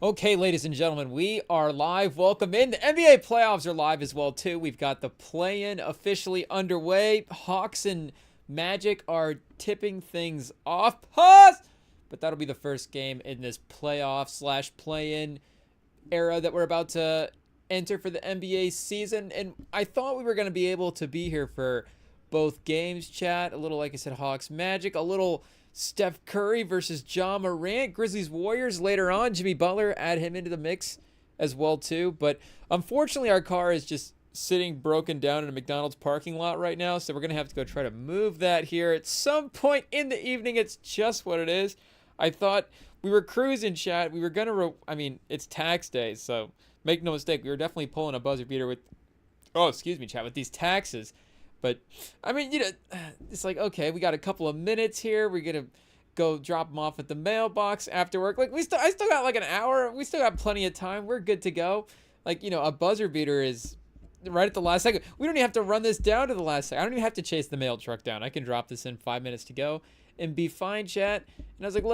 Okay, ladies and gentlemen, we are live. Welcome in. The NBA playoffs are live as well, too. We've got the play-in officially underway. Hawks and Magic are tipping things off. Pause! But that'll be the first game in this playoff/play-in era that we're about to enter for the NBA season. And I thought we were going to be able to be here for both games, chat. A little, like I said, Hawks Magic. A little Steph Curry versus Ja Morant. Grizzlies Warriors later on. Jimmy Butler, add him into the mix as well too. But unfortunately, our car is just sitting broken down in a McDonald's parking lot right now. So we're going to have to go try to move that here at some point in the evening. It's just what it is. I thought we were cruising, chat. We were going to, it's tax day. So make no mistake, we were definitely pulling a buzzer beater with, chat, with these taxes. But, it's like, okay, we got a couple of minutes here. We're going to go drop them off at the mailbox after work. Like, I still got like an hour. We still got plenty of time. We're good to go. Like, a buzzer beater is right at the last second. We don't even have to run this down to the last second. I don't even have to chase the mail truck down. I can drop this in 5 minutes to go and be fine, chat. And I was like,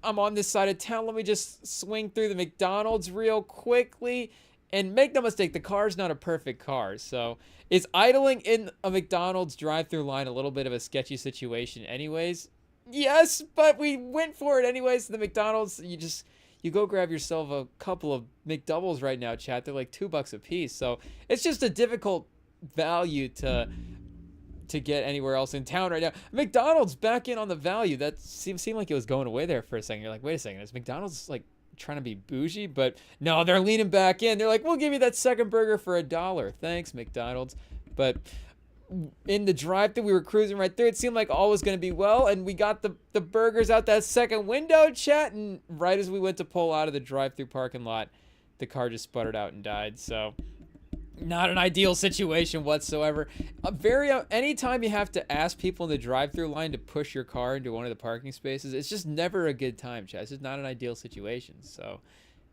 I'm on this side of town. Let me just swing through the McDonald's real quickly. And make no mistake, the car's not a perfect car. So is idling in a McDonald's drive-through line a little bit of a sketchy situation anyways? Yes, but we went for it anyways. The McDonald's, you go grab yourself a couple of McDoubles right now, chat. They're like $2 a piece. So it's just a difficult value to get anywhere else in town right now. McDonald's back in on the value. That seemed like it was going away there for a second. You're like, wait a second, is McDonald's like trying to be bougie? But no, they're leaning back in. They're like, we'll give you that second burger for $1. Thanks, McDonald's. But in the drive-thru, we were cruising right through. It seemed like all was going to be well, and we got the burgers out that second window, chat, and right as we went to pull out of the drive-thru parking lot, the car just sputtered out and died. So not an ideal situation whatsoever. Anytime you have to ask people in the drive-thru line to push your car into one of the parking spaces, it's just never a good time, chat. It's just not an ideal situation. So,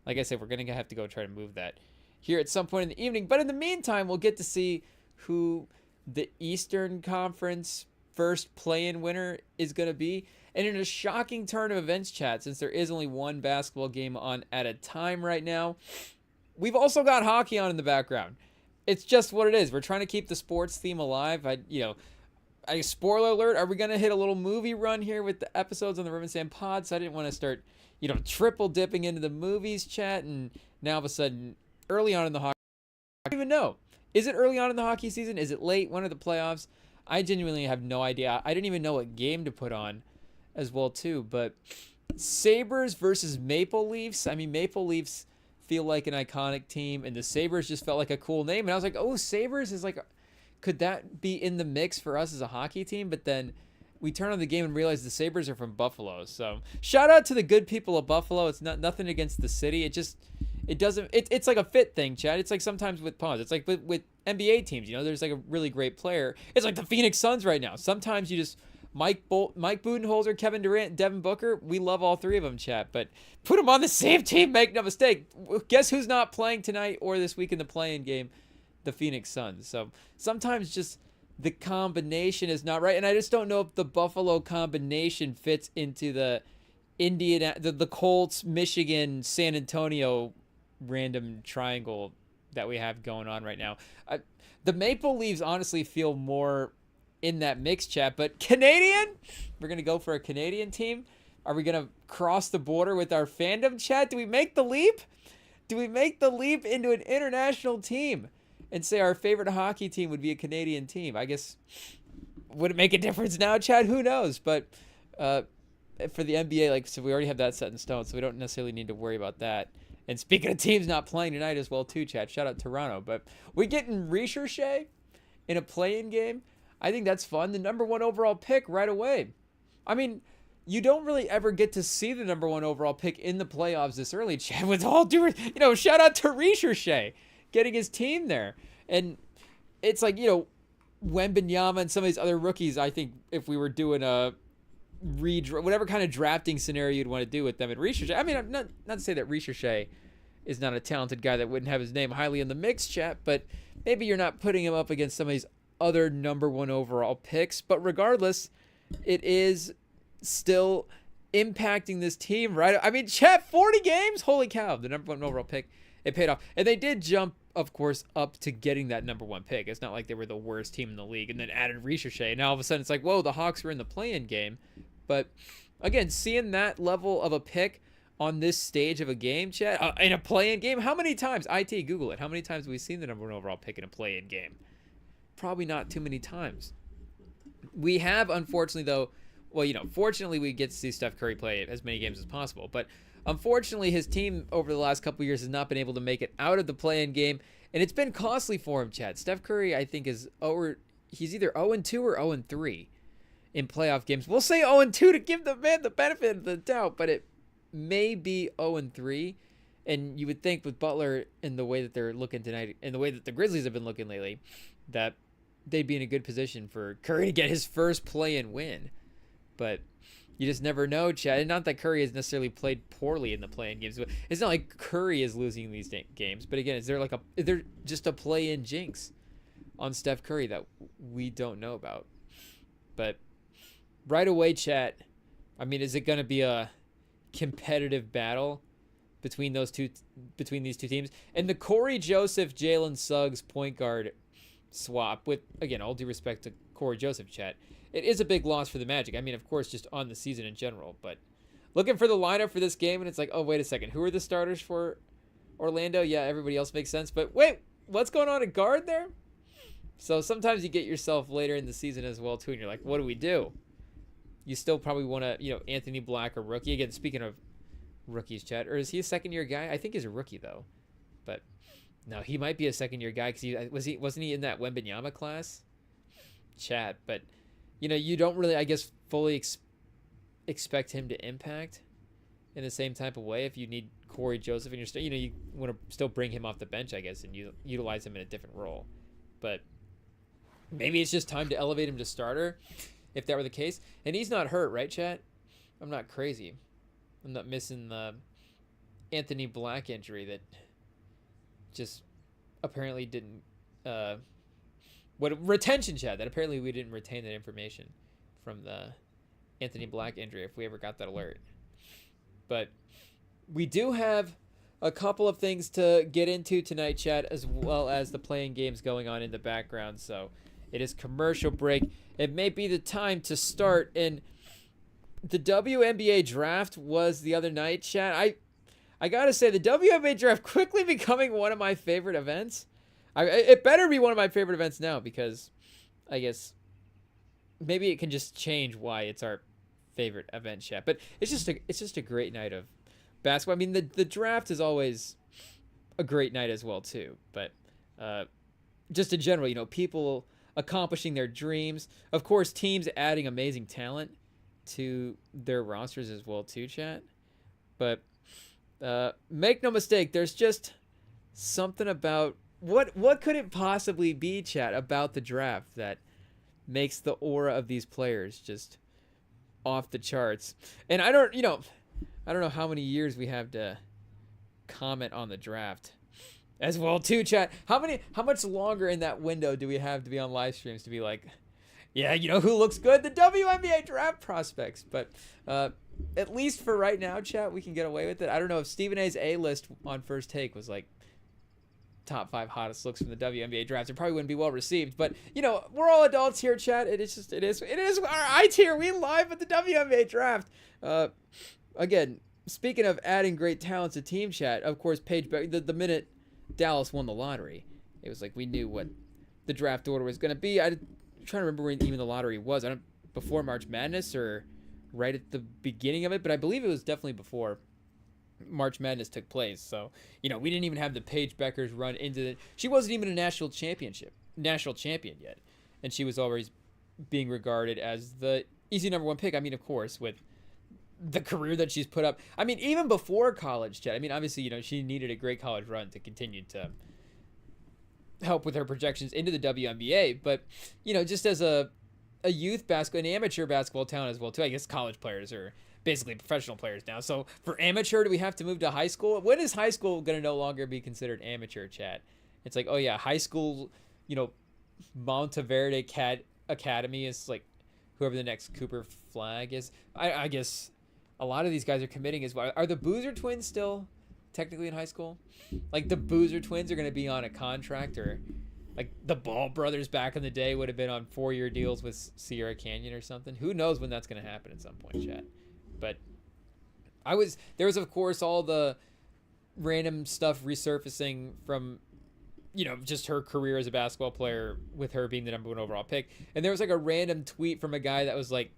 like I said, we're going to have to go try to move that here at some point in the evening. But in the meantime, we'll get to see who the Eastern Conference first play-in winner is going to be. And in a shocking turn of events, chat, since there is only one basketball game on at a time right now, we've also got hockey on in the background. It's just what it is. We're trying to keep the sports theme alive. Spoiler alert, are we going to hit a little movie run here with the episodes on the REMINGTOM pod? So I didn't want to start, triple dipping into the movies, chat. And now all of a sudden, early on in the hockey, I don't even know. Is it early on in the hockey season? Is it late? When are the playoffs? I genuinely have no idea. I didn't even know what game to put on as well, too. But Sabres versus Maple Leafs. Maple Leafs feel like an iconic team, and the Sabres just felt like a cool name. And I was like, oh, Sabres is like, could that be in the mix for us as a hockey team? But then we turn on the game and realize the Sabres are from Buffalo. So shout out to the good people of Buffalo. It's nothing against the city. It's like a fit thing, Chad. It's like sometimes with pawns. It's like with NBA teams, there's like a really great player. It's like the Phoenix Suns right now. Sometimes you just Mike Budenholzer, Kevin Durant, Devin Booker. We love all three of them, chat. But put them on the same team, make no mistake. Guess who's not playing tonight or this week in the play-in game? The Phoenix Suns. So sometimes just the combination is not right. And I just don't know if the Buffalo combination fits into the the Colts, Michigan, San Antonio random triangle that we have going on right now. The Maple Leafs honestly feel more in that mix, chat, but Canadian, we're going to go for a Canadian team. Are we going to cross the border with our fandom, chat? Do we make the leap? Do we make the leap into an international team and say our favorite hockey team would be a Canadian team? I guess, would it make a difference now, chat? Who knows? But for the NBA, so we already have that set in stone, so we don't necessarily need to worry about that. And speaking of teams not playing tonight as well, too, chat, shout out Toronto. But we getting Richer in a play-in game. I think that's fun. The number one overall pick right away. You don't really ever get to see the number one overall pick in the playoffs this early, chat. With all due, shout out to Richer getting his team there. And it's like, Wembanyama and some of these other rookies, I think if we were doing a whatever kind of drafting scenario you'd want to do with them, and Richer, I'm not to say that Richer is not a talented guy that wouldn't have his name highly in the mix, chat, but maybe you're not putting him up against some of these other number one overall picks. But regardless, it is still impacting this team, right? I mean, chat, 40 games? Holy cow, the number 1 overall pick. It paid off. And they did jump, of course, up to getting that number 1 pick. It's not like they were the worst team in the league and then added Ricochet. And all of a sudden it's like, whoa, the Hawks were in the play-in game. But again, seeing that level of a pick on this stage of a game, chat, in a play-in game, how many times? IT, Google it. How many times have we seen the number 1 overall pick in a play-in game? Probably not too many times. We have, unfortunately, though, well, fortunately we get to see Steph Curry play as many games as possible. But unfortunately, his team over the last couple of years has not been able to make it out of the play-in game. And it's been costly for him, chat. Steph Curry, I think, he's either 0-2 or 0-3 in playoff games. We'll say 0-2 to give the man the benefit of the doubt, but it may be 0-3. And you would think with Butler and the way that they're looking tonight and the way that the Grizzlies have been looking lately, that they'd be in a good position for Curry to get his first play-in win. But you just never know, Chad. And not that Curry has necessarily played poorly in the play-in games. But it's not like Curry is losing these games. But again, is there just a play-in jinx on Steph Curry that we don't know about? But right away, chat, I mean, is it going to be a competitive battle between these two teams? And the Corey Joseph, Jalen Suggs point guard swap, with, again, all due respect to Corey Joseph, chat, it is a big loss for the Magic. I mean, of course, just on the season in general. But looking for the lineup for this game, and it's like, oh, wait a second. Who are the starters for Orlando? Yeah, everybody else makes sense. But wait, what's going on at guard there? So sometimes you get yourself later in the season as well, too, and you're like, what do we do? You still probably want to, Anthony Black or rookie. Again, speaking of rookies, chat, or is he a second-year guy? I think he's a rookie, though. But no, he might be a second-year guy because wasn't he in that Wembanyama class? Chat, but you don't really, I guess, fully expect him to impact in the same type of way if you need Corey Joseph and you're still, you want to still bring him off the bench, I guess, and you utilize him in a different role. But maybe it's just time to elevate him to starter if that were the case. And he's not hurt, right, chat? I'm not crazy. I'm not missing the Anthony Black injury that just apparently didn't retention, chat, that apparently we didn't retain that information from the Anthony Black injury if we ever got that alert. But we do have a couple of things to get into tonight, chat, as well as the playing games going on in the background. So it is commercial break. It may be the time to start. And the WNBA draft was the other night, chat. I gotta say, the WNBA draft quickly becoming one of my favorite events. It better be one of my favorite events now, because I guess maybe it can just change why it's our favorite event, chat. But it's just a great night of basketball. I mean, the draft is always a great night as well too. But just in general, people accomplishing their dreams. Of course, teams adding amazing talent to their rosters as well too, chat. But make no mistake, there's just something about what could it possibly be, chat, about the draft that makes the aura of these players just off the charts. And I don't know how many years we have to comment on the draft as well too, chat. How much longer in that window do we have to be on live streams to be like, yeah, who looks good? The WNBA draft prospects. But at least for right now, chat, we can get away with it. I don't know if Stephen A's A-list on First Take was like top 5 hottest looks from the WNBA draft. It probably wouldn't be well received, but we're all adults here, chat. It is our I tier. We live at the WNBA draft. Again, speaking of adding great talents to team, chat, of course, Paige, the minute Dallas won the lottery, it was like we knew what the draft order was going to be. I'm trying to remember when even the lottery was. Before March Madness or right at the beginning of it, but I believe it was definitely before March Madness took place. So, we didn't even have the Paige Beckers run into it. She wasn't even a national champion yet. And she was always being regarded as the easy number 1 pick. I mean, of course, with the career that she's put up. I mean, even before college, chat. I mean, obviously, she needed a great college run to continue to help with her projections into the WNBA. But, just as a youth basketball, an amateur basketball talent as well, too. I guess college players are basically professional players now. So for amateur, do we have to move to high school? When is high school going to no longer be considered amateur, chat? It's like, oh yeah, high school, Monteverde Academy is like whoever the next Cooper Flag is. I guess a lot of these guys are committing as well. Are the Boozer twins still technically in high school? Like the Boozer twins are going to be on a contract, or like the Ball brothers back in the day would have been on 4-year deals with Sierra Canyon or something. Who knows when that's going to happen at some point, chat. But there was of course all the random stuff resurfacing from, you know, just her career as a basketball player with her being the number 1 overall pick. And there was like a random tweet from a guy that was like,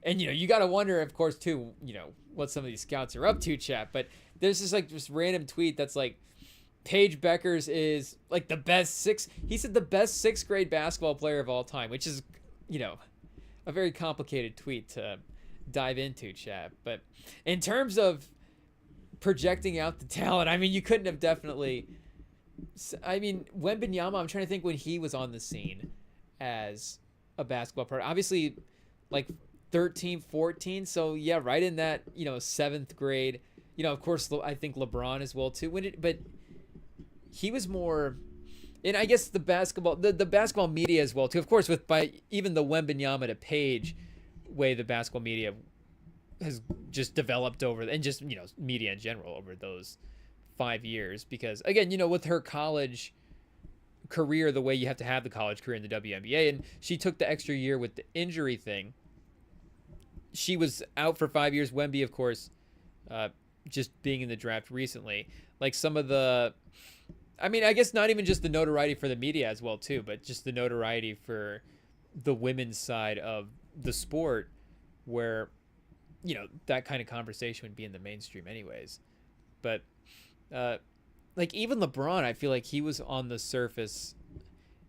and you know, you got to wonder, of course, too, you know, what some of these scouts are up to, chat. But there's just random tweet that's like, Paige Beckers is like the best he said the best 6th grade basketball player of all time, which is, you know, a very complicated tweet to dive into, chat. But in terms of projecting out the talent, I mean, you couldn't have definitely, I mean, Wembanyama, I'm trying to think when he was on the scene as a basketball player. Obviously, like 13, 14. So, yeah, right in that, you know, 7th grade. You know, of course, I think LeBron as well, too. But he was more, and I guess the basketball media as well, too. Of course, by even the Wembanyama to Paige way the basketball media has just developed over, and just, you know, media in general over those 5 years. Because, again, you know, with her college career, the way you have to have the college career in the WNBA, and she took the extra year with the injury thing. She was out for 5 years. Wemby, of course, just being in the draft recently. Like some of the, I mean, I guess not even just the notoriety for the media as well, too, but just the notoriety for the women's side of the sport, where, you know, that kind of conversation would be in the mainstream anyways. But, like, even LeBron, I feel like he was on the surface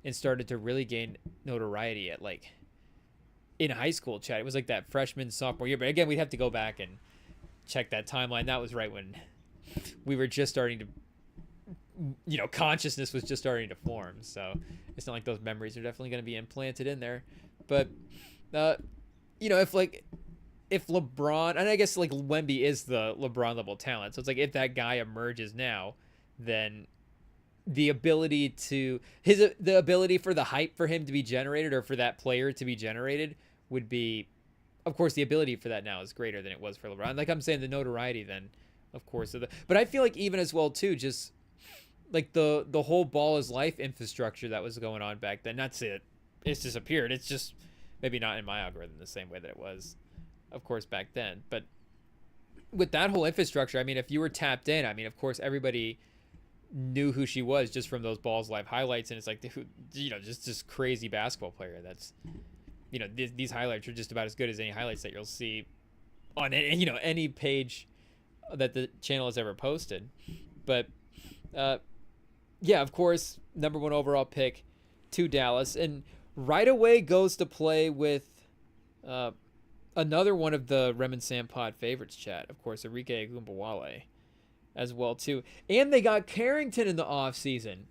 and started to really gain notoriety at, like, in high school, chat. It was like that freshman, sophomore year. But again, we'd have to go back and check that timeline. That was right when we were just starting to, you know, consciousness was just starting to form. So it's not like those memories are definitely going to be implanted in there. But, you know, if LeBron, and I guess like Wemby is the LeBron level talent. So it's like if that guy emerges now, then the ability for the hype for him to be generated, or for that player to be generated, would be, of course, the ability for that now is greater than it was for LeBron. Like I'm saying, the notoriety then, of course. But I feel like even as well, too, just like the whole ball is life infrastructure that was going on back then. That's it. It's disappeared. It's just maybe not in my algorithm the same way that it was, of course, back then. But with that whole infrastructure, I mean, if you were tapped in, I mean, of course, everybody knew who she was just from those balls live highlights. And it's like, you know, just this crazy basketball player that's, you know, these highlights are just about as good as any highlights that you'll see on, you know, any page that the channel has ever posted. But yeah, of course, number 1 overall pick to Dallas, and right away goes to play with another one of the Rem and Sam pod favorites, chat. Of course, Enrique Agumbawale as well, too. And they got Carrington in the offseason.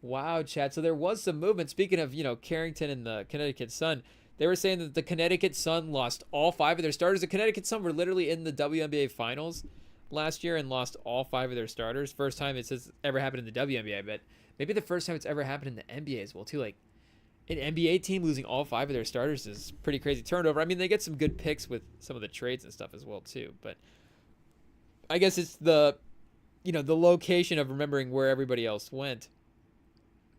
Wow, chat. So there was some movement. Speaking of, you know, Carrington and the Connecticut Sun, they were saying that the Connecticut Sun lost all 5 of their starters. The Connecticut Sun were literally in the WNBA finals last year and lost all 5 of their starters. First time it's ever happened in the WNBA, but maybe the first time it's ever happened in the NBA as well, too. Like, an NBA team losing all 5 of their starters is pretty crazy turnover. I mean, they get some good picks with some of the trades and stuff as well, too. But I guess it's the, you know, the location of remembering where everybody else went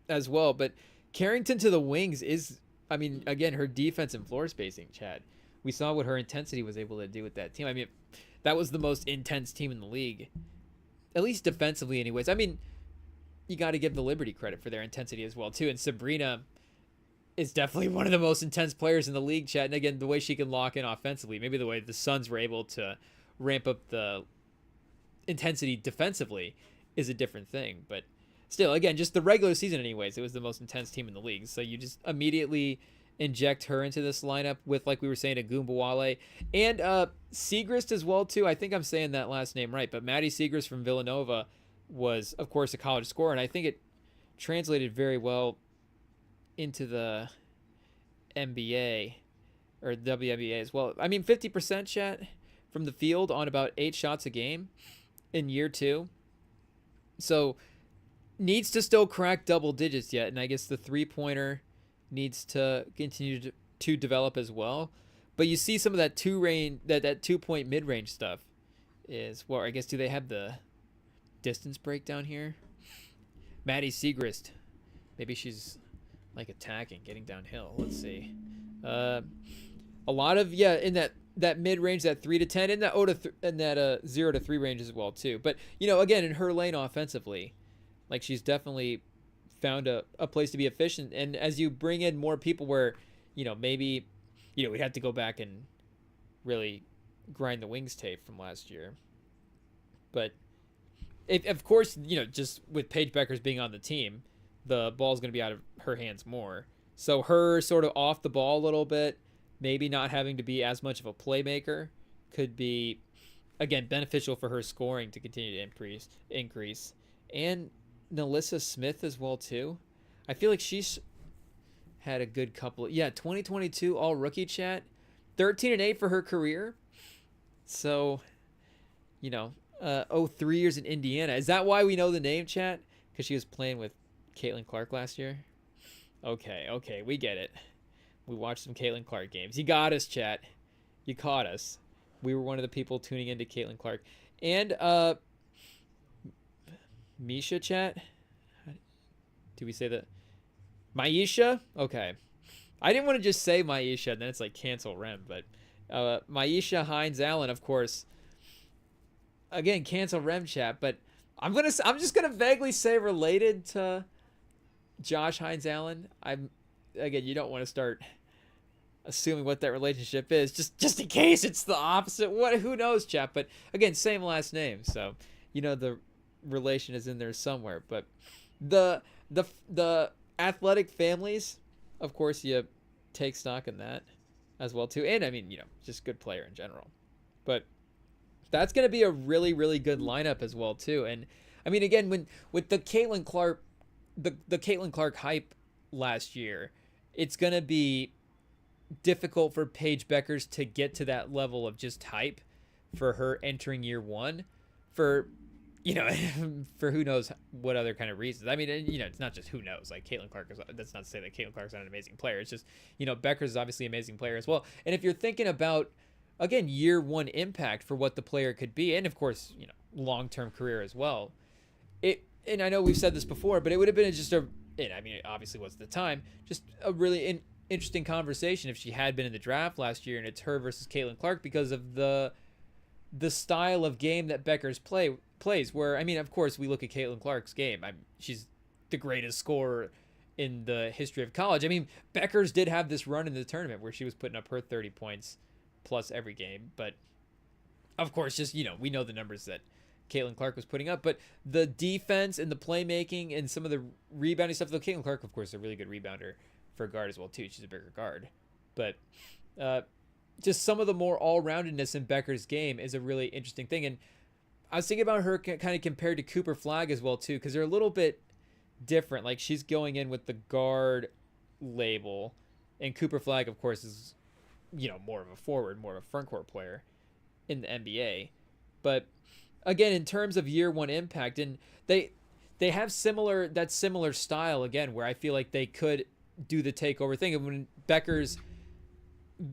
as well. But Carrington to the wings is, I mean, again, her defense and floor spacing, Chad. We saw what her intensity was able to do with that team. I mean, that was the most intense team in the league, at least defensively anyways. I mean, you got to give the Liberty credit for their intensity as well, too. And Sabrina is definitely one of the most intense players in the league, Chad. And again, the way she can lock in offensively, maybe the way the Suns were able to ramp up the intensity defensively is a different thing. But still, again, just the regular season anyways, it was the most intense team in the league. So you just immediately inject her into this lineup with, like we were saying, Agumbawale and Siegrist as well, too. I think I'm saying that last name right, but Maddie Siegrist from Villanova was, of course, a college scorer, and I think it translated very well into the NBA or WNBA as well. I mean, 50% shot from the field on about 8 shots a game in year 2. So needs to still crack double digits yet. And I guess the 3-pointer needs to continue to develop as well. But you see some of that that 2 point mid range stuff is, well, I guess, do they have the distance breakdown here? Maddie Segrist, maybe she's like attacking, getting downhill. Let's see. A lot of, yeah, in that mid range, that 3 to 10, and that 0 to 3 range as well too. But again, in her lane offensively, like, she's definitely found a place to be efficient. And as you bring in more people, where maybe we'd have to go back and really grind the wings tape from last year. But if, of course, just with Paige Bueckers being on the team, the ball's going to be out of her hands more. So her sort of off the ball a little bit, maybe not having to be as much of a playmaker, could be, again, beneficial for her scoring to continue to increase. And Nalissa Smith as well too. I feel like she's had a good couple. 2022 all rookie, chat. 13-8 for her career. So, 3 years in Indiana. Is that why we know the name, chat? Because she was playing with Caitlin Clark last year? Okay, we get it. We watched some Caitlin Clark games. You got us, chat. You caught us. We were one of the people tuning into Caitlin Clark. And Misha, chat? Do we say that? Maisha? Okay. I didn't want to just say Maisha, and then it's like cancel Rem, but Maisha Hines Allen, of course. Again, cancel Rem, chat, but I'm just gonna vaguely say related to Josh Hines Allen. Again, you don't want to start assuming what that relationship is, just in case it's the opposite. Who knows, chat? But again, same last name, so the relation is in there somewhere. But the athletic families, of course, you take stock in that as well too. And I mean, just good player in general. But that's going to be a really, really good lineup as well too. And I mean, again, with the Caitlin Clark, the Caitlin Clark hype last year, it's going to be difficult for Paige Bueckers to get to that level of just hype for her entering year one, for for who knows what other kind of reasons. I mean, it's not just who knows. Like, Caitlin Clark that's not to say that Caitlin Clark's not an amazing player. It's just, Bueckers is obviously an amazing player as well. And if you're thinking about, again, year one impact for what the player could be, and of course, long-term career as well, and I know we've said this before, but it would have been it obviously was at the time, just a really interesting conversation if she had been in the draft last year and it's her versus Caitlin Clark, because of the style of game that Bueckers plays, where, I mean, of course, we look at Caitlin Clark's game. She's the greatest scorer in the history of college. I mean, Bueckers did have this run in the tournament where she was putting up her 30 points plus every game, but of course, just, we know the numbers that Caitlin Clark was putting up, but the defense and the playmaking and some of the rebounding stuff, though Caitlin Clark, of course, is a really good rebounder for a guard as well too. She's a bigger guard, but just some of the more all-roundedness in Bueckers' game is a really interesting thing. And I was thinking about her kind of compared to Cooper Flagg as well too, because they're a little bit different. Like, she's going in with the guard label, and Cooper Flagg, of course, is more of a forward, more of a front court player in the NBA. But again, in terms of year one impact, and they have that similar style again, where I feel like they could do the takeover thing. And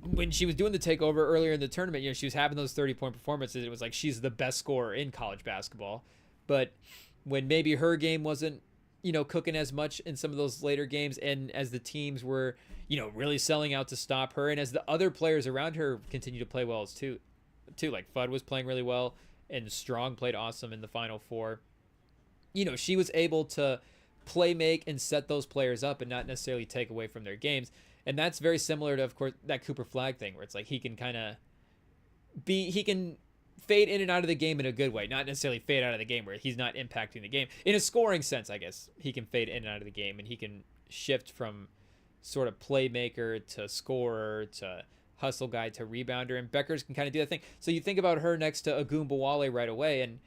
when she was doing the takeover earlier in the tournament, she was having those 30-point performances. It was like she's the best scorer in college basketball. But when maybe her game wasn't, cooking as much in some of those later games, and as the teams were, really selling out to stop her, and as the other players around her continue to play well as too, like Fudd was playing really well, and Strong played awesome in the Final Four. She was able to play make and set those players up and not necessarily take away from their games. And that's very similar to, of course, that Cooper Flagg thing, where it's like he can fade in and out of the game in a good way, not necessarily fade out of the game where he's not impacting the game. In a scoring sense, I guess, he can fade in and out of the game, and he can shift from sort of playmaker to scorer to hustle guy to rebounder, and Bueckers can kind of do that thing. So you think about her next to Agumbawale right away, and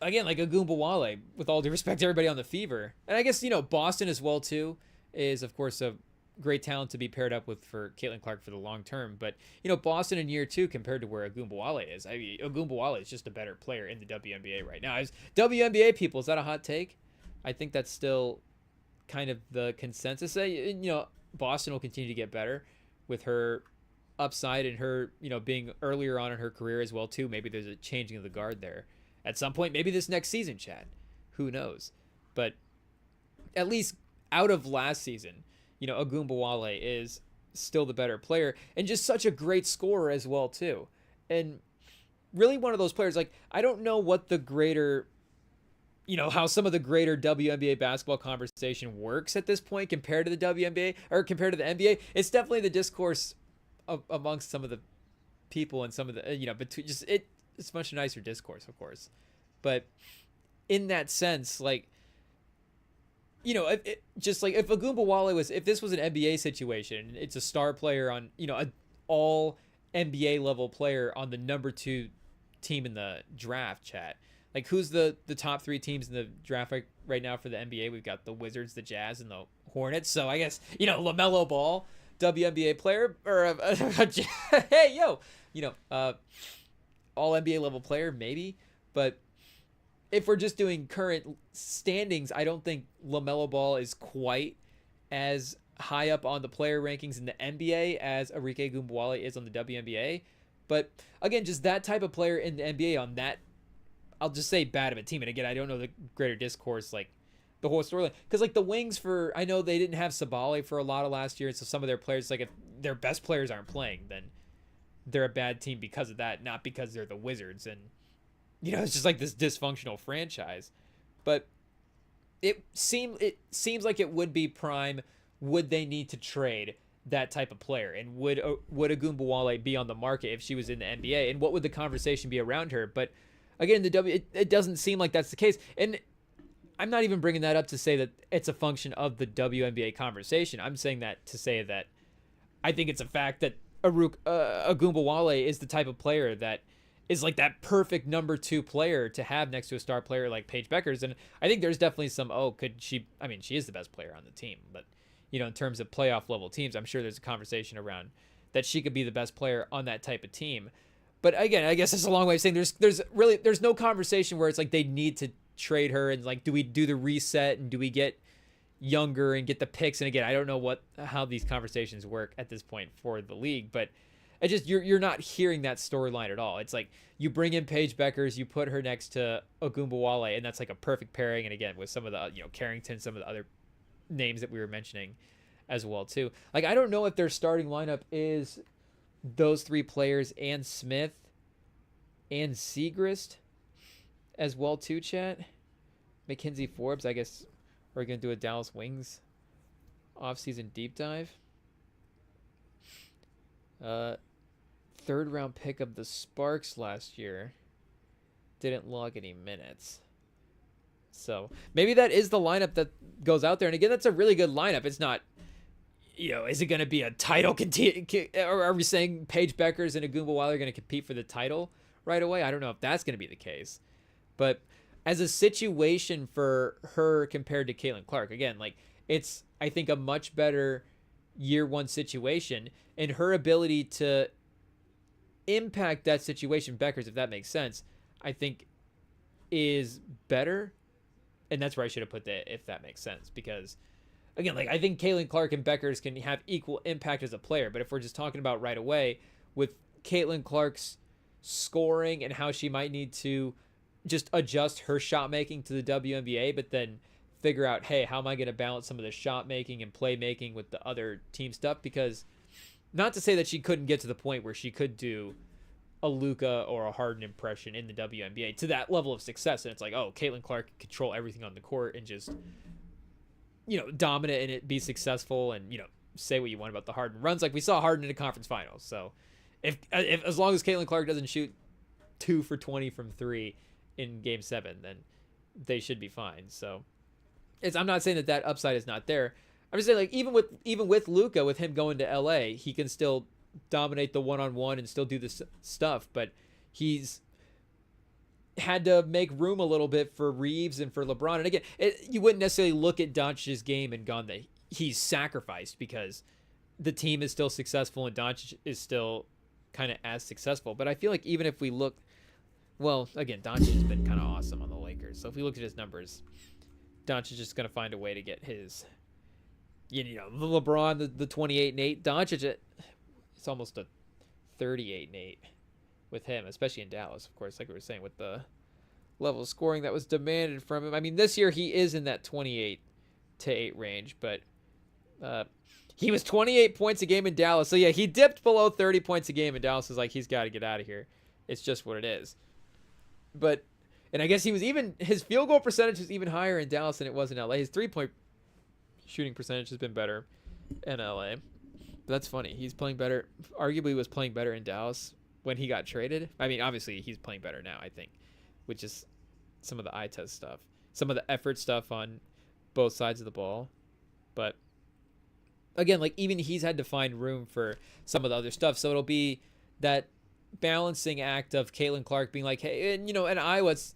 again, like Agumbawale, with all due respect to everybody on the Fever, and I guess, Boston as well too, is of course a great talent to be paired up with for Caitlin Clark for the long term. But Boston in year two compared to where Agumbawale is, I mean, Agumbawale is just a better player in the WNBA right now. As WNBA people, is that a hot take? I think that's still kind of the consensus. Boston will continue to get better with her upside in her, being earlier on in her career as well too. Maybe there's a changing of the guard there at some point. Maybe this next season, Chad. Who knows? But at least out of last season, Agumbawale is still the better player and just such a great scorer as well too. And really one of those players, like, I don't know what the greater, how some of the greater WNBA basketball conversation works at this point compared to the WNBA or compared to the NBA. It's definitely the discourse amongst some of the people and some of the, between it's much nicer discourse, of course. But in that sense, like, if Agumbawale if this was an NBA situation, it's a star player on, an all NBA level player on the number 2 team in the draft, chat. Like, who's the top 3 teams in the draft right now for the NBA? We've got the Wizards, the Jazz, and the Hornets. So I guess, LaMelo Ball, WNBA player, or hey, yo, all NBA level player, maybe. But if we're just doing current standings, I don't think LaMelo Ball is quite as high up on the player rankings in the NBA as Arike Agumbawale is on the WNBA. But again, just that type of player in the NBA on that, I'll just say, bad of a team. And again, I don't know the greater discourse, like the whole storyline, because like the wings I know they didn't have Sabali for a lot of last year, so some of their players, like if their best players aren't playing, then they're a bad team because of that, not because they're the Wizards. And it's just like this dysfunctional franchise. But it seems like it would be prime. Would they need to trade that type of player? And would Agumbawale be on the market if she was in the NBA? And what would the conversation be around her? But again, it doesn't seem like that's the case. And I'm not even bringing that up to say that it's a function of the WNBA conversation. I'm saying that to say that I think it's a fact that Agumbawale is the type of player that is like that perfect number 2 player to have next to a star player like Paige Beckers. And I think there's definitely some, she is the best player on the team, but in terms of playoff level teams, I'm sure there's a conversation around that she could be the best player on that type of team. But again, I guess it's a long way of saying there's no conversation where it's like they need to trade her, and like, do we do the reset, and do we get younger and get the picks? And again, I don't know how these conversations work at this point for the league, but it just, you're not hearing that storyline at all. It's like you bring in Paige Beckers, you put her next to Agumbawale, and that's like a perfect pairing. And again, with some of the Carrington, some of the other names that we were mentioning as well too. Like, I don't know if their starting lineup is those 3 players and Smith and Segrist as well too, chat. Mackenzie Forbes, I guess we're going to do a Dallas Wings offseason deep dive. 3rd round pick of the Sparks last year. Didn't log any minutes. So maybe that is the lineup that goes out there. And again, that's a really good lineup. It's not, is it going to be a title or are we saying Paige Beckers and Agumbawale are going to compete for the title right away? I don't know if that's going to be the case. But as a situation for her compared to Caitlin Clark, again, like, it's, I think, a much better year 1 situation, and her ability to impact that situation, Beckers, if that makes sense, I think is better. And that's where I should have put that, if that makes sense, because again, like, I think Caitlin Clark and Beckers can have equal impact as a player. But if we're just talking about right away with Caitlin Clark's scoring and how she might need to just adjust her shot making to the WNBA, but then figure out, hey, how am I going to balance some of the shot making and play making with the other team stuff? Because not to say that she couldn't get to the point where she could do a Luka or a Harden impression in the WNBA to that level of success. And it's like, oh, Caitlin Clark can control everything on the court and just, dominate in it, be successful, and, say what you want about the Harden runs. Like, we saw Harden in the conference finals. So if as long as Caitlin Clark doesn't shoot 2 for 20 from 3 in game 7, then they should be fine. So I'm not saying that upside is not there. I'm just saying, like, even with Luka, with him going to LA, he can still dominate the one-on-one and still do this stuff, but he's had to make room a little bit for Reeves and for LeBron. And again, you wouldn't necessarily look at Doncic's game and gone that he's sacrificed, because the team is still successful and Doncic is still kind of as successful. But I feel like even if we look, well, again, Doncic has been kind of awesome on the Lakers. So if we look at his numbers, Doncic is just going to find a way to get his, the LeBron, the 28 and 8. Doncic, it's almost a 38-8 with him, especially in Dallas, of course, like we were saying, with the level of scoring that was demanded from him. I mean, this year he is in that 28-8 range, but he was 28 points a game in Dallas. So yeah, he dipped below 30 points a game, and Dallas is like, he's got to get out of here. It's just what it is. But, and I guess his field goal percentage was even higher in Dallas than it was in LA. His 3-point shooting percentage has been better in LA. But that's funny. He's playing better. Arguably was playing better in Dallas when he got traded. I mean, obviously he's playing better now, I think, which is some of the eye test stuff, some of the effort stuff on both sides of the ball. But again, like, even he's had to find room for some of the other stuff. So it'll be that balancing act of Caitlin Clark being like, hey, and Iowa's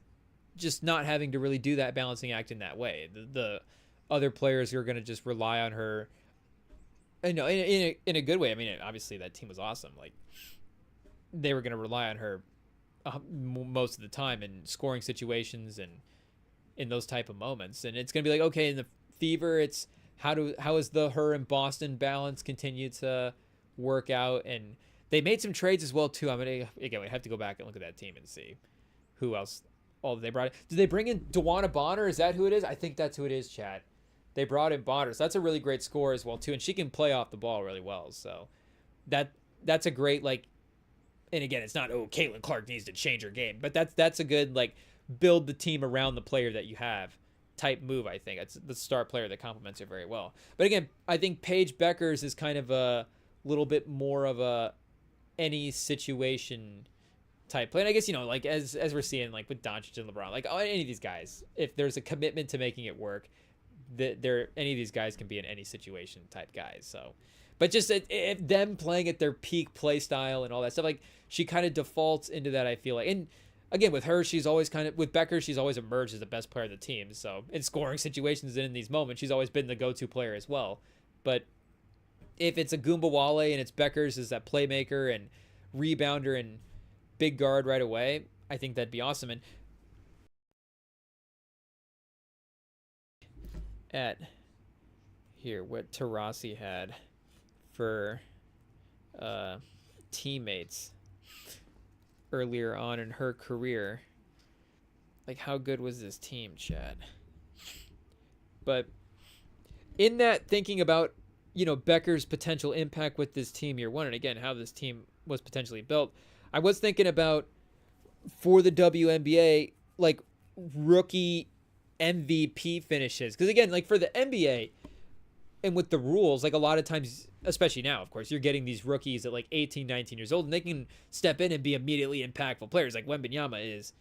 just not having to really do that balancing act in that way. The other players are going to just rely on her, in a good way. I mean, obviously that team was awesome. Like, they were going to rely on her most of the time in scoring situations and in those type of moments. And it's going to be like, okay, in the Fever, it's how is her and Boston balance continue to work out. And they made some trades as well too. We have to go back and look at that team and see who else all they brought in. Did they bring in DeWanna Bonner? Is that who it is? I think that's who it is, Chad. They brought in Bonner. So that's a really great score as well too. And she can play off the ball really well. So that's a great, like, and again, it's not, oh, Caitlin Clark needs to change her game, but that's a good, like, build the team around the player that you have type move. I think it's the star player that complements her very well. But again, I think Paige Beckers is kind of a little bit more of a any situation type play. And I guess, like, as we're seeing, like, with Doncic and LeBron, like, any of these guys, if there's a commitment to making it work, any of these guys can be in any situation type guys. So, but just if them playing at their peak play style and all that stuff, like, she kind of defaults into that, I feel like. And again, with her, she's always with Becker, she's always emerged as the best player of the team. So in scoring situations and in these moments, she's always been the go-to player as well. But if it's a Goomba Wale and it's Beckers as that playmaker and rebounder and big guard right away, I think that'd be awesome. And at here, what Taurasi had for teammates earlier on in her career, like, how good was this team, Chad? But in that, thinking about, Becker's potential impact with this team year one, and again, how this team was potentially built, I was thinking about, for the WNBA, like, rookie MVP finishes. Because again, like, for the NBA and with the rules, like, a lot of times, especially now, of course, you're getting these rookies at like 18, 19 years old, and they can step in and be immediately impactful players. Like Wembanyama is,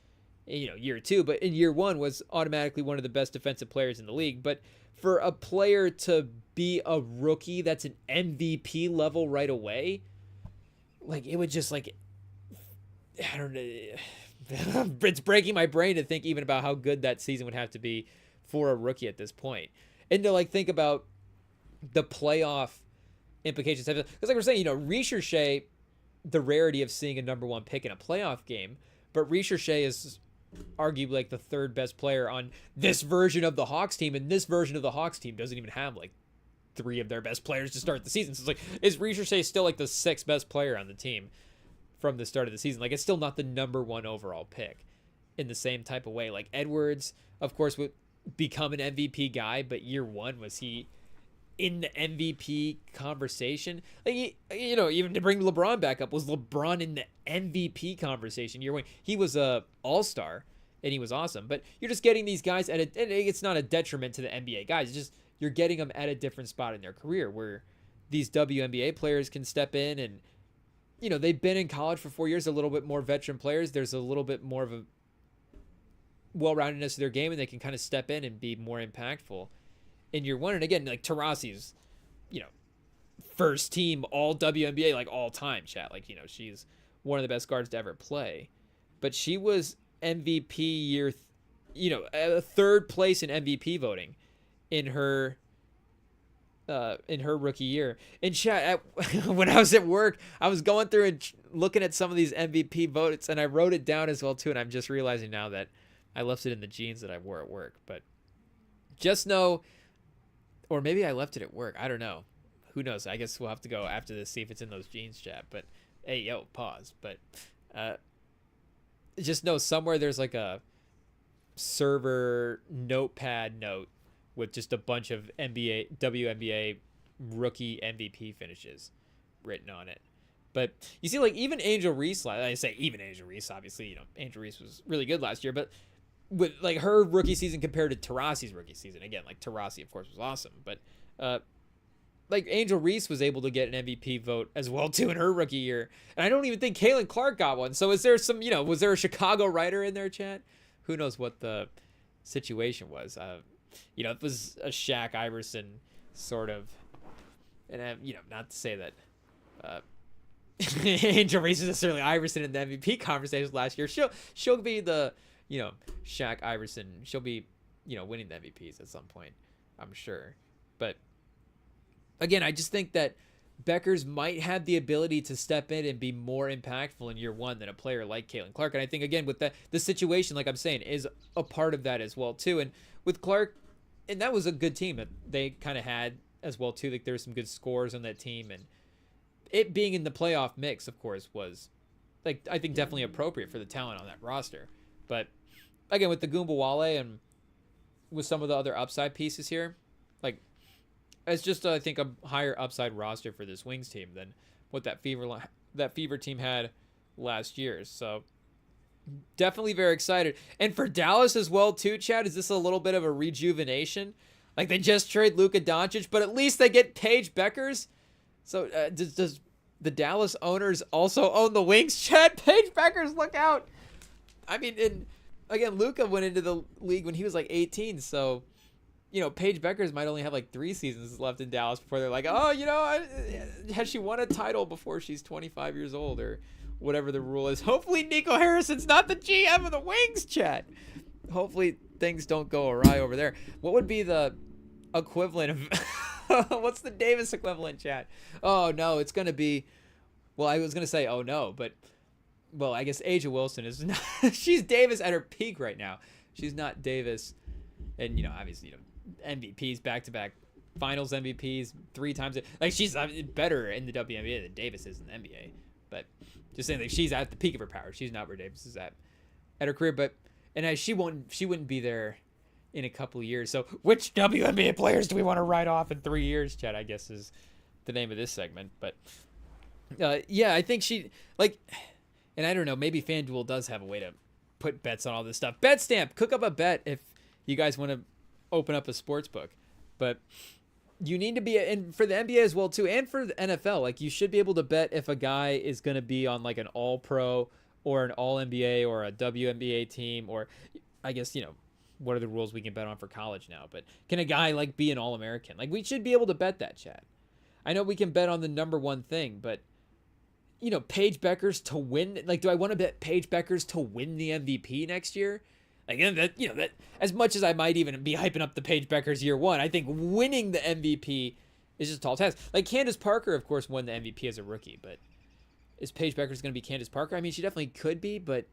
year two, but in year one was automatically one of the best defensive players in the league. But for a player to be a rookie that's an MVP level right away, like, it would just, like, I don't know. It's breaking my brain to think even about how good that season would have to be for a rookie at this point. And to, like, think about the playoff implications. Because, like we're saying, Recherche, the rarity of seeing a number one pick in a playoff game, but Recherche is arguably, like, the third best player on this version of the Hawks team, and this version of the Hawks team doesn't even have, like, three of their best players to start the season. So it's like, is Recherche still, like, the sixth best player on the team from the start of the season? Like, it's still not the number one overall pick in the same type of way. Like, Edwards, of course, would become an MVP guy, but year one, was he in the MVP conversation? Like, even to bring LeBron back up, was LeBron in the MVP conversation year one? He was a all-star and he was awesome, but you're just getting these guys and it's not a detriment to the NBA guys. It's just, you're getting them at a different spot in their career where these WNBA players can step in and, they've been in college for 4 years, a little bit more veteran players. There's a little bit more of a well-roundedness of their game, and they can kind of step in and be more impactful in year one. And again, like, Taurasi's, first team all WNBA, like, all time, chat. Like, she's one of the best guards to ever play. But she was MVP year, third place in MVP voting in her rookie year. And chat, when I was at work, I was going through and looking at some of these MVP votes, and I wrote it down as well too. And I'm just realizing now that I left it in the jeans that I wore at work. But just know, or maybe I left it at work, I don't know. Who knows? I guess we'll have to go after this, see if it's in those jeans, chat. But hey, yo, pause. But just know somewhere there's like a server notepad note with just a bunch of WNBA rookie MVP finishes written on it. But you see, like, even Angel Reese, I say even Angel Reese, obviously, Angel Reese was really good last year, but with like her rookie season compared to Taurasi's rookie season, again, like Taurasi, of course, was awesome, but like Angel Reese was able to get an MVP vote as well too in her rookie year, and I don't even think Caitlin Clark got one. So is there some, was there a Chicago writer in there, chat? Who knows what the situation was? It was a Shaq Iverson sort of, and not to say that Angel Reese is necessarily Iverson in the MVP conversations last year. She'll be the Shaq Iverson. She'll be winning the MVPs at some point, I'm sure. But again, I just think that Beckers might have the ability to step in and be more impactful in year one than a player like Caitlin Clark. And I think, again, with the situation, like I'm saying, is a part of that as well too. And with Clark, and that was a good team that they kind of had as well too. Like there were some good scores on that team, and it being in the playoff mix, of course, was like I think definitely appropriate for the talent on that roster. But again, with the Goombawale and with some of the other upside pieces here, like it's just I think a higher upside roster for this Wings team than what that Fever team had last year. So definitely very excited. And for Dallas as well too, Chad, is this a little bit of a rejuvenation? Like they just trade Luka Doncic, but at least they get Paige Beckers. So does the Dallas owners also own the Wings, Chad? Paige Beckers, look out. I mean, again, Luka went into the league when he was like 18, so Paige Beckers might only have like 3 seasons left in Dallas before they're like, oh, has she won a title before she's 25 years old or whatever the rule is. Hopefully Nico Harrison's not the GM of the Wings, chat. Hopefully things don't go awry over there. What would be the equivalent of what's the Davis equivalent, chat? Oh no, it's gonna be, well, I was gonna say oh no, but well, I guess Aja Wilson is not, she's Davis at her peak right now. She's not Davis, and obviously MVPs, back-to-back finals MVPs 3 times. Like she's better in the WNBA than Davis is in the NBA. But just saying, like she's at the peak of her power. She's not where Davis is at her career. But she wouldn't be there in a couple of years. So which WNBA players do we want to write off in 3 years, Chad? I guess is the name of this segment. But yeah, I think she like, and I don't know, maybe FanDuel does have a way to put bets on all this stuff. BETSTAMP, cook up a bet if you guys want to open up a sports book. But you need to be, and for the NBA as well too, and for the NFL, like you should be able to bet if a guy is going to be on like an all-pro or an all-NBA or a WNBA team, or I guess what are the rules we can bet on for college now, but can a guy like be an all-American? Like we should be able to bet that, Chad. I know we can bet on the number one thing, but Paige Beckers to win, like do I want to bet Paige Beckers to win the MVP next year? Like that as much as I might even be hyping up the Paige Beckers year one, I think winning the MVP is just a tall task. Like Candace Parker, of course, won the MVP as a rookie, but is Paige Beckers going to be Candace Parker? I mean, she definitely could be, but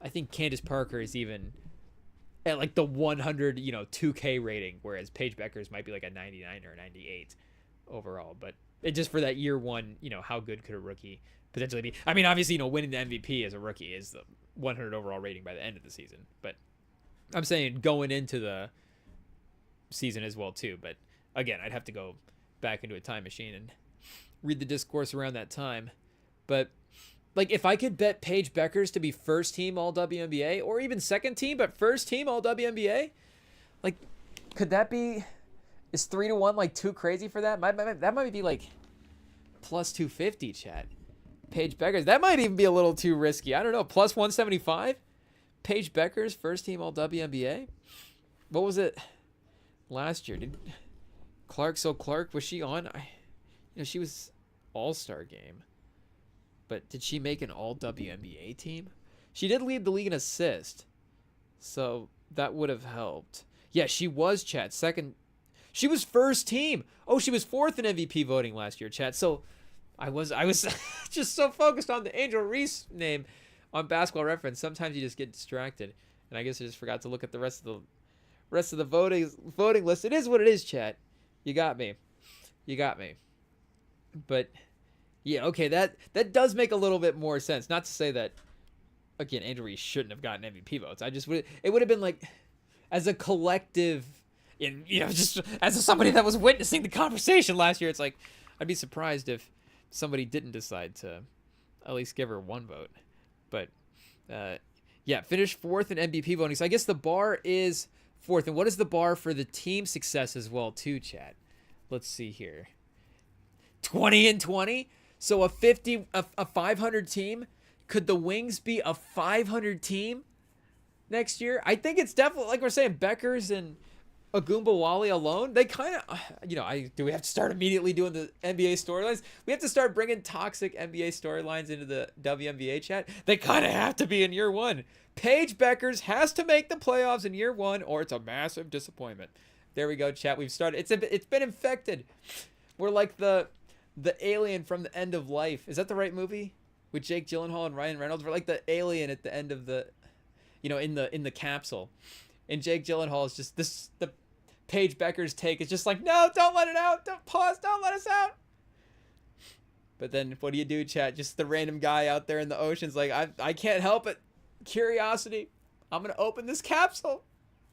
I think Candace Parker is even at like the 100, 2K rating, whereas Paige Beckers might be like a 99 or a 98 overall. But it just for that year one, how good could a rookie potentially be? I mean, obviously, winning the MVP as a rookie is the 100 overall rating by the end of the season, but I'm saying going into the season as well too. But again, I'd have to go back into a time machine and read the discourse around that time. But like if I could bet Paige Beckers to be first team all WNBA or even second team but first team all WNBA, like could that be, is 3-1 like too crazy for that? That might be like plus 250, chat. Paige Beckers, that might even be a little too risky. I don't know. Plus 175. Paige Beckers, first team all WNBA. What was it last year? Did Clark? So Clark, was she on? She was All-Star game, but did she make an all WNBA team? She did lead the league in assist, so that would have helped. Yeah, she was, chat, second. She was first team. Oh, she was fourth in MVP voting last year, chat. So I was just so focused on the Angel Reese name on Basketball Reference. Sometimes you just get distracted, and I guess I just forgot to look at the rest of the voting list. It is what it is, chat. You got me. But Yeah, okay, that does make a little bit more sense. Not to say that, again, Andrew Reese shouldn't have gotten MVP votes. I just would it would have been like as a collective, just as somebody that was witnessing the conversation last year. It's like I'd be surprised if somebody didn't decide to at least give her one vote. But yeah, finished fourth in MVP voting. So I guess the bar is fourth. And what is the bar for the team success as well, too, Chad? Let's see here. 20-20. So a 500 team. Could the Wings be a 500 team next year? I think it's definitely, like we're saying, Beckers and Agumbawali alone. They kind of, do we have to start immediately doing the NBA storylines? We have to start bringing toxic NBA storylines into the WNBA chat. They kind of have to be in year one. Paige Beckers has to make the playoffs in year one, or it's a massive disappointment. There we go, chat. We've started. It's been infected. We're like the alien from the End of Life. Is that the right movie with Jake Gyllenhaal and Ryan Reynolds? We're like the alien at the end of the, in the capsule. And Jake Gyllenhaal is just the Paige Beckers take is just like, no, don't let it out. Don't pause. Don't let us out. But then what do you do, chat? Just the random guy out there in the ocean's like, I can't help it. Curiosity. I'm going to open this capsule.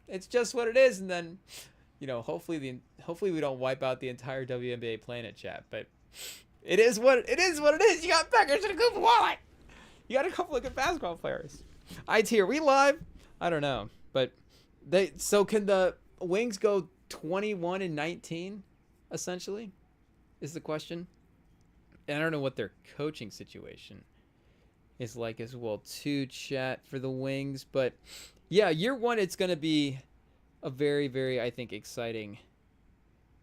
It's just what it is. And then, hopefully we don't wipe out the entire WNBA planet, chat. But it is what it is. You got Beckers and a Cooper Walleye. You got a couple of good basketball players. Are we live? I don't know. But so can the Wings go 21-19, essentially, is the question. And I don't know what their coaching situation is like as well, too, chat, for the Wings. But yeah, year one, it's going to be a very, very, I think, exciting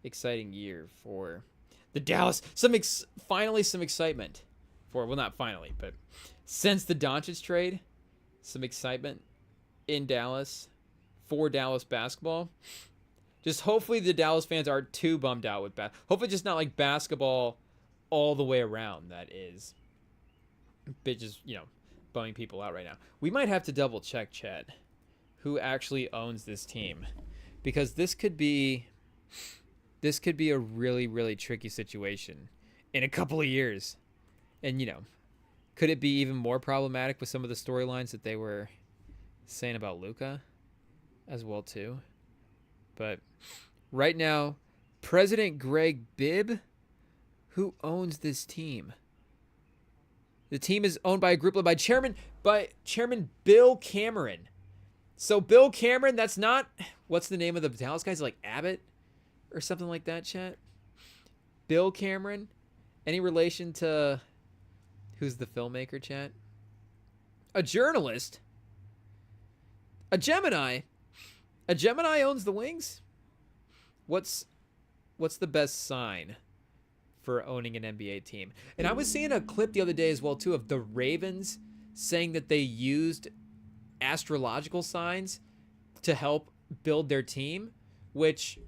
year for the Dallas. Finally some excitement for, well, not finally, but since the Doncic trade, some excitement in Dallas for Dallas basketball. Just hopefully the Dallas fans aren't too bummed out with hopefully just not like basketball all the way around that is bitches, bumming people out right now. We might have to double check, chat, who actually owns this team, because this could be a really, really tricky situation in a couple of years. And could it be even more problematic with some of the storylines that they were saying about Luka as well, too? But right now, President Greg Bibb, who owns this team? The team is owned by a group led by Chairman Bill Cameron. So Bill Cameron, that's not, what's the name of the Dallas guys? Like Abbott or something like that, chat? Bill Cameron? Any relation to, who's the filmmaker, chat? A journalist? A Gemini? A Gemini owns the Wings? What's the best sign for owning an NBA team? And I was seeing a clip the other day as well, too, of the Ravens saying that they used astrological signs to help build their team, which,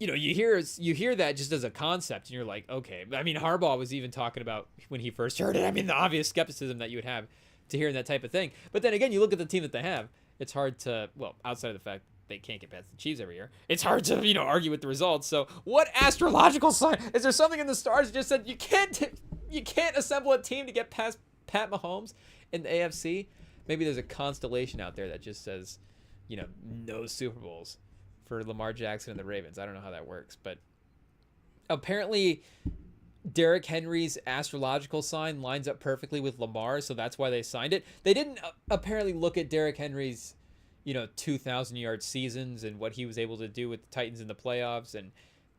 you hear that just as a concept, and you're like, okay. I mean, Harbaugh was even talking about when he first heard it. I mean, the obvious skepticism that you would have to hearing that type of thing. But then again, you look at the team that they have, it's hard to, well, outside of the fact they can't get past the Chiefs every year, it's hard to, argue with the results. So what astrological sign? Is there something in the stars that just said you can't assemble a team to get past Pat Mahomes in the AFC? Maybe there's a constellation out there that just says, no Super Bowls for Lamar Jackson and the Ravens. I don't know how that works, but apparently Derrick Henry's astrological sign lines up perfectly with Lamar, so that's why they signed it. They didn't apparently look at Derrick Henry's 2,000-yard seasons and what he was able to do with the Titans in the playoffs, and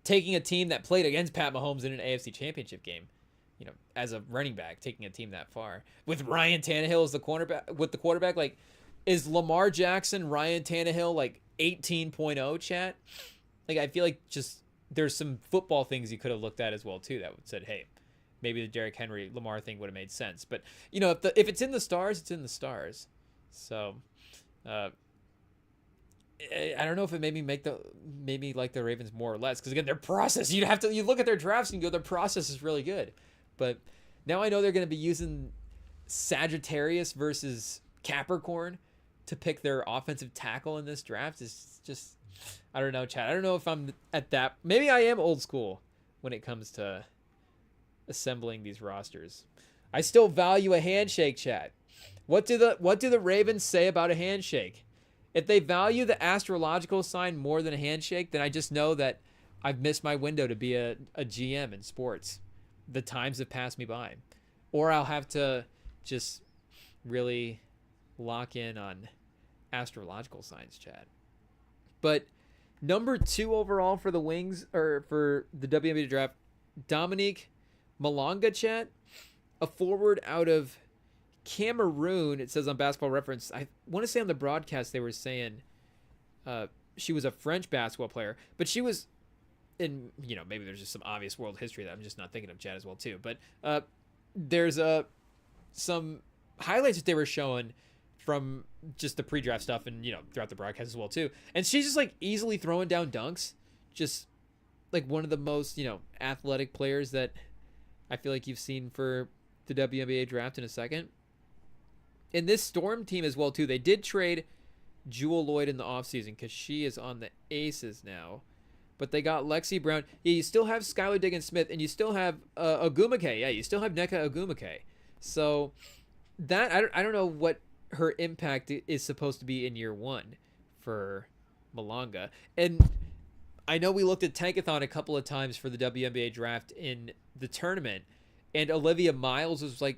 taking a team that played against Pat Mahomes in an AFC Championship game, as a running back, taking a team that far with Ryan Tannehill as the quarterback. Like, is Lamar Jackson Ryan Tannehill like 18.0, chat? Like, I feel like just there's some football things you could have looked at as well, too, that said, hey, maybe the Derrick Henry Lamar thing would have made sense. But if it's in the stars, it's in the stars. So I don't know if it made me like the Ravens more or less, because again, their process, you look at their drafts and go, their process is really good. But now I know they're going to be using Sagittarius versus Capricorn to pick their offensive tackle in this draft. It's just, I don't know, Chad. I don't know if I'm at that. Maybe I am old school when it comes to assembling these rosters. I still value a handshake, chat. What do the Ravens say about a handshake? If they value the astrological sign more than a handshake, then I just know that I've missed my window to be a GM in sports. The times have passed me by. Or I'll have to just really lock in on astrological signs, chat. But number 2 overall for the Wings, or for the WNBA draft, Dominique Malonga, chat. A forward out of Cameroon, it says on Basketball Reference. I want to say on the broadcast they were saying she was a French basketball player, but she was in, maybe there's just some obvious world history that I'm just not thinking of, chat, as well too. But there's some highlights that they were showing from just the pre-draft stuff and throughout the broadcast as well too. And she's just like easily throwing down dunks, just like one of the most athletic players that I feel like you've seen for the WNBA draft in a second. In this Storm team as well too, they did trade Jewel Lloyd in the offseason because she is on the Aces now. But they got Lexi Brown. Yeah, you still have Skylar Diggins-Smith, and you still have Ogumake. Yeah, you still have Nneka Ogumake. So that I don't know what her impact is supposed to be in year 1 for Malonga. And I know we looked at Tankathon a couple of times for the WNBA draft in the tournament, and Olivia Miles was like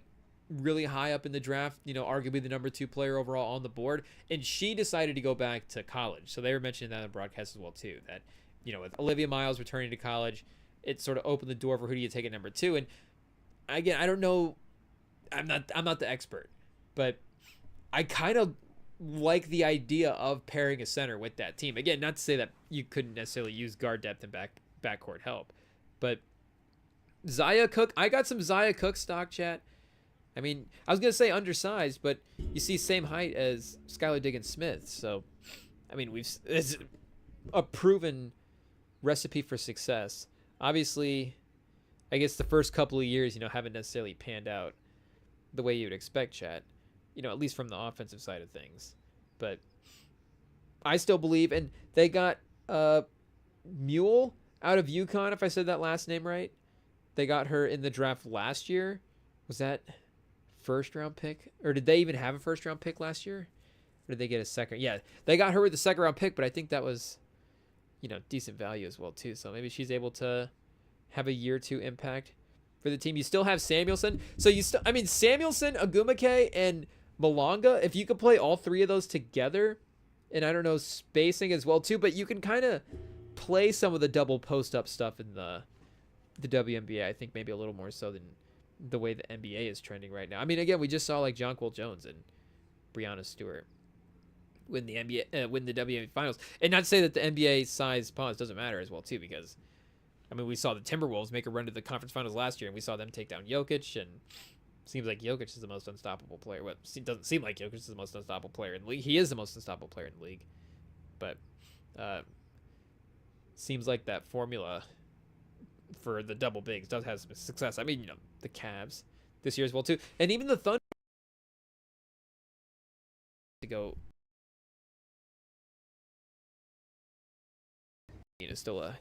really high up in the draft, arguably the number 2 player overall on the board, and she decided to go back to college. So they were mentioning that in the broadcast as well too, that with Olivia Miles returning to college, it sort of opened the door for who do you take at number 2. And again, I don't know, I'm not the expert, but I kind of like the idea of pairing a center with that team. Again, not to say that you couldn't necessarily use guard depth and backcourt help, but Zaya Cook, I got some Zaya Cook stock, chat. I mean, I was going to say undersized, but you see same height as Skylar Diggins-Smith. So, I mean, it's a proven recipe for success. Obviously, I guess the first couple of years, haven't necessarily panned out the way you would expect, chat. At least from the offensive side of things. But I still believe, and they got Mule out of UConn, if I said that last name right. They got her in the draft last year. Was that first round pick? Or did they even have a first round pick last year? Or did they get a second? Yeah, they got her with the second round pick, but I think that was, decent value as well too. So maybe she's able to have a year 2 impact for the team. You still have Samuelson. So Samuelson, Ogumake, and Malonga, if you could play all 3 of those together, and I don't know, spacing as well too, but you can kind of play some of the double post-up stuff in the WNBA, I think maybe a little more so than the way the NBA is trending right now. I mean, again, we just saw like Jonquil Jones and Breanna Stewart win the WNBA finals. And not to say that the NBA size pause doesn't matter as well too, because I mean, we saw the Timberwolves make a run to the conference finals last year, and we saw them take down Jokic, and seems like Jokic is the most unstoppable player. Well, it doesn't seem like Jokic is the most unstoppable player in the league. He is the most unstoppable player in the league. But seems like that formula for the double bigs does have some success. I mean, the Cavs this year as well too. And even the Thunder to go still a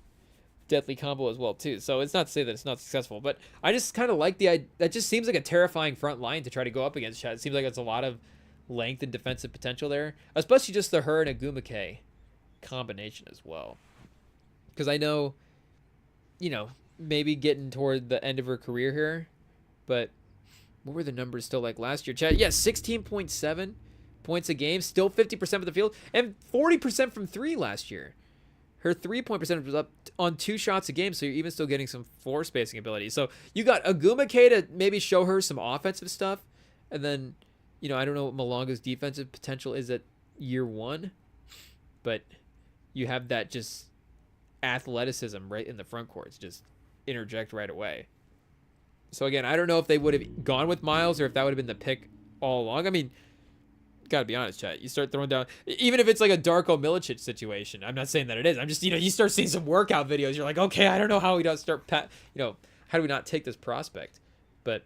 deadly combo as well too. So it's not to say that it's not successful, but I just kind of like the idea. That just seems like a terrifying front line to try to go up against. It seems like it's a lot of length and defensive potential there, especially just the her and Ogumake combination as well. Because I know, maybe getting toward the end of her career here, but what were the numbers still like last year? Chad, yeah, 16.7 points a game, still 50% of the field, and 40% from 3 last year. Her 3-point percentage was up on 2 shots a game, so you're even still getting some floor spacing ability. So you got Ogumake to maybe show her some offensive stuff, and then, I don't know what Malonga's defensive potential is at year 1, but you have that just athleticism right in the front courts, just interject right away. So again, I don't know if they would have gone with Miles or if that would have been the pick all along. I mean, gotta be honest, chat. You start throwing down, even if it's like a Darko Milicic situation. I'm not saying that it is. I'm just, you start seeing some workout videos. You're like, okay, I don't know how we don't start, how do we not take this prospect? But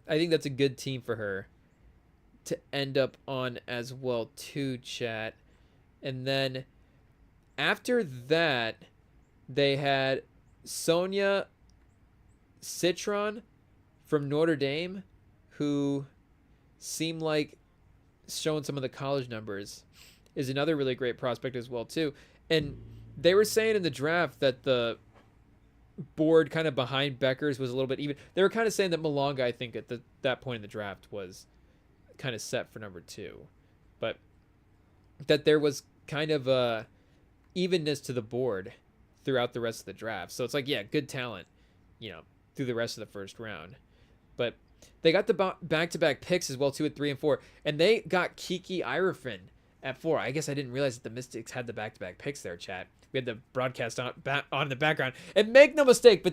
I think that's a good team for her to end up on as well too, chat. And then after that, they had Sonia Citron from Notre Dame, who seemed like showing some of the college numbers, is another really great prospect as well too. And they were saying in the draft that the board kind of behind Becker's was a little bit even. They were kind of saying that Malonga, I think, at that point in the draft was kind of set for number 2, but that there was kind of a evenness to the board throughout the rest of the draft. So it's like, yeah, good talent, through the rest of the first round. But they got the back-to-back picks as well too at 3 and 4, and they got Kiki Irefin at 4. I guess I didn't realize that the Mystics had the back-to-back picks there, chat. We had the broadcast on in the background. And make no mistake,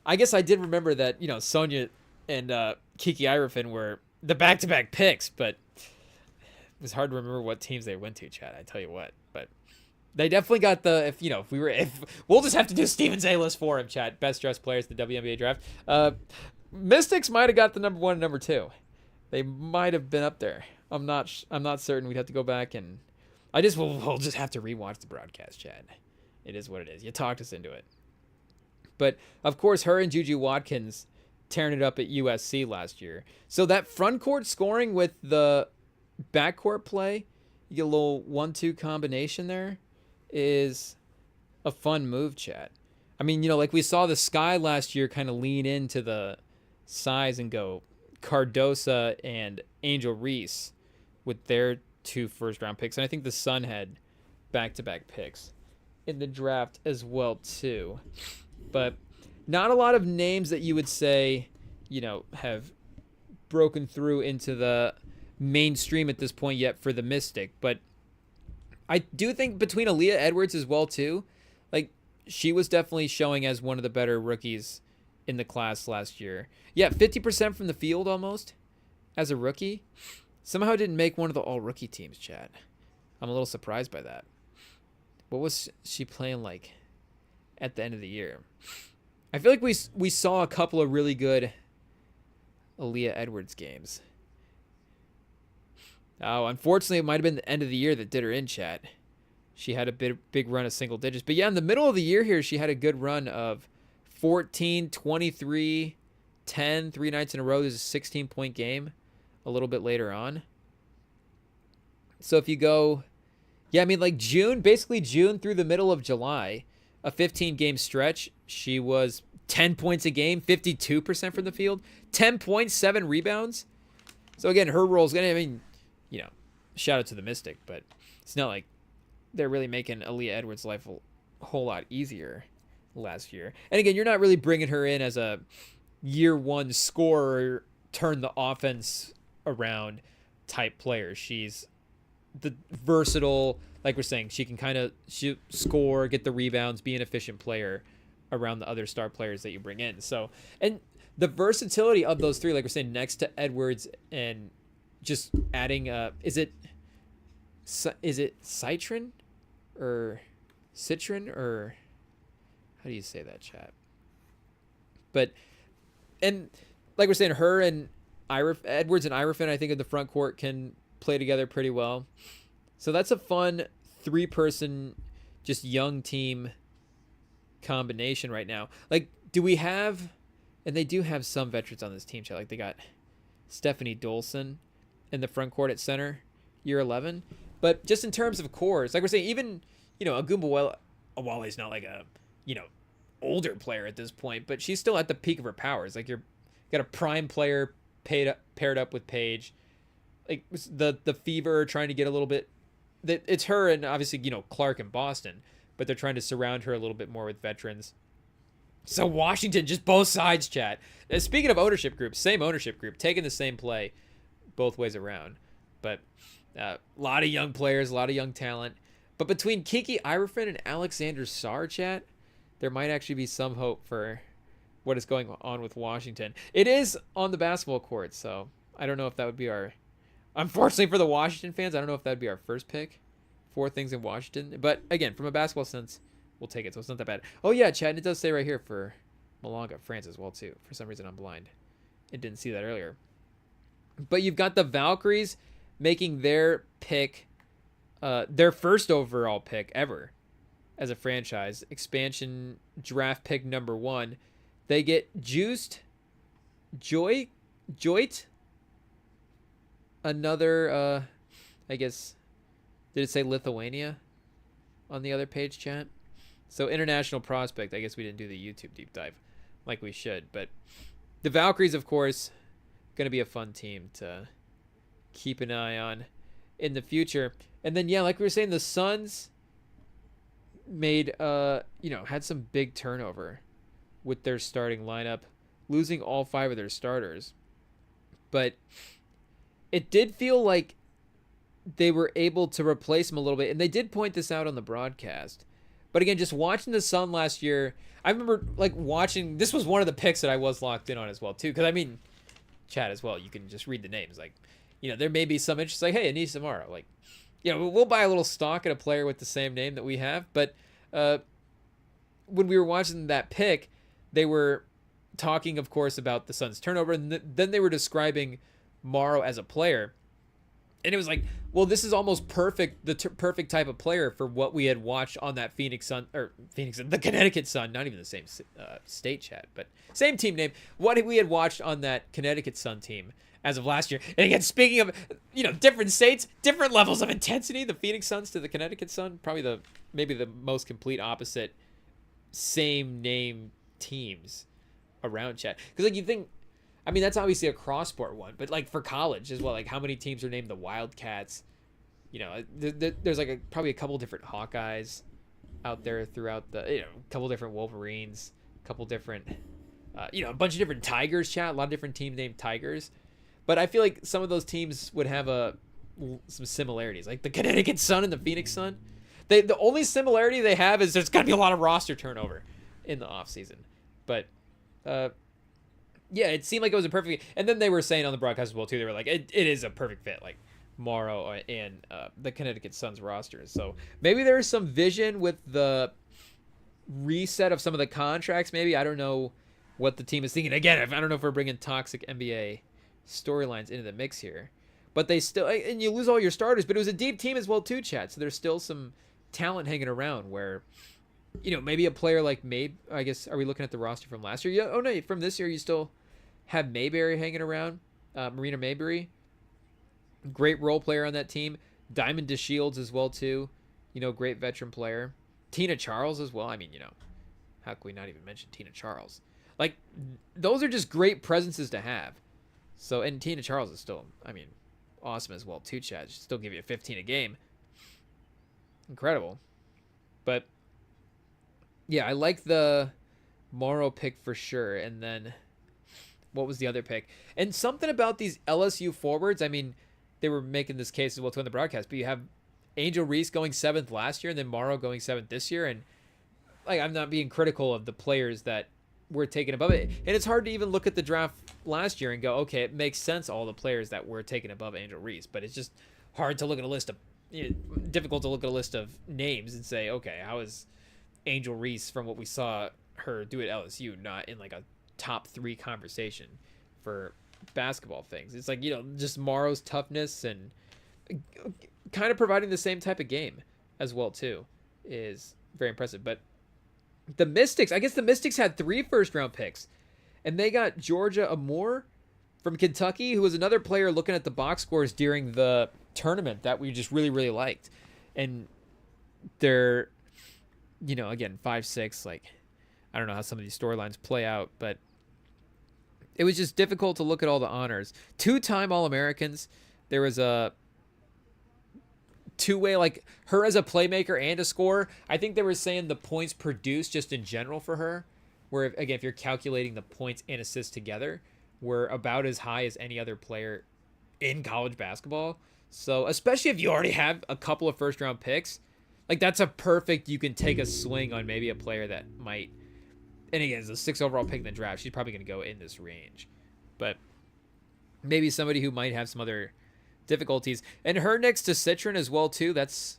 I guess I did remember that, Sonia and Kiki Irefin were the back-to-back picks, but it was hard to remember what teams they went to, chat. I tell you what. But they definitely got if we'll just have to do Steven's A-list for him, chat. Best dressed players in the WNBA draft. Mystics might have got the number 1 and number 2. They might have been up there. I'm not certain. We'd have to go back and we'll just have to rewatch the broadcast, chat. It is what it is. You talked us into it. But of course, her and Juju Watkins tearing it up at USC last year. So that front court scoring with the backcourt play, you get a little 1-2 combination there, is a fun move, chat. I mean, like we saw the Sky last year kind of lean into the size and go Cardosa and Angel Reese with their 2 first-round picks. And I think the Sun had back-to-back picks in the draft as well, too. But not a lot of names that you would say, have broken through into the mainstream at this point yet for the Mystic. But I do think between Aaliyah Edwards as well, too, like, she was definitely showing as one of the better rookies in the class last year. Yeah, 50% from the field almost as a rookie. Somehow didn't make one of the all-rookie teams, chat. I'm a little surprised by that. What was she playing like at the end of the year? I feel like we saw a couple of really good Aaliyah Edwards games. Oh, unfortunately, it might have been the end of the year that did her in, chat. She had a big run of single digits. But yeah, in the middle of the year here, she had a good run of 14, 23, 10, 3 nights in a row. There's a 16-point game a little bit later on. So if you go, like basically June through the middle of July, a 15-game stretch, she was 10 points a game, 52% from the field, 10 points, 7 rebounds. So again, her role is going to, shout out to the Mystic, but it's not like they're really making Aaliyah Edwards' life a whole lot easier last year. And again, you're not really bringing her in as a year 1 scorer, turn the offense around type player. She's the versatile, like we're saying, she can kind of shoot, score, get the rebounds, be an efficient player around the other star players that you bring in. So, and the versatility of those 3, like we're saying, next to Edwards and just adding is it Citron or how do you say that, chat? But, and like we're saying, her and Edwards and Irefin, I think in the front court can play together pretty well. So that's a fun 3-person, just young team combination right now. Like, do we have, and they do have some veterans on this team, chat. Like they got Stephanie Dolson in the front court at center, year 11. But just in terms of cores, like we're saying, even, Agumba Awale is not like a, older player at this point, but she's still at the peak of her powers. Like you're got a prime player paired up with Paige. Like the Fever trying to get a little bit, that it's her and obviously, Clark in Boston, but they're trying to surround her a little bit more with veterans. So Washington, just both sides, chat. And speaking of ownership group, same ownership group, taking the same play both ways around. But a lot of young players, a lot of young talent. But between Kiki Irefin and Alexander Sarr, chat, there might actually be some hope for what is going on with Washington. It is on the basketball court, so I don't know if that would be our... Unfortunately for the Washington fans, I don't know if that would be our first pick. 4 things in Washington. But again, from a basketball sense, we'll take it, so it's not that bad. Oh yeah, Chad, and it does say right here for Malonga, France as well too. For some reason I'm blind. I didn't see that earlier. But you've got the Valkyries making their pick, their first overall pick ever as a franchise. Expansion draft pick number 1. They get Juiced, Joit, another, I guess, did it say Lithuania on the other page, chat? So international prospect. I guess we didn't do the YouTube deep dive like we should. But the Valkyries, of course, going to be a fun team to keep an eye on in the future. And then, yeah, like we were saying, the Suns made, had some big turnover with their starting lineup, losing all 5 of their starters. But it did feel like they were able to replace them a little bit. And they did point this out on the broadcast. But again, just watching the Sun last year, I remember watching. This was one of the picks that I was locked in on as well too. Because I mean, chat as well. You can just read the names. There may be some interest. Like, hey, Anis Amaro. We'll buy a little stock in a player with the same name that we have. But when we were watching that pick, they were talking, of course, about the Suns' turnover, and then they were describing Morrow as a player. And it was like, well, this is almost perfect, the perfect type of player for what we had watched on that the Connecticut Sun, not even the same state, chat, but same team name. What we had watched on that Connecticut Sun team as of last year. And again, speaking of, different states, different levels of intensity, the Phoenix Suns to the Connecticut Sun, probably maybe the most complete opposite same name teams around, chat. Because you think, I mean, that's obviously a cross-sport one, but for college as well, how many teams are named the Wildcats? There's probably a couple different Hawkeyes out there throughout a couple different Wolverines, a couple different, a bunch of different Tigers, chat, a lot of different teams named Tigers. But I feel like some of those teams would have some similarities, like the Connecticut Sun and the Phoenix Sun. The only similarity they have is there's got to be a lot of roster turnover in the offseason. But, yeah, it seemed like it was a perfect. And then they were saying on the broadcast as well too. They were like, it is a perfect fit, Morrow and the Connecticut Suns rosters. So maybe there's some vision with the reset of some of the contracts. Maybe I don't know what the team is thinking. Again, I don't know if we're bringing toxic NBA storylines into the mix here, but they still, and you lose all your starters. But it was a deep team as well too, Chad. So there's still some talent hanging around where. Maybe a player like I guess, are we looking at the roster from last year? Yeah. Oh no, from this year you still have Mayberry hanging around, Marina Mayberry, great role player on that team. Diamond DeShields as well too, great veteran player. Tina Charles as well. I mean, how can we not even mention Tina Charles? Those are just great presences to have. So, and Tina Charles is still, I mean, awesome as well too, Chad. She'll still give you a 15 a game. Incredible. But yeah, I like the Morrow pick for sure. And then what was the other pick? And something about these LSU forwards, I mean, they were making this case as well too on the broadcast, but you have Angel Reese going 7th last year and then Morrow going 7th this year. And I'm not being critical of the players that were taken above it. And it's hard to even look at the draft last year and go, okay, it makes sense, all the players that were taken above Angel Reese. But it's just hard to look at a list of, difficult to look at a list of names and say, okay, how is Angel Reese, from what we saw her do at LSU, not in a top 3 conversation for basketball things? It's just Morrow's toughness and kind of providing the same type of game as well too is very impressive. But the Mystics, I guess the Mystics had 3 first-round picks, and they got Georgia Amoore from Kentucky, who was another player looking at the box scores during the tournament that we just really, really liked. And they're, again, 5'6", I don't know how some of these storylines play out, but it was just difficult to look at all the honors. 2-time All-Americans. There was a two-way, her as a playmaker and a scorer. I think they were saying the points produced just in general for her, where, again, if you're calculating the points and assists together, were about as high as any other player in college basketball. So, especially if you already have a couple of first-round picks, that's a perfect, you can take a swing on maybe a player that might, and again, as a 6th overall pick in the draft, she's probably going to go in this range. But maybe somebody who might have some other difficulties. And her next to Citron as well too. That's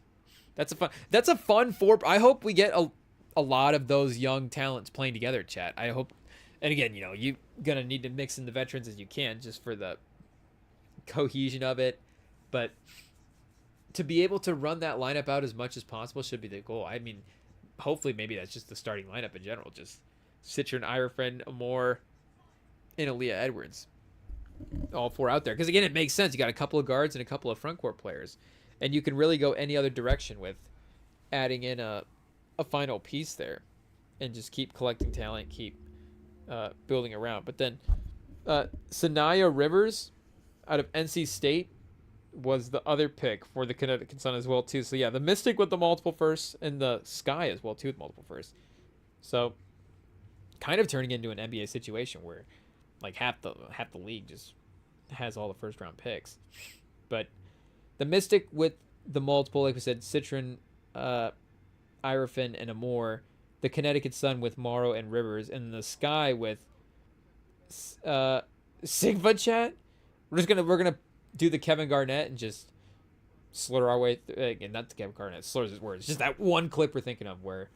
a fun I hope we get a lot of those young talents playing together, chat. I hope, and again, you're going to need to mix in the veterans as you can just for the cohesion of it. But to be able to run that lineup out as much as possible should be the goal. I mean, hopefully maybe that's just the starting lineup in general. Just Citron, Irofen, Amore, and Aaliyah Edwards. All 4 out there. Because, again, it makes sense. You got a couple of guards and a couple of front court players. And you can really go any other direction with adding in a final piece there. And just keep collecting talent, keep building around. But then Sanaya Rivers out of NC State was the other pick for the Connecticut Sun as well, too. So, yeah, the Mystic with the multiple firsts and the Sky as well, too, with multiple firsts. So, kind of turning into an NBA situation where, like, half the league just has all the first-round picks. But the Mystic with the multiple, like we said, Citron, Irofen, and Amore. The Connecticut Sun with Morrow and Rivers. And the Sky with Sigma Chat. We're gonna do the Kevin Garnett and just slur our way through. Again, not the Kevin Garnett, slurs his words. Just that one clip we're thinking of where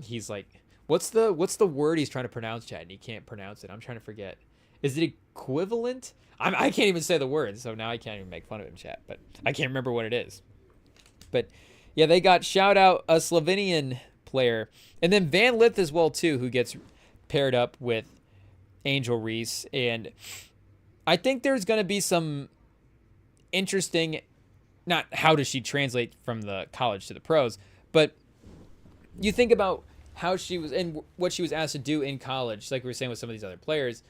he's like, what's the word he's trying to pronounce, Chad? And he can't pronounce it. I'm trying to forget. Is it equivalent? I can't even say the word, so now I can't even make fun of him, Chat. But I can't remember what it is. But yeah, they got shout out a Slovenian player, and then Van Lith as well too, who gets paired up with Angel Reese. And I think there's going to be some interesting, not how does she translate from the college to the pros, but you think about how she was and what she was asked to do in college, like we were saying with some of these other players,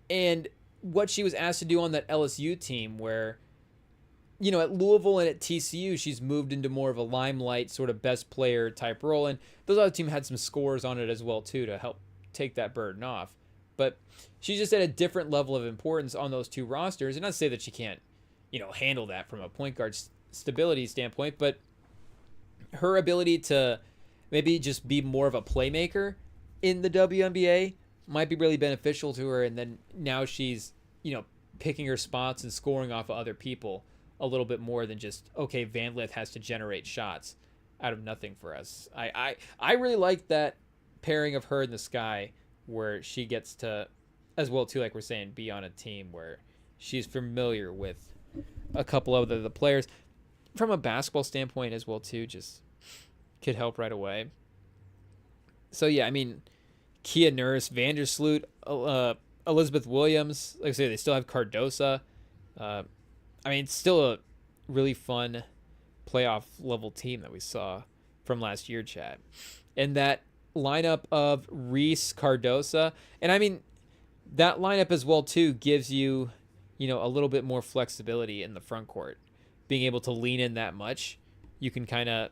and what she was asked to do on that LSU team where, you know, at Louisville and at TCU, she's moved into more of a limelight sort of best player type role. And those other teams had some scores on it as well, too, to help take that burden off. But she's just at a different level of importance on those 2 rosters. And not to say that she can't, you know, handle that from a point guard stability standpoint, but her ability to maybe just be more of a playmaker in the WNBA might be really beneficial to her. And then now she's, you know, picking her spots and scoring off of other people a little bit more than just, okay, Van Lith has to generate shots out of nothing for us. I really like that pairing of her and the Sky where she gets to, as well too, like we're saying, be on a team where she's familiar with a couple of the players. From a basketball standpoint as well too, just could help right away. So yeah, I mean, Kia Nurse, Vandersloot, Elizabeth Williams, like I say, they still have Cardosa. I mean, it's still a really fun playoff level team that we saw from last year, Chad. And that lineup of Reese, Cardosa, and I mean, that lineup as well, too, gives you, you know, a little bit more flexibility in the front court. Being able to lean in that much, you can kind of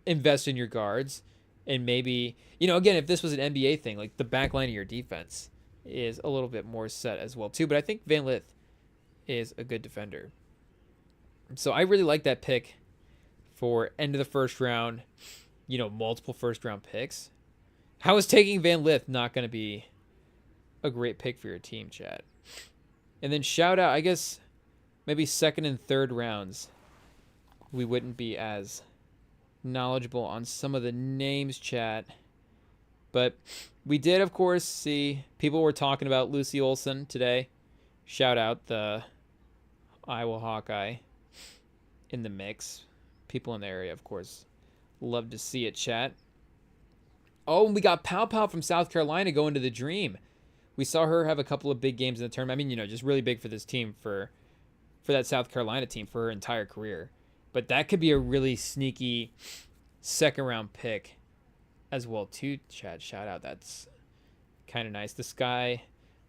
invest in your guards. And maybe, you know, again, if this was an NBA thing, like the back line of your defense is a little bit more set as well, too. But I think Van Lith is a good defender. So I really like that pick for end of the first round, you know, multiple first round picks. How is taking Van Lith not going to be a great pick for your team, Chad? And then shout out, I guess, maybe second and third rounds, we wouldn't be as knowledgeable on some of the names, Chad. But we did, of course, see people were talking about Lucy Olson today. Shout out the Iowa Hawkeye in the mix. People in the area, of course, love to see it, chat. Oh, and we got Pow Pow from South Carolina going to the Dream. We saw her have a couple of big games in the tournament. I mean, you know, just really big for this team, for that South Carolina team for her entire career. But that could be a really sneaky second-round pick as well, too, Chad. Shout out. That's kind of nice. The Sky,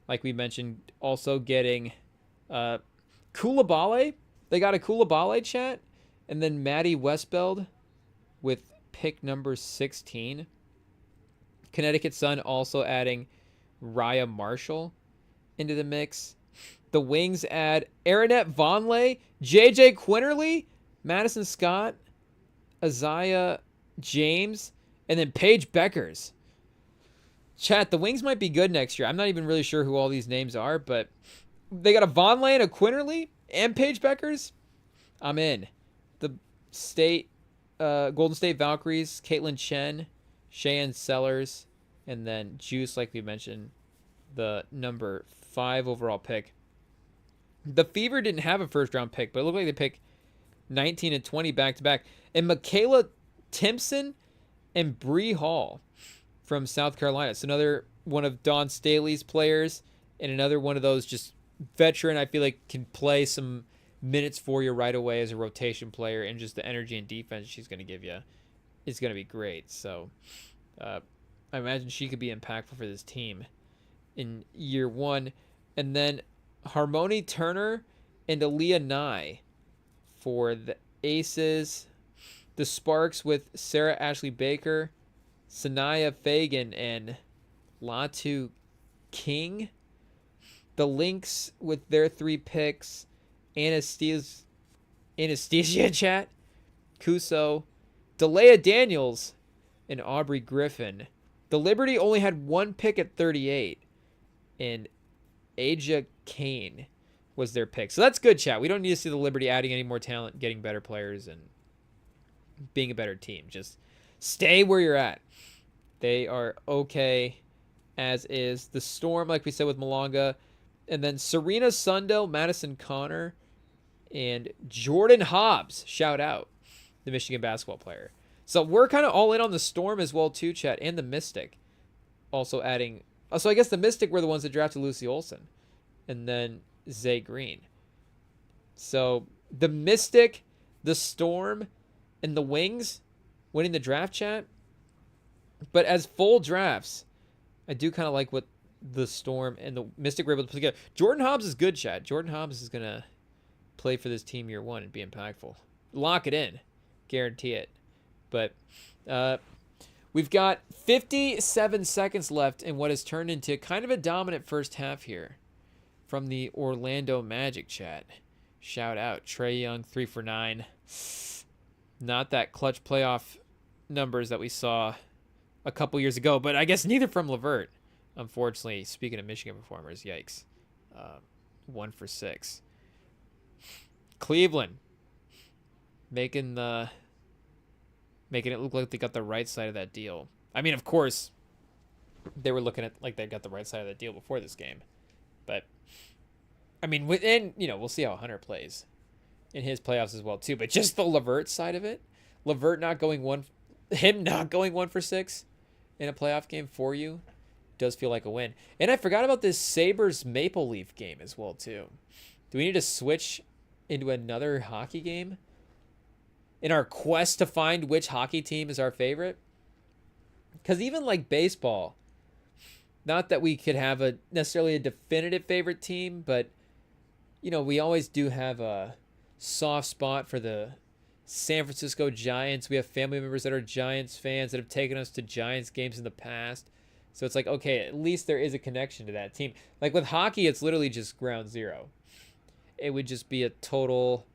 like we mentioned, also getting Koulibaly. They got a Koulibaly, chat. And then Maddie Westbeld with pick number 16. Connecticut Sun also adding Raya Marshall into the mix. The Wings add Aranette Vonleh, JJ Quinterly, Madison Scott, Isaiah James, and then Paige Beckers. Chat, the Wings might be good next year. I'm not even really sure who all these names are, but they got a Vonleh and a Quinterly and Paige Beckers. I'm in. The state, Golden State Valkyries, Caitlin Chen, Cheyenne Sellers, and then Juice, like we mentioned, the number 5 overall pick. The Fever didn't have a first-round pick, but it looked like they picked 19 and 20 back-to-back. And Michaela Timpson and Bree Hall from South Carolina. It's another one of Don Staley's players and another one of those just veteran I feel like can play some minutes for you right away as a rotation player, and just the energy and defense she's going to give you is going to be great. So I imagine she could be impactful for this team in year one. And then Harmony Turner and Aaliyah Nye for the Aces. The Sparks with Sarah Ashley Baker, Sanaya Fagan, and Latu King. The Lynx with their 3 picks, Anesthesia Chat, Kuso, Delea Daniels, and Aubrey Griffin. The Liberty only had 1 pick at 38, and Aja Kane was their pick. So that's good, chat. We don't need to see the Liberty adding any more talent, getting better players, and being a better team. Just stay where you're at. They are okay as is. The Storm, like we said with Malonga, and then Serena Sundell, Madison Connor, and Jordan Hobbs. Shout out the Michigan basketball player. So we're kind of all in on the Storm as well too, chat, and the Mystic. Also adding, so I guess the Mystic were the ones that drafted Lucy Olson, and then Zay Green. So the Mystic, the Storm, and the Wings winning the draft, chat. But as full drafts, I do kind of like what the Storm and the Mystic were able to put together. Jordan Hobbs is good, chat. Jordan Hobbs is going to play for this team year one and be impactful. Lock it in. Guarantee it. But we've got 57 seconds left in what has turned into kind of a dominant first half here from the Orlando Magic, chat. Shout out. Trae Young, 3 for 9. Not that clutch playoff numbers that we saw a couple years ago, but I guess neither from LeVert. Unfortunately, speaking of Michigan performers, yikes. 1 for 6. Cleveland making it look like they got the right side of that deal. I mean, of course, they were looking at like they got the right side of that deal before this game. But I mean, we'll see how Hunter plays in his playoffs as well too. But just the LeVert side of it, LeVert not going 1 for 6 in a playoff game for you does feel like a win. And I forgot about this Sabres Maple Leaf game as well too. Do we need to switch into another hockey game in our quest to find which hockey team is our favorite? Because even like baseball, not that we could have necessarily a definitive favorite team, but we always do have a soft spot for the San Francisco Giants. We have family members that are Giants fans that have taken us to Giants games in the past. So it's like, okay, at least there is a connection to that team. Like with hockey, it's literally just ground zero. It would just be a total,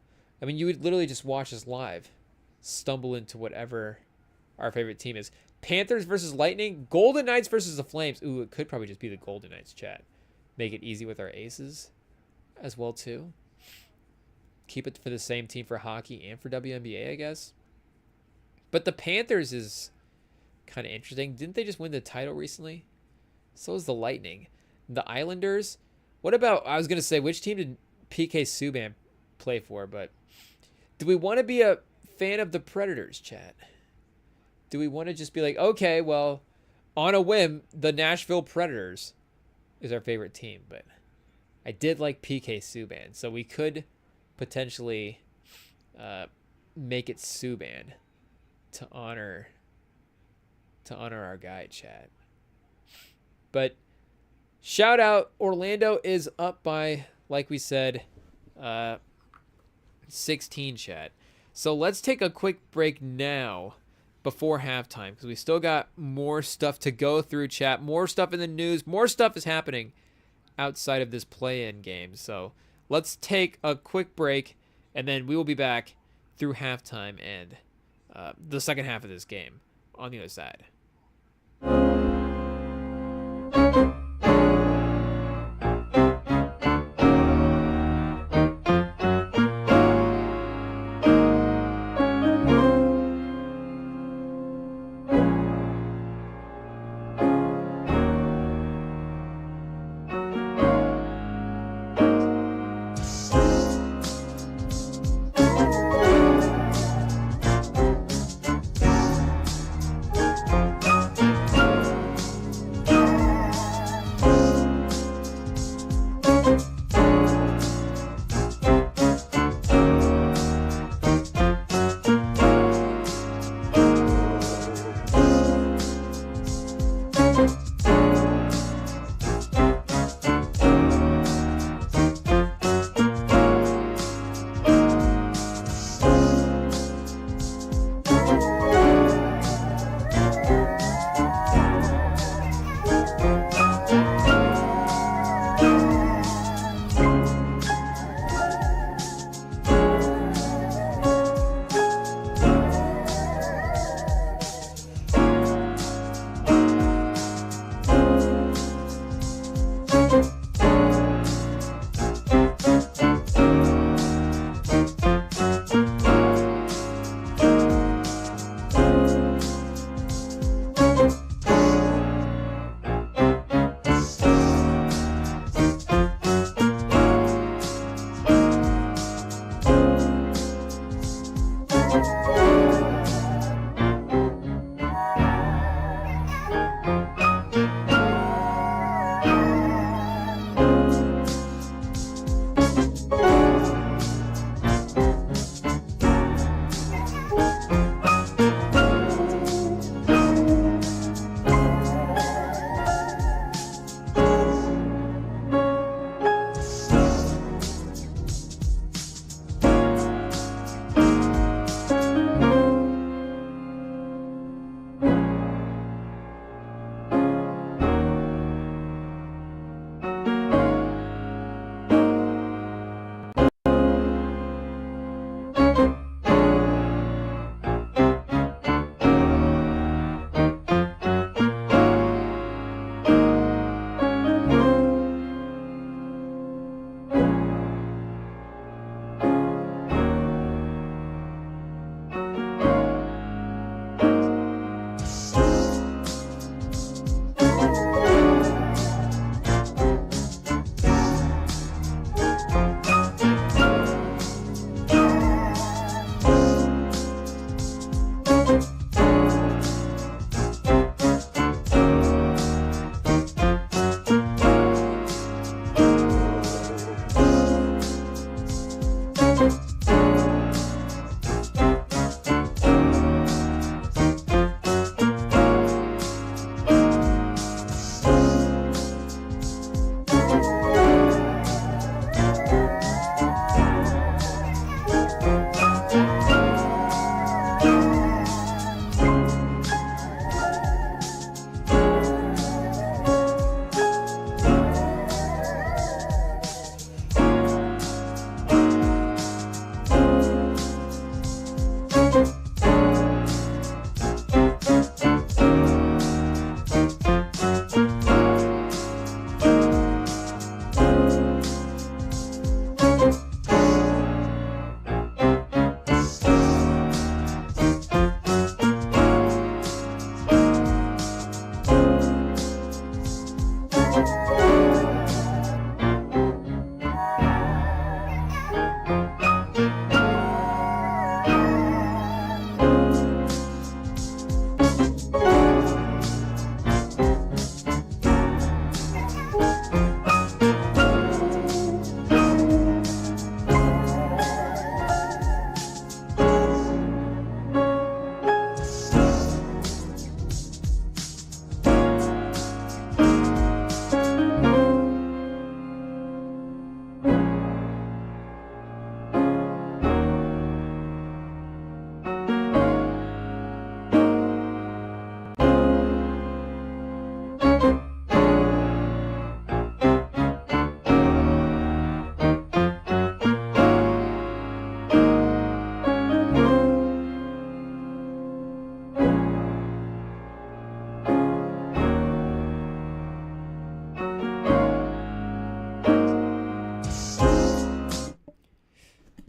you would literally just watch us live, stumble into whatever our favorite team is. Panthers versus Lightning, Golden Knights versus the Flames. Ooh, it could probably just be the Golden Knights, chat. Make it easy with our aces as well too. Keep it for the same team for hockey and for WNBA, I guess. But the Panthers is kind of interesting. Didn't they just win the title recently? So is the Lightning. The Islanders. What about, I was going to say, which team did PK Subban play for? But do we want to be a fan of the Predators, chat? Do we want to just be like, okay, well, on a whim, the Nashville Predators is our favorite team. But I did like PK Subban, so we could potentially make it Subban to honor our guy, chat. But shout out, Orlando is up by, like we said, 16, chat. So let's take a quick break now before halftime, because we still got more stuff to go through, chat. More stuff in the news. More stuff is happening outside of this play-in game. So let's take a quick break, and then we will be back through halftime and the second half of this game on the other side.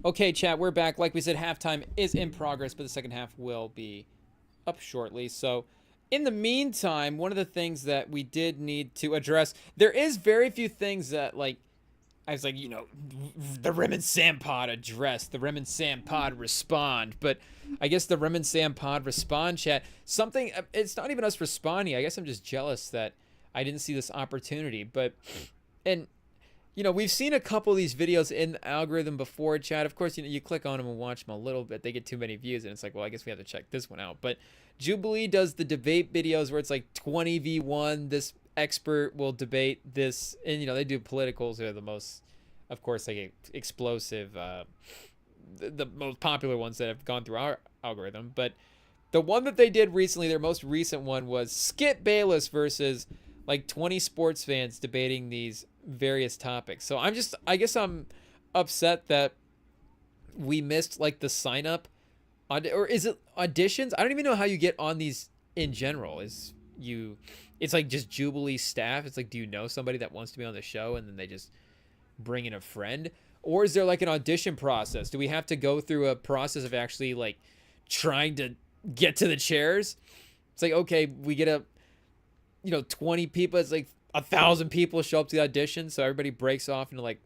Okay, chat, we're back. Like we said, halftime is in progress, but the second half will be up shortly. So, in the meantime, one of the things that we did need to address, there is very few things that, like, I was like, you know, the Rem and Sam pod address, the Rem and Sam pod respond, but I guess the Rem and Sam pod respond chat, something, it's not even us responding. I guess I'm just jealous that I didn't see this opportunity, but, and, you know, we've seen a couple of these videos in the algorithm before, chat. Of course, you know, you click on them and watch them a little bit. They get too many views, and it's like, well, I guess we have to check this one out. But Jubilee does the debate videos where it's like 20v1. This expert will debate this. And, you know, they do politicals. They're the most, of course, like explosive, the most popular ones that have gone through our algorithm. But the one that they did recently, their most recent one, was Skip Bayless versus like 20 sports fans debating these various topics. So I guess I'm upset that we missed like the sign up or is it auditions? I don't even know how you get on these in general. It's like just Jubilee staff. It's like, do you know somebody that wants to be on the show and then they just bring in a friend? Or is there like an audition process? Do we have to go through a process of actually like trying to get to the chairs? It's like, okay, we get 20 people. It's like 1,000 people show up to the audition, so everybody breaks off into like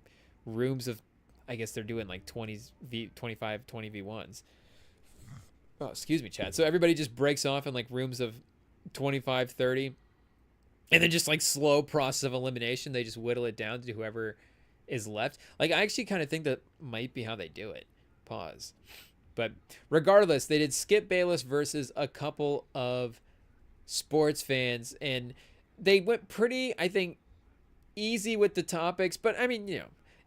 rooms of, I guess they're doing like 20v1s. Oh, excuse me, Chad. So everybody just breaks off in like rooms of 25, 30, and then just like slow process of elimination. They just whittle it down to whoever is left. Like, I actually kind of think that might be how they do it. Pause. But regardless, they did Skip Bayless versus a couple of sports fans, and they went pretty, I think, easy with the topics. But I mean,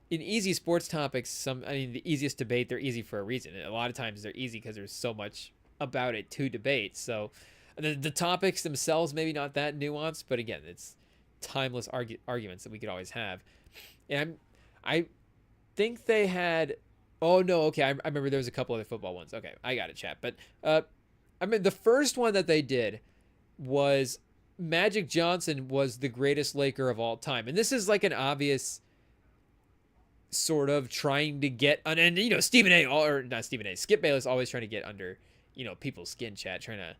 in easy sports topics, the easiest debate, they're easy for a reason. And a lot of times they're easy because there's so much about it to debate. So the topics themselves maybe not that nuanced, but again, it's timeless arguments that we could always have. And I think they had. Oh no, okay. I remember there was a couple other football ones. Okay, I got it, chat. But I mean, the first one that they did was Magic Johnson was the greatest Laker of all time, and this is like an obvious sort of trying to get on, and Stephen A. or not Stephen A. Skip Bayless always trying to get under people's skin, chat, trying to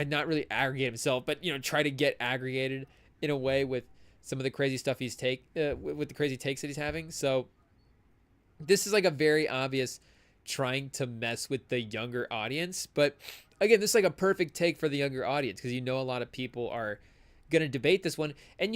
not really aggregate himself, but try to get aggregated in a way with some of the crazy stuff with the crazy takes that he's having. So this is like a very obvious trying to mess with the younger audience, but again, this is like a perfect take for the younger audience because a lot of people are going to debate this one, and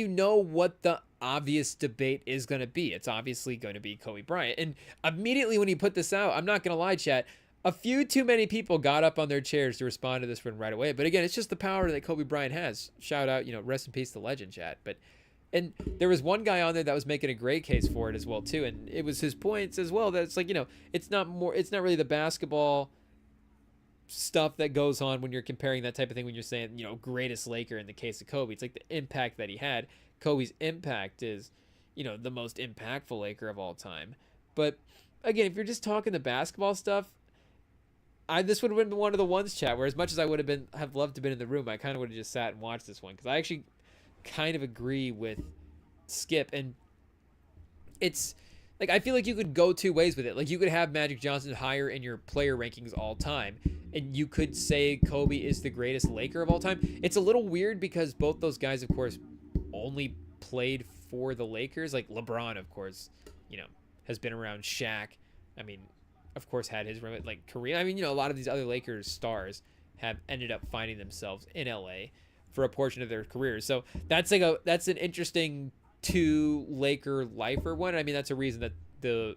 what the obvious debate is going to be. It's obviously going to be Kobe Bryant. And immediately when he put this out, I'm not going to lie, chat, a few too many people got up on their chairs to respond to this one right away. But again, it's just the power that Kobe Bryant has. Shout out, rest in peace to legend, chat. And there was one guy on there that was making a great case for it as well too, and it was his points as well that it's like, it's not really the basketball stuff that goes on when you're comparing that type of thing, when you're saying greatest Laker in the case of Kobe. It's like the impact that he had. Kobe's impact is the most impactful Laker of all time. But again, if you're just talking the basketball stuff, this would have been one of the ones, chat, where as much as I would have loved to have been in the room, I kind of would have just sat and watched this one, because I actually kind of agree with Skip. And it's like, I feel like you could go two ways with it. Like, you could have Magic Johnson higher in your player rankings all time, and you could say Kobe is the greatest Laker of all time. It's a little weird because both those guys, of course, only played for the Lakers. Like, LeBron, of course, has been around. Shaq, I mean, of course, had his like career. I mean, a lot of these other Lakers stars have ended up finding themselves in LA for a portion of their careers. So that's an interesting two Laker lifer one. I mean, that's a reason that the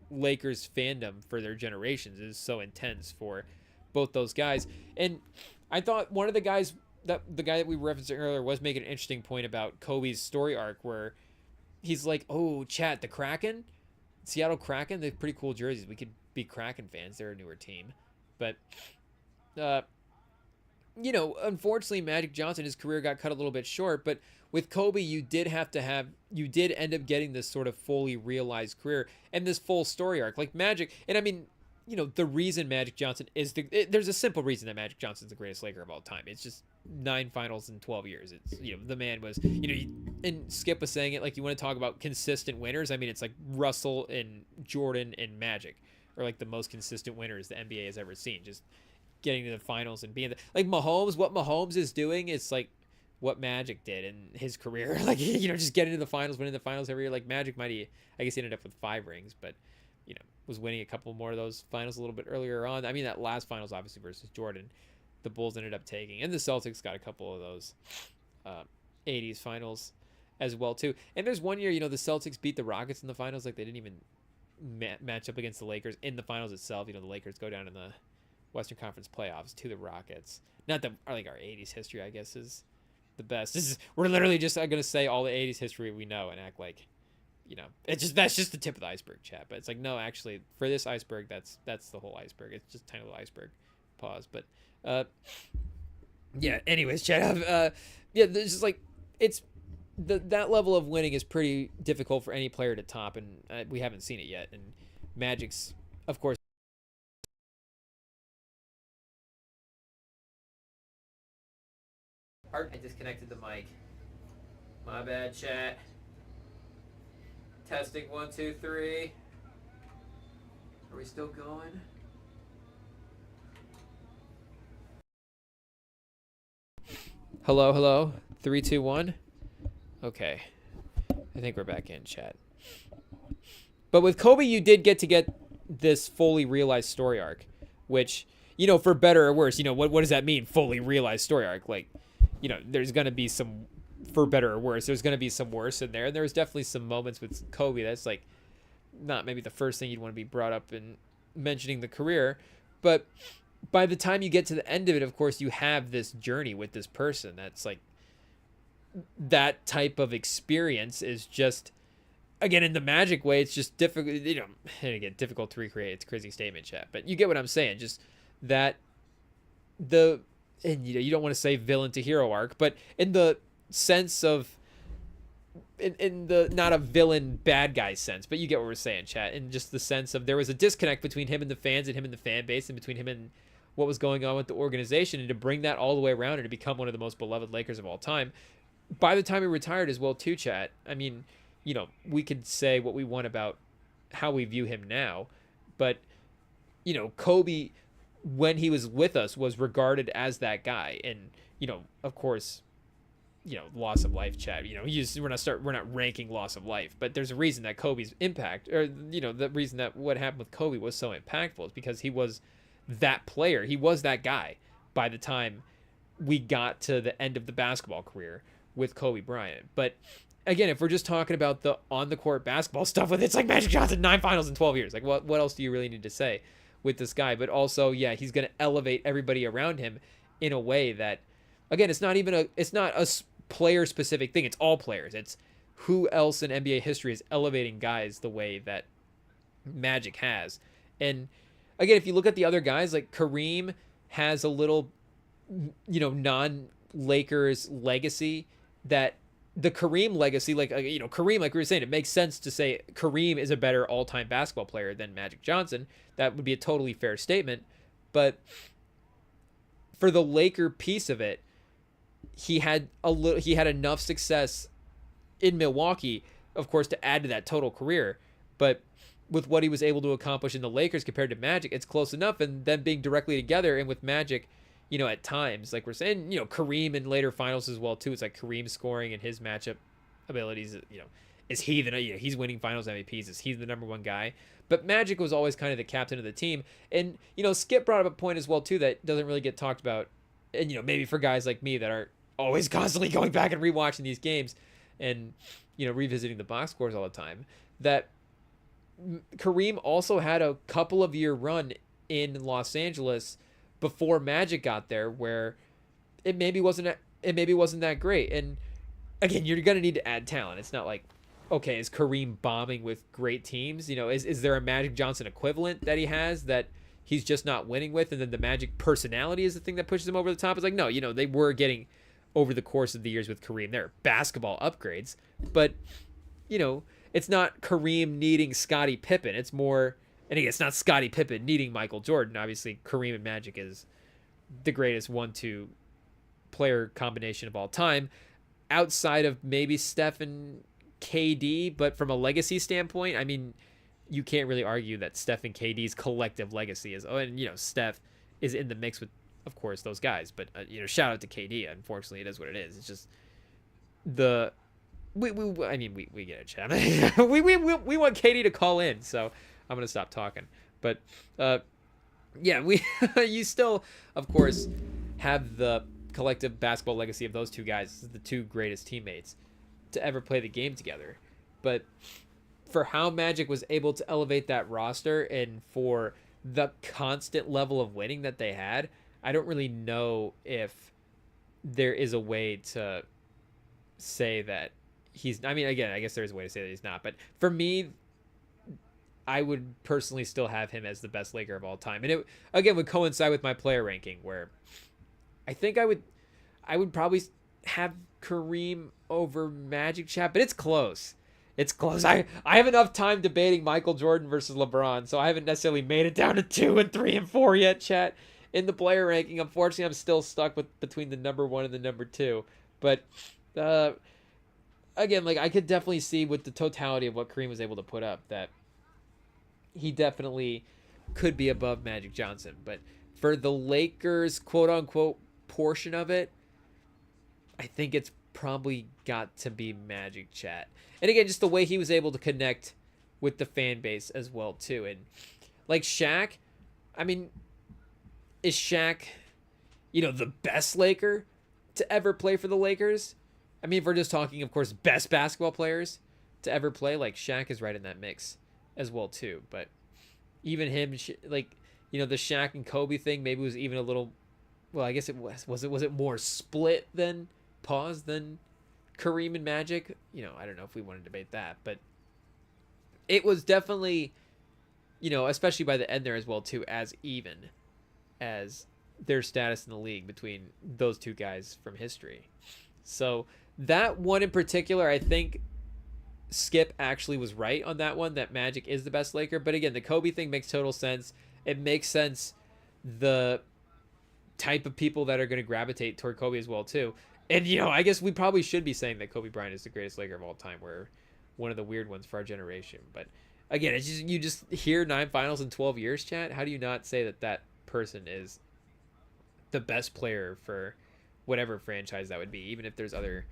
Lakers fandom for their generations is so intense for both those guys. And I thought one of the guy that we were referencing earlier was making an interesting point about Kobe's story arc, where he's like, oh, chat, the Kraken, Seattle Kraken, they have pretty cool jerseys. We could be Kraken fans. They're a newer team. But, unfortunately, Magic Johnson, his career got cut a little bit short. But with Kobe, you did end up getting this sort of fully realized career and this full story arc. Like Magic, and I mean, the reason Magic Johnson is there's a simple reason that Magic Johnson's the greatest Laker of all time. It's just 9 finals in 12 years. It's, the man was, and Skip was saying it, like, you want to talk about consistent winners. I mean, it's like Russell and Jordan and Magic are like the most consistent winners the NBA has ever seen. Just getting to the finals and being like Mahomes, what Mahomes is doing is like what Magic did in his career. Like, just getting to the finals, winning the finals every year. Like Magic I guess he ended up with 5 rings, but was winning a couple more of those finals a little bit earlier on. I mean, that last finals, obviously, versus Jordan, the Bulls ended up taking. And the Celtics got a couple of those 80s finals as well, too. And there's one year, the Celtics beat the Rockets in the finals. Like, they didn't even match up against the Lakers in the finals itself. The Lakers go down in the Western Conference playoffs to the Rockets. Not that our 80s history, I guess, is the best. We're literally just going to say all the 80s history we know and act like, that's just the tip of the iceberg, chat. But it's like, no, actually, for this iceberg, that's the whole iceberg. It's just a tiny little iceberg. Pause. But yeah. Anyways, chat. There's just like, it's that level of winning is pretty difficult for any player to top, and we haven't seen it yet. And Magic's, of course. I disconnected the mic. My bad, chat. Testing 1, 2, 3. Are we still going? Hello. 3, 2, 1. Okay. I think we're back in, chat. But with Kobe, you did get this fully realized story arc, which, for better or worse, what does that mean? Fully realized story arc. Like, there's going to be some, for better or worse, there's going to be some worse in there. And there's definitely some moments with Kobe that's like not maybe the first thing you'd want to be brought up in mentioning the career. But by the time you get to the end of it, of course, you have this journey with this person. That's like, that type of experience is just, again, in the Magic way, it's just difficult, and again, difficult to recreate. It's a crazy statement, chat, but you get what I'm saying. Just that and you don't want to say villain to hero arc, but in the sense of, in the, not a villain bad guy sense, but you get what we're saying, chat, in just the sense of there was a disconnect between him and the fans and him and the fan base and between him and what was going on with the organization, and to bring that all the way around and to become one of the most beloved Lakers of all time. By the time he retired as well too, chat, I mean, we could say what we want about how we view him now, but, Kobe, when he was with us, was regarded as that guy. And, of course, loss of life, chat, we're not ranking loss of life, but there's a reason that Kobe's impact, or, the reason that what happened with Kobe was so impactful is because he was that player. He was that guy by the time we got to the end of the basketball career with Kobe Bryant. But again, if we're just talking about the on the court basketball stuff with, it's like Magic Johnson, 9 finals in 12 years. Like, what else do you really need to say with this guy? But also, yeah, he's going to elevate everybody around him in a way that, again, it's not a player specific thing. It's all players. It's who else in NBA history is elevating guys the way that Magic has. And again, if you look at the other guys, like Kareem has a little, non-Lakers legacy, that the Kareem legacy, like, Kareem, like we were saying, it makes sense to say Kareem is a better all-time basketball player than Magic Johnson. That would be a totally fair statement. But for the Laker piece of it, he had enough success in Milwaukee, of course, to add to that total career. But with what he was able to accomplish in the Lakers compared to Magic, it's close enough. And them being directly together, and with Magic, at times, like we're saying, Kareem in later finals as well too. It's like Kareem scoring and his matchup abilities, is he he's winning finals MVPs, is he the number one guy? But Magic was always kind of the captain of the team. And, Skip brought up a point as well too that doesn't really get talked about. And, maybe for guys like me that are always constantly going back and rewatching these games and, revisiting the box scores all the time, that Kareem also had a couple of year run in Los Angeles before Magic got there, where it maybe wasn't that great. And again, you're gonna need to add talent. It's not like, okay, is Kareem bombing with great teams? Is there a Magic Johnson equivalent that he has that he's just not winning with, and then the Magic personality is the thing that pushes him over the top? It's like, no, they were getting, over the course of the years with Kareem, there are basketball upgrades, but it's not Kareem needing Scottie Pippen. It's more. And again, it's not Scottie Pippen needing Michael Jordan. Obviously, Kareem and Magic is the greatest 1-2 player combination of all time, outside of maybe Steph and KD. But from a legacy standpoint, I mean, you can't really argue that Steph and KD's collective legacy is. Oh, and Steph is in the mix with, of course, those guys. But shout out to KD. Unfortunately, it is what it is. It's just the. We get it, chat. we want KD to call in, so I'm gonna stop talking. But yeah, you still, of course, have the collective basketball legacy of those two guys, the two greatest teammates to ever play the game together. But for how Magic was able to elevate that roster and for the constant level of winning that they had, I don't really know if there is a way to say that he's. I mean, again, I guess there is a way to say that he's not. But for me, I would personally still have him as the best Laker of all time. And it, again, would coincide with my player ranking, where I think I would probably have Kareem over Magic, chat, but it's close. It's close. I have enough time debating Michael Jordan versus LeBron, so I haven't necessarily made it down to 2 and 3 and 4 yet, chat. In the player ranking, unfortunately, I'm still stuck between the number 1 and the number 2. But again, like, I could definitely see with the totality of what Kareem was able to put up that he definitely could be above Magic Johnson. But for the Lakers, quote unquote, portion of it, I think it's probably got to be Magic, chat. And again, just the way he was able to connect with the fan base as well too. And Like Shaq, I mean, is Shaq, the best Laker to ever play for the Lakers? I mean, if we're just talking, of course, best basketball players to ever play, like Shaq is right in that mix as well too. But even him, like, the Shaq and Kobe thing maybe was even a little. Well, I guess it was it more split than Kareem and Magic? I don't know if we want to debate that, but it was definitely, especially by the end there as well too, as even as their status in the league between those two guys from history. So that one in particular, I think Skip actually was right on that one, that Magic is the best Laker. But again, the Kobe thing makes total sense. It makes sense the type of people that are going to gravitate toward Kobe as well too. And I guess we probably should be saying that Kobe Bryant is the greatest Laker of all time. We're one of the weird ones for our generation. But again, it's just, you just hear 9 finals in 12 years, chat. How do you not say that that person is the best player for whatever franchise that would be, even if there's other,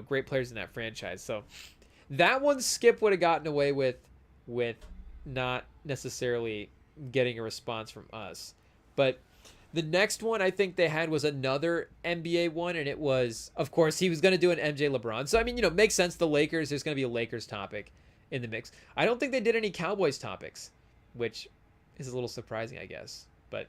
great players in that franchise? So that one Skip would have gotten away with not necessarily getting a response from us. But the next one I think they had was another NBA one, and it was, of course, he was going to do an MJ LeBron. So, I mean, makes sense. The Lakers, there's going to be a Lakers topic in the mix. I don't think they did any Cowboys topics, which is a little surprising, I guess. But,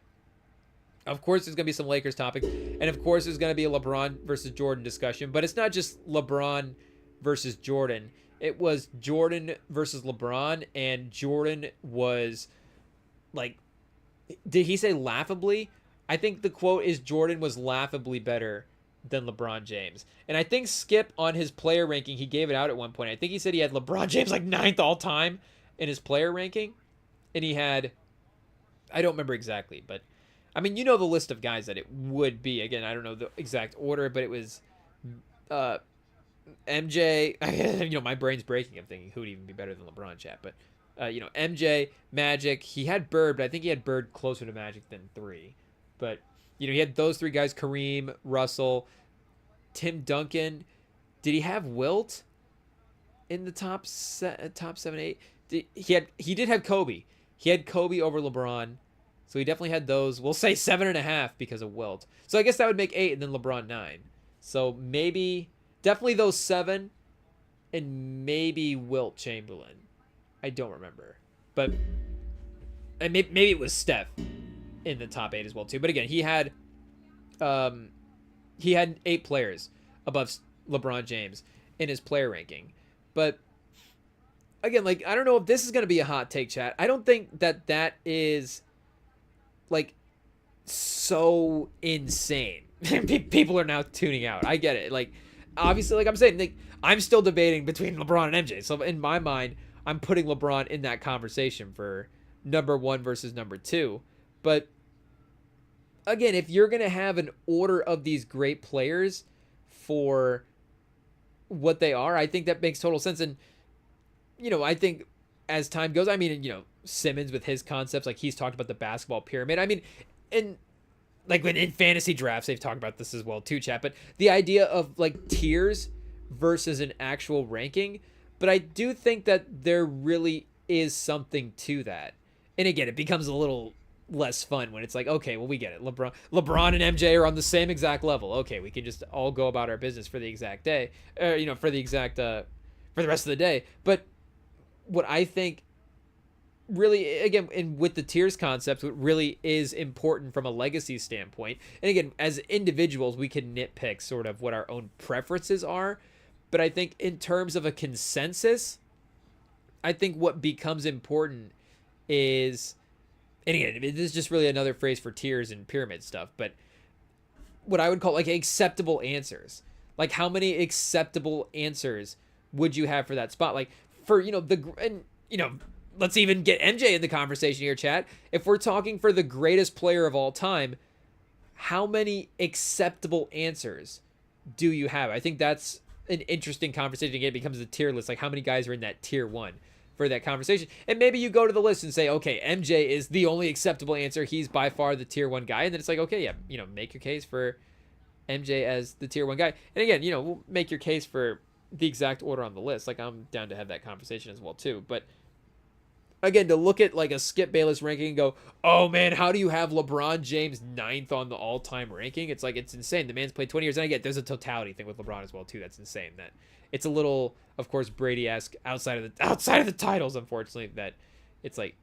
of course, there's going to be some Lakers topics. And, of course, there's going to be a LeBron versus Jordan discussion. But it's not just LeBron versus Jordan. It was Jordan versus LeBron, and Jordan was, like, did he say laughably? I think the quote is Jordan was laughably better than LeBron James. And I think Skip, on his player ranking, he gave it out at one point. I think he said he had LeBron James like 9th all time in his player ranking. And he had, I don't remember exactly, but I mean, the list of guys that it would be. Again, I don't know the exact order, but it was MJ. My brain's breaking. I'm thinking who would even be better than LeBron, chat. But, MJ, Magic. He had Bird, but I think he had Bird closer to Magic than 3. But, he had those 3 guys, Kareem, Russell, Tim Duncan. Did he have Wilt in the top 7, 8? He did have Kobe. He had Kobe over LeBron. So he definitely had those. We'll say 7.5 because of Wilt. So I guess that would make 8 and then LeBron 9. So definitely those 7 and maybe Wilt Chamberlain. I don't remember. But maybe it was Steph in the top 8 as well too. But again, he had 8 players above LeBron James in his player ranking. But again, like, I don't know if this is going to be a hot take, chat. I don't think that is like so insane. People are now tuning out. I get it. Like, obviously, like I'm saying, like, I'm still debating between LeBron and MJ. So in my mind, I'm putting LeBron in that conversation for number 1 versus number 2. But again, if you're going to have an order of these great players for what they are, I think that makes total sense. And, I think as time goes, I mean, Simmons with his concepts, like he's talked about the basketball pyramid. I mean, in fantasy drafts, they've talked about this as well too, chat. But the idea of like tiers versus an actual ranking. But I do think that there really is something to that. And again, it becomes a little less fun when it's like, okay, well, we get it. LeBron and MJ are on the same exact level. Okay, we can just all go about our business for the exact day, for the rest of the day. But what I think really, again, and with the tiers concept, what really is important from a legacy standpoint, and again, as individuals, we can nitpick sort of what our own preferences are. But I think in terms of a consensus, I think what becomes important is, and again, this is just really another phrase for tiers and pyramid stuff, but what I would call like acceptable answers. Like, how many acceptable answers would you have for that spot? Like, for, let's even get MJ in the conversation here, chat. If we're talking for the greatest player of all time, how many acceptable answers do you have? I think that's an interesting conversation. Again, it becomes a tier list. Like, how many guys are in that tier 1? For that conversation. And maybe you go to the list and say, okay, MJ is the only acceptable answer. He's by far the tier 1 guy. And then it's like, okay, yeah, make your case for MJ as the tier 1 guy. And again, we'll make your case for the exact order on the list. Like, I'm down to have that conversation as well too. But again, to look at like a Skip Bayless ranking and go, oh man, how do you have LeBron James ninth on the all-time ranking? It's like, it's insane. The man's played 20 years. And I get there's a totality thing with LeBron as well too. That's insane. That it's a little, of course, Brady-esque outside of the titles, unfortunately, that it's like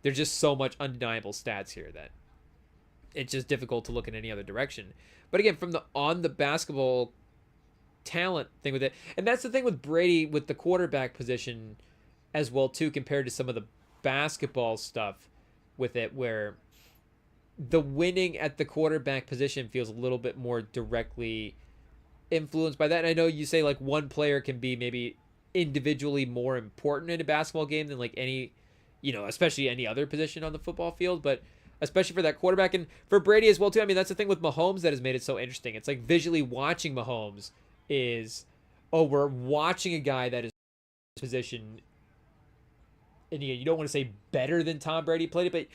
there's just so much undeniable stats here that it's just difficult to look in any other direction. But again, from the on the basketball talent thing with it, and that's the thing with Brady with the quarterback position as well too, compared to some of the basketball stuff with it, where the winning at the quarterback position feels a little bit more directly influenced by that. And I know you say like one player can be maybe individually more important in a basketball game than like any, especially any other position on the football field, but especially for that quarterback and for Brady as well too. I mean, that's the thing with Mahomes that has made it so interesting. It's like visually watching Mahomes is, oh, we're watching a guy that is position, and you don't want to say better than Tom Brady played it, but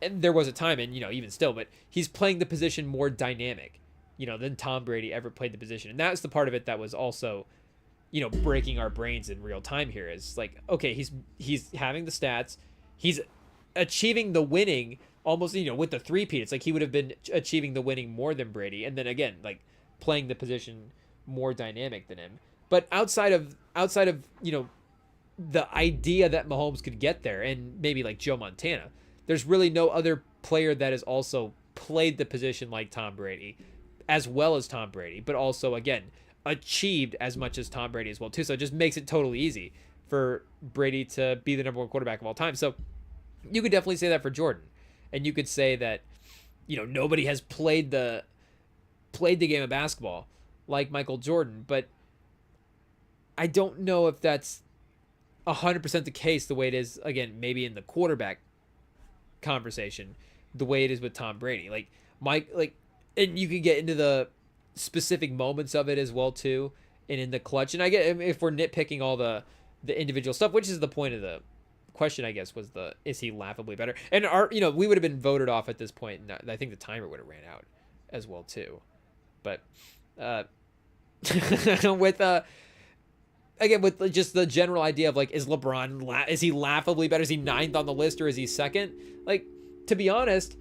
and there was a time, and even still, but he's playing the position more dynamic, than Tom Brady ever played the position. And that's the part of it that was also, breaking our brains in real time here, is like, okay, he's having the stats, he's achieving the winning almost, with the three-peat. It's like he would have been achieving the winning more than Brady, and then again, like playing the position more dynamic than him. But outside of the idea that Mahomes could get there, and maybe like Joe Montana, there's really no other player that has also played the position like Tom Brady, as well as Tom Brady, but also, again, achieved as much as Tom Brady as well too. So it just makes it totally easy for Brady to be the number one quarterback of all time. So you could definitely say that for Jordan, and you could say that nobody has played the game of basketball like Michael Jordan, but I don't know if that's 100% the case the way it is, again, maybe in the quarterback conversation, the way it is with Tom Brady. Like and you could get into the specific moments of it as well too, and in the clutch. And I get, if we're nitpicking all the individual stuff, which is the point of the question, I guess, was is he laughably better? And we would have been voted off at this point, and I think the timer would have ran out as well too. But with again, with just the general idea of like, is LeBron, is he laughably better? Is he ninth on the list, or is he second? Like, to be honest,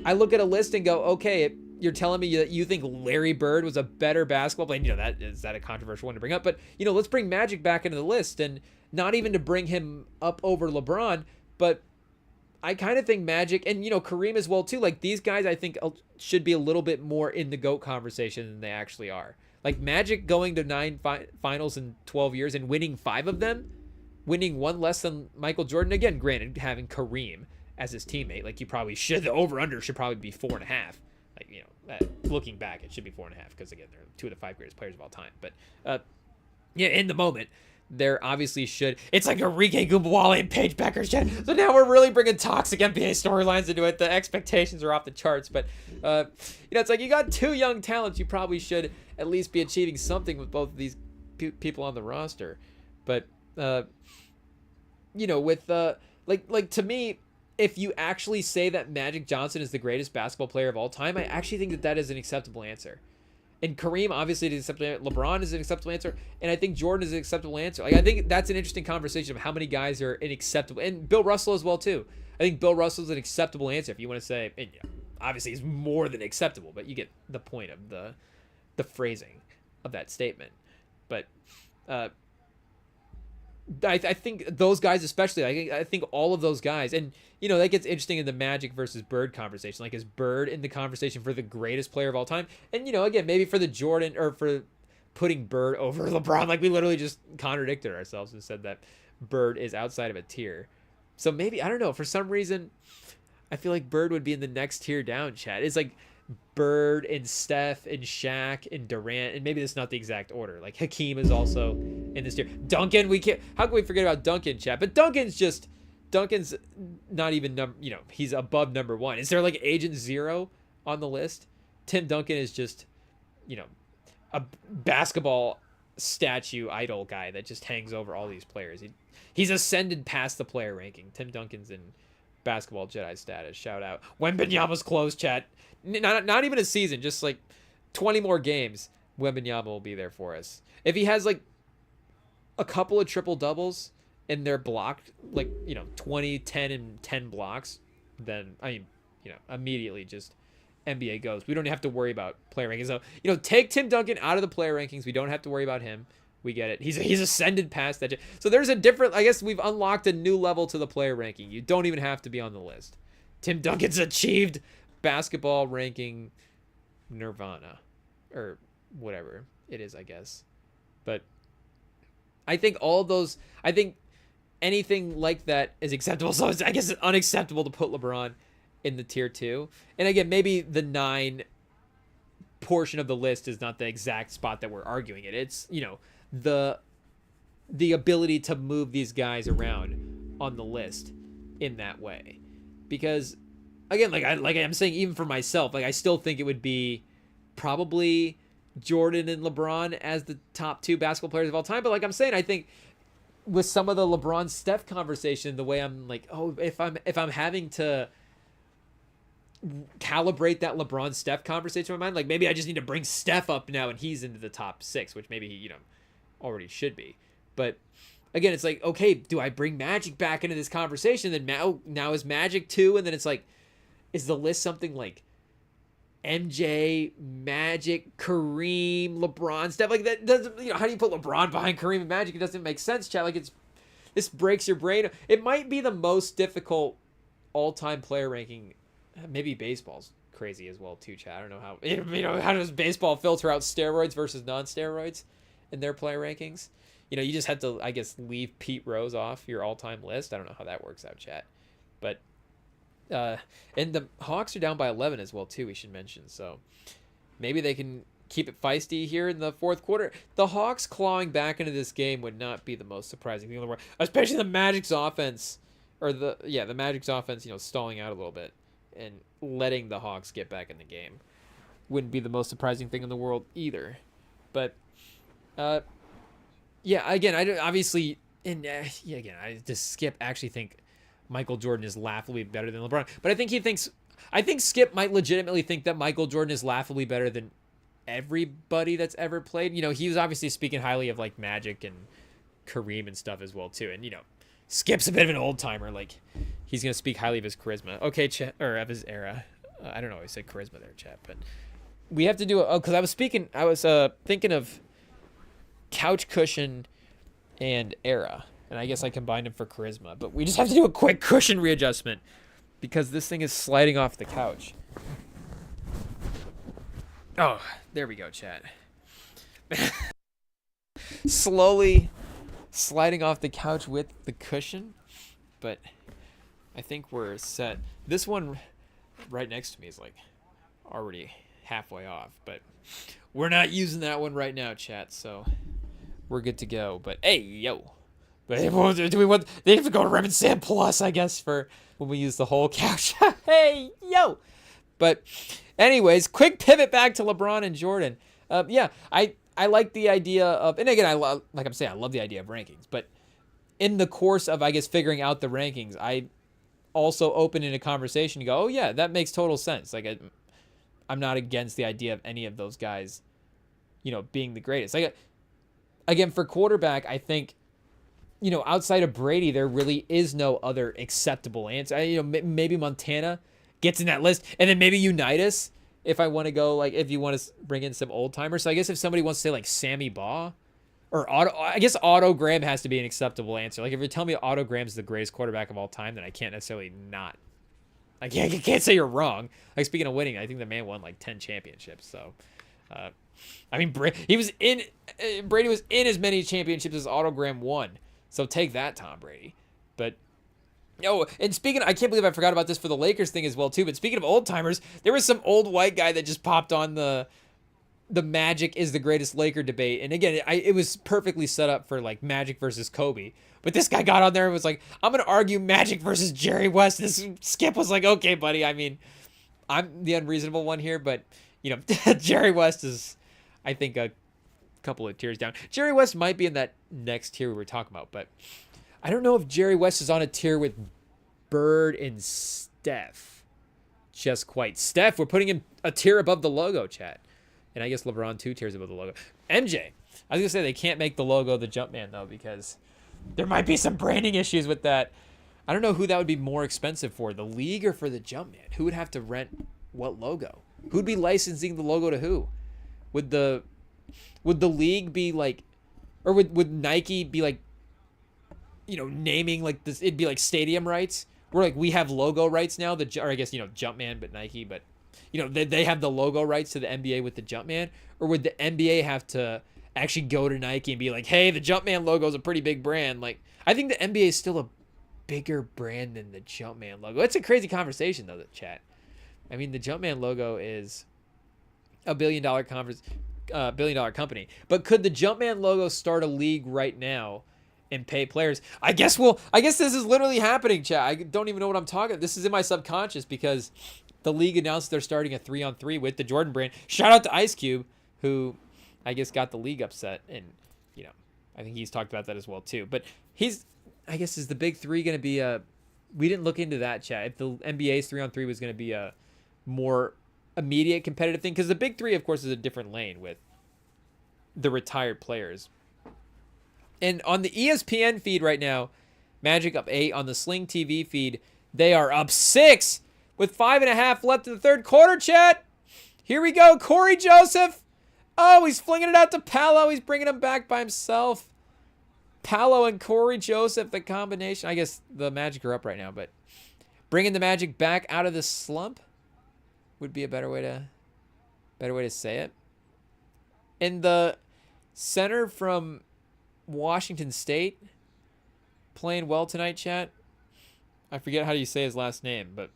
I look at a list and go, okay, you're telling me that you think Larry Bird was a better basketball player. That a controversial one to bring up, but let's bring Magic back into the list, and not even to bring him up over LeBron, but I kind of think Magic and Kareem as well too. Like, these guys, I think should be a little bit more in the GOAT conversation than they actually are. Like, Magic going to 9 finals in 12 years and winning 5 of them, winning one less than Michael Jordan. Again, granted, having Kareem as his teammate, like, you probably should, the over-under should probably be 4.5. Like, looking back, it should be 4.5 because, again, they're 2 of the 5 greatest players of all time. But, in the moment, there obviously should. It's like Enrique Gumawale and Paige Becker. So now we're really bringing toxic NBA storylines into it. The expectations are off the charts. But, it's like you got 2 young talents. You probably should at least be achieving something with both of these people on the roster. But, with, to me, if you actually say that Magic Johnson is the greatest basketball player of all time, I actually think that is an acceptable answer. And Kareem obviously is an acceptable answer. LeBron is an acceptable answer. And I think Jordan is an acceptable answer. Like, I think that's an interesting conversation of how many guys are inacceptable. And Bill Russell as well, too. I think Bill Russell is an acceptable answer if you want to say, and obviously he's more than acceptable, but you get the point of the phrasing of that statement. But I think those guys especially, I think all of those guys, and that gets interesting in the Magic versus Bird conversation. Like, is Bird in the conversation for the greatest player of all time? And again, maybe for the Jordan, or for putting Bird over LeBron, like, we literally just contradicted ourselves and said that Bird is outside of a tier. So maybe, I don't know, for some reason I feel like Bird would be in the next tier down, chat. It's like Bird and Steph and Shaq and Durant, and maybe that's not the exact order. Like, Hakeem is also in this tier. Duncan, how can we forget about Duncan, chat? But Duncan's not even he's above number 1. Is there like Agent Zero on the list? Tim Duncan is just, a basketball statue idol guy that just hangs over all these players. He's ascended past the player ranking. Tim Duncan's in basketball Jedi status. Shout out. Wembanyama's close, chat. Not even a season, just like 20 more games. Wembanyama will be there for us. If he has like a couple of triple doubles and they're blocked like, 20, 10, and 10 blocks, then immediately just NBA goes. We don't have to worry about player rankings. So, take Tim Duncan out of the player rankings. We don't have to worry about him. We get it. He's ascended past that. So there's a different, I guess we've unlocked a new level to the player ranking. You don't even have to be on the list. Tim Duncan's achieved basketball ranking nirvana, or whatever it is, I guess. But I think anything like that is acceptable. So I guess it's unacceptable to put LeBron in the tier 2. And again, maybe the 9 portion of the list is not the exact spot that we're arguing it. It's, the ability to move these guys around on the list in that way. Because again, like I'm saying, even for myself, like I still think it would be probably Jordan and LeBron as the top 2 basketball players of all time. But like I'm saying, I think with some of the LeBron Steph conversation, the way I'm like, oh, if I'm having to calibrate that LeBron Steph conversation in my mind, like maybe I just need to bring Steph up now and he's into the top 6, which maybe he already should be. But again, it's like, okay, do I bring Magic back into this conversation? Then now is Magic 2, and then it's like, is the list something like MJ, Magic, Kareem, LeBron, Steph? Like that doesn't, how do you put LeBron behind Kareem and Magic? It doesn't make sense, chat. Like this breaks your brain. It might be the most difficult all-time player ranking. Maybe baseball's crazy as well too, chat. I don't know how how does baseball filter out steroids versus non-steroids in their player rankings? You just had to, I guess, leave Pete Rose off your all-time list. I don't know how that works out, chat. But and the Hawks are down by 11 as well too, we should mention. So maybe they can keep it feisty here in the fourth quarter. The Hawks clawing back into this game would not be the most surprising thing in the world, especially the Magic's offense, or the Magic's offense, stalling out a little bit and letting the Hawks get back in the game wouldn't be the most surprising thing in the world either. But again, I obviously, and again, I just Skip actually think Michael Jordan is laughably better than LeBron, but I think Skip might legitimately think that Michael Jordan is laughably better than everybody that's ever played. He was obviously speaking highly of like Magic and Kareem and stuff as well too, and Skip's a bit of an old timer. Like he's gonna speak highly of his charisma. Okay, chat, or of his era. I don't know. I said charisma there, chat, but we have to do because I was thinking of couch cushion and era, and I guess I combined them for charisma. But we just have to do a quick cushion readjustment because this thing is sliding off the couch. Oh, there we go, chat. Slowly sliding off the couch with the cushion, but I think we're set. This one right next to me is like already halfway off, but we're not using that one right now, chat, so we're good to go. But hey, yo, but do we want, they have to go to REMINGTOM Plus, I guess, for when we use the whole couch. Hey, yo. But anyways, quick pivot back to LeBron and Jordan. I like the idea of, and again, I love the idea of rankings, but in the course of, I guess, figuring out the rankings, I also open in a conversation to go, oh yeah, that makes total sense. Like I'm not against the idea of any of those guys, being the greatest. Like again, for quarterback, I think, outside of Brady, there really is no other acceptable answer. Maybe Montana gets in that list, and then maybe Unitas, if I want to go, like, if you want to bring in some old timers. So I guess if somebody wants to say like Sammy Baugh or Otto Graham has to be an acceptable answer. Like if you're telling me Otto Graham's the greatest quarterback of all time, then I can't necessarily not. I can't say you're wrong. Like speaking of winning, I think the man won like 10 championships. So, Brady was in as many championships as Otto Graham won. So take that, Tom Brady. But and speaking, I can't believe I forgot about this for the Lakers thing as well too. But speaking of old timers, there was some old white guy that just popped on the Magic is the greatest Laker debate. And again, it was perfectly set up for like Magic versus Kobe. But this guy got on there and was like, I'm going to argue Magic versus Jerry West. This Skip was like, okay, buddy. I mean, I'm the unreasonable one here, but Jerry West is, I think, a couple of tiers down. Jerry West might be in that next tier we were talking about, but I don't know if Jerry West is on a tier with Bird and Steph. Just quite. Steph, we're putting him a tier above the logo, chat. And I guess LeBron 2 tiers above the logo. MJ, I was going to say they can't make the logo the Jumpman, though, because there might be some branding issues with that. I don't know who that would be more expensive for, the league or for the Jumpman. Who would have to rent what logo? Who'd be licensing the logo to who? Would the league be like, or would Nike be like, naming like this? It'd be like stadium rights. We're like, we have logo rights now. Or I guess Jumpman, but Nike, but they have the logo rights to the NBA with the Jumpman. Or would the NBA have to actually go to Nike and be like, hey, the Jumpman logo is a pretty big brand? Like, I think the NBA is still a bigger brand than the Jumpman logo. It's a crazy conversation though, the chat. I mean, the Jumpman logo is a $1 billion company, but could the Jumpman logo start a league right now and pay players? I guess this is literally happening, chat. I don't even know what I'm talking. This is in my subconscious because the league announced they're starting a 3-on-3 with the Jordan brand. Shout out to Ice Cube, who I guess got the league upset, and I think he's talked about that as well too. But I guess is the big three going to be we didn't look into that, chat. If the NBA's 3-on-3 was going to be a more immediate competitive thing, because the big three, of course, is a different lane with the retired players. And on the ESPN feed right now, Magic up 8. On the Sling TV feed, they are up 6 with 5.5 left in the third quarter, chat. Here we go. Corey Joseph. Oh, he's flinging it out to Paolo. He's bringing him back by himself. Paolo and Corey Joseph, the combination. I guess the Magic are up right now, but bringing the Magic back out of the slump would be a better way to say it. And the center from Washington State playing well tonight, chat. I forget how you say his last name, but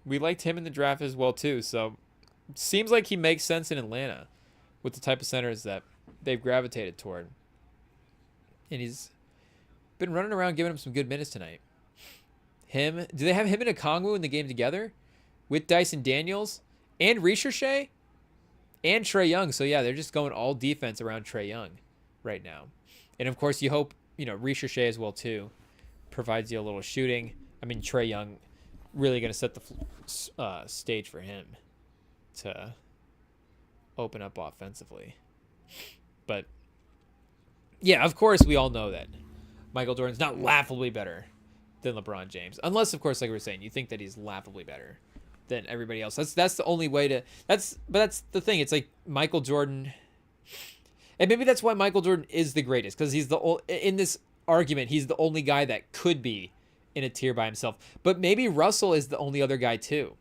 we liked him in the draft as well too. So seems like he makes sense in Atlanta with the type of centers that they've gravitated toward. And he's been running around giving him some good minutes tonight. Do they have him and Okongwu in the game together with Dyson Daniels and Ricochet and Trae Young? So yeah, they're just going all defense around Trae Young right now. And of course, you hope Ricochet as well too provides you a little shooting. I mean, Trae Young really going to set the stage for him to open up offensively. But yeah, of course, we all know that Michael Jordan's not laughably better than LeBron James, unless, of course, like we were saying, you think that he's laughably better than everybody else. That's the only way to. But that's the thing. It's like Michael Jordan, and maybe that's why Michael Jordan is the greatest, because he's in this argument, he's the only guy that could be in a tier by himself. But maybe Russell is the only other guy too.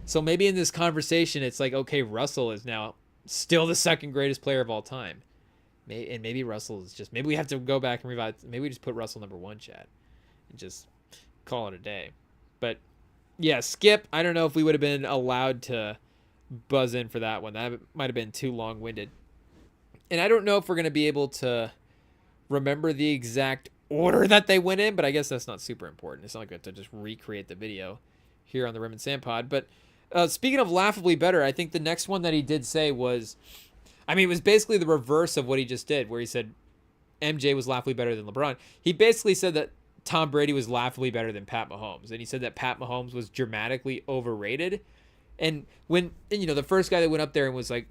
So maybe in this conversation, it's like, okay, Russell is now still the second greatest player of all time. And maybe Russell is just, maybe we have to go back and revise. Maybe we just put Russell number 1, chat, and just call it a day. But yeah, Skip, I don't know if we would have been allowed to buzz in for that one. That might have been too long-winded. And I don't know if we're going to be able to remember the exact order that they went in, but I guess that's not super important. It's not like we have to just recreate the video here on the Rim and Sand Pod. But speaking of laughably better, I think the next one that he did say was, it was basically the reverse of what he just did, where he said MJ was laughably better than LeBron. He basically said that Tom Brady was laughably better than Pat Mahomes. And he said that Pat Mahomes was dramatically overrated. And the first guy that went up there and was like,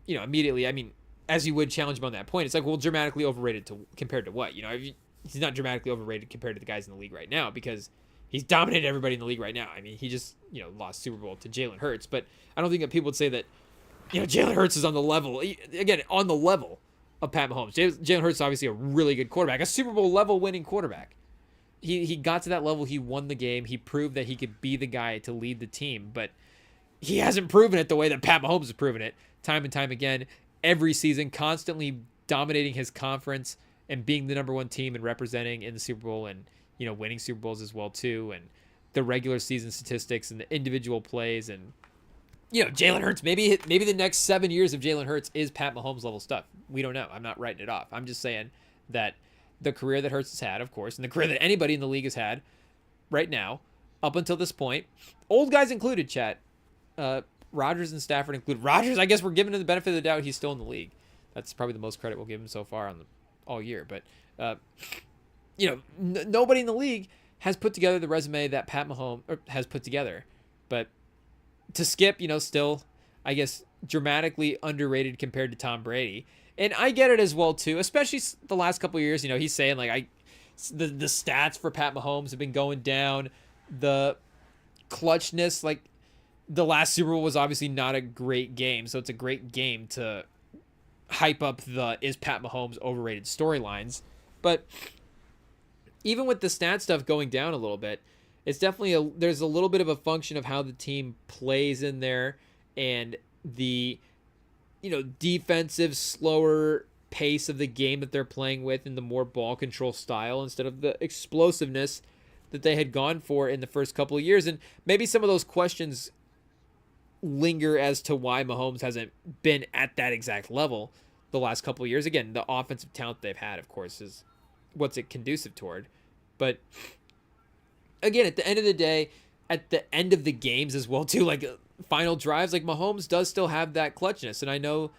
immediately, as you would challenge him on that point, it's like, well, dramatically overrated compared to what? He's not dramatically overrated compared to the guys in the league right now, because he's dominated everybody in the league right now. He just, lost Super Bowl to Jalen Hurts. But I don't think that people would say that, Jalen Hurts is on the level of Pat Mahomes. Jalen Hurts is obviously a really good quarterback, a Super Bowl level winning quarterback. He got to that level. He won the game. He proved that he could be the guy to lead the team, but he hasn't proven it the way that Pat Mahomes has proven it time and time again, every season, constantly dominating his conference and being the number 1 team and representing in the Super Bowl, and, winning Super Bowls as well too. And the regular season statistics and the individual plays, and, Jalen Hurts, maybe the next 7 years of Jalen Hurts is Pat Mahomes level stuff. We don't know. I'm not writing it off. I'm just saying that the career that Hurts has had, of course, and the career that anybody in the league has had right now, up until this point, old guys included, chat, Rodgers and Stafford included. Rodgers, I guess we're giving him the benefit of the doubt. He's still in the league. That's probably the most credit we'll give him so far all year. But, nobody in the league has put together the resume that Pat Mahomes has put together. But to Skip, still, I guess, dramatically underrated compared to Tom Brady. And I get it as well too, especially the last couple of years. He's saying, like, the stats for Pat Mahomes have been going down. The clutchness, like the last Super Bowl was obviously not a great game, so it's a great game to hype up the is Pat Mahomes overrated storylines. But even with the stat stuff going down a little bit, it's definitely there's a little bit of a function of how the team plays in there, and the defensive slower pace of the game that they're playing with, and the more ball control style instead of the explosiveness that they had gone for in the first couple of years. And maybe some of those questions linger as to why Mahomes hasn't been at that exact level the last couple of years. Again, the offensive talent they've had, of course, is what's it conducive toward. But again, at the end of the day, at the end of the games as well too, like final drives, like Mahomes does still have that clutchness. And I know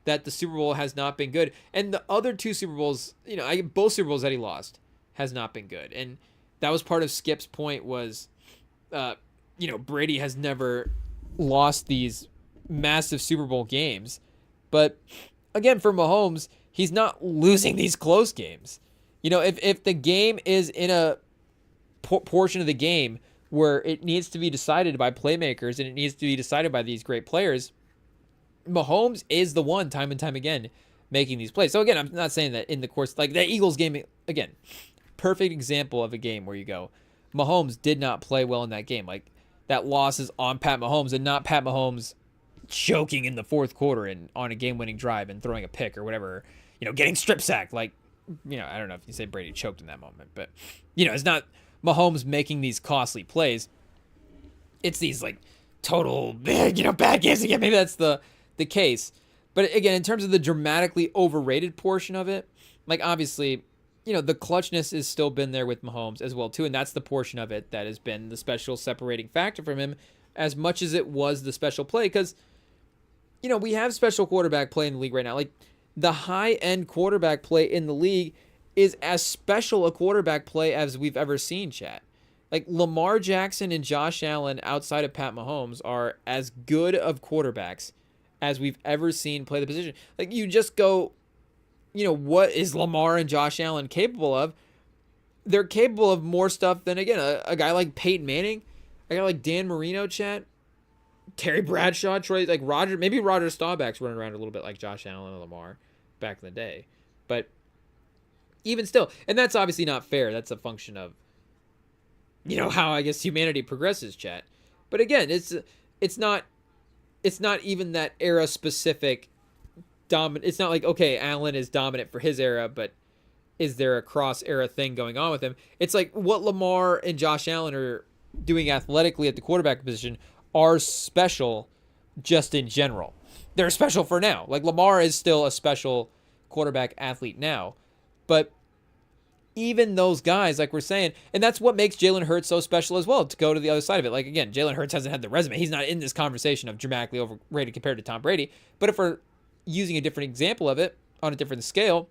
that the Super Bowl has not been good, and the other two Super Bowls, both Super Bowls that he lost has not been good. And that was part of Skip's point was, Brady has never lost these massive Super Bowl games. But again, for Mahomes, he's not losing these close games. If the game is in a portion of the game where it needs to be decided by playmakers and it needs to be decided by these great players, Mahomes is the one time and time again making these plays. So again, I'm not saying that in the course, like that Eagles game, again, perfect example of a game where you go, Mahomes did not play well in that game. Like that loss is on Pat Mahomes and not Pat Mahomes choking in the fourth quarter and on a game-winning drive and throwing a pick or whatever, getting strip sacked. Like, I don't know if you say Brady choked in that moment, but it's not Mahomes making these costly plays. It's these like total, bad games again. Maybe that's the case. But again, in terms of the dramatically overrated portion of it, like obviously, the clutchness has still been there with Mahomes as well too, and that's the portion of it that has been the special separating factor from him as much as it was the special play. Because, we have special quarterback play in the league right now. Like the high-end quarterback play in the league is as special a quarterback play as we've ever seen, chat. Like Lamar Jackson and Josh Allen outside of Pat Mahomes are as good of quarterbacks as we've ever seen play the position. Like you just go, what is Lamar and Josh Allen capable of? They're capable of more stuff than, again, a guy like Peyton Manning, a guy like Dan Marino, chat, Terry Bradshaw, Troy, like maybe Roger Staubach's running around a little bit like Josh Allen and Lamar back in the day. But even still, and that's obviously not fair. That's a function of, how I guess humanity progresses, chat. But again, it's not even that era specific dominant. It's not like, okay, Allen is dominant for his era, but is there a cross era thing going on with him? It's like what Lamar and Josh Allen are doing athletically at the quarterback position are special just in general. They're special for now. Like Lamar is still a special quarterback athlete now, but even those guys, like we're saying, and that's what makes Jalen Hurts so special as well, to go to the other side of it. Like, again, Jalen Hurts hasn't had the resume. He's not in this conversation of dramatically overrated compared to Tom Brady. But if we're using a different example of it on a different scale,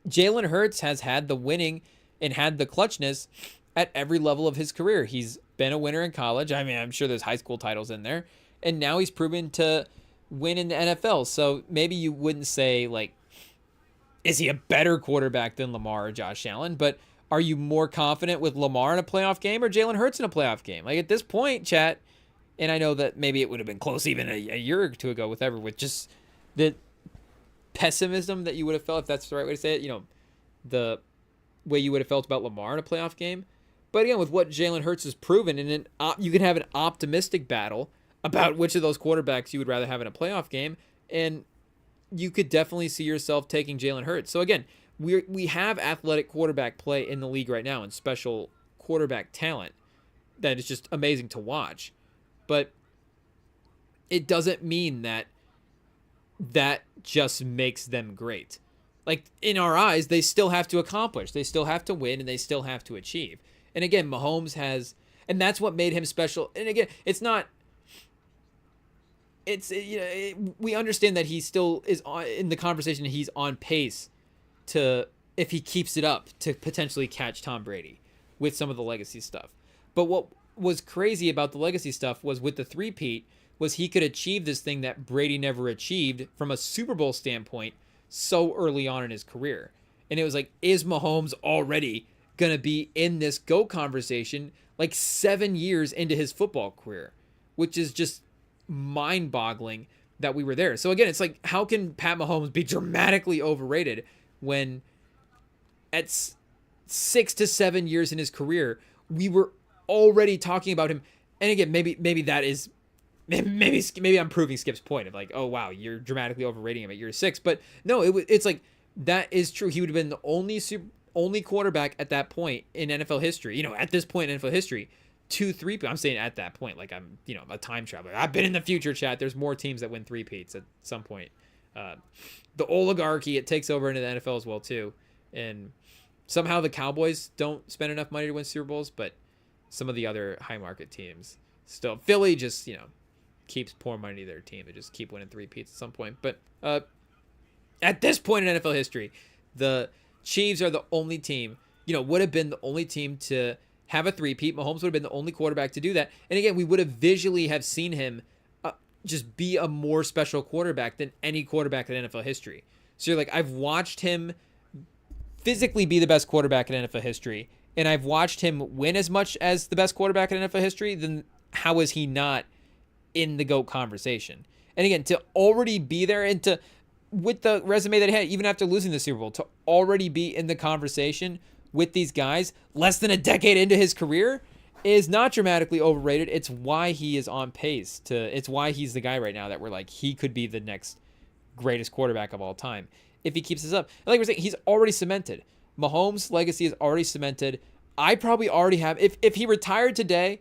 Jalen Hurts has had the winning and had the clutchness at every level of his career. He's been a winner in college. I mean, I'm sure there's high school titles in there. And now he's proven to win in the NFL. So maybe you wouldn't say, like, is he a better quarterback than Lamar or Josh Allen? But are you more confident with Lamar in a playoff game or Jalen Hurts in a playoff game? Like at this point, chat, and I know that maybe it would have been close even a year or two ago with just the pessimism that you would have felt, if that's the right way to say it, the way you would have felt about Lamar in a playoff game. But again, with what Jalen Hurts has proven, and you can have an optimistic battle about which of those quarterbacks you would rather have in a playoff game, and you could definitely see yourself taking Jalen Hurts. So again, we have athletic quarterback play in the league right now and special quarterback talent that is just amazing to watch. But it doesn't mean that just makes them great. Like in our eyes, they still have to accomplish. They still have to win and they still have to achieve. And again, Mahomes has, and that's what made him special. And again, we understand that he still is in the conversation. He's on pace to, if he keeps it up, to potentially catch Tom Brady with some of the legacy stuff. But what was crazy about the legacy stuff was with the three-peat was he could achieve this thing that Brady never achieved from a Super Bowl standpoint so early on in his career. And it was like, is Mahomes already going to be in this GOAT conversation like 7 years into his football career, which is just mind-boggling that we were there. So again, it's like, how can Pat Mahomes be dramatically overrated when at 6 to 7 years in his career, we were already talking about him? And again, maybe that is, maybe I'm proving Skip's point of like, oh wow, you're dramatically overrating him at year 6. But no, it's like, that is true. He would have been the only quarterback at that point in NFL history, at this point in NFL history, 2-3. I'm saying at that point, like I'm, a time traveler. I've been in the future, chat. There's more teams that win 3-peats at some point. The oligarchy, it takes over into the NFL as well too. And somehow the Cowboys don't spend enough money to win Super Bowls, but some of the other high market teams still. Philly just, keeps pouring money to their team to just keep winning 3-peats at some point. But at this point in NFL history, the Chiefs are the only team, would have been the only team to have a 3-peat. Mahomes would have been the only quarterback to do that. And again, we would have visually have seen him just be a more special quarterback than any quarterback in NFL history. So you're like, I've watched him physically be the best quarterback in NFL history, and I've watched him win as much as the best quarterback in NFL history, then how is he not in the GOAT conversation? And again, to already be there and to, with the resume that he had, even after losing the Super Bowl, to already be in the conversation with these guys less than a decade into his career is not dramatically overrated. It's why he is on pace to, it's why he's the guy right now that we're like, he could be the next greatest quarterback of all time if he keeps this up. And like we're saying, he's already cemented. Mahomes' legacy is already cemented. I probably already have, if he retired today,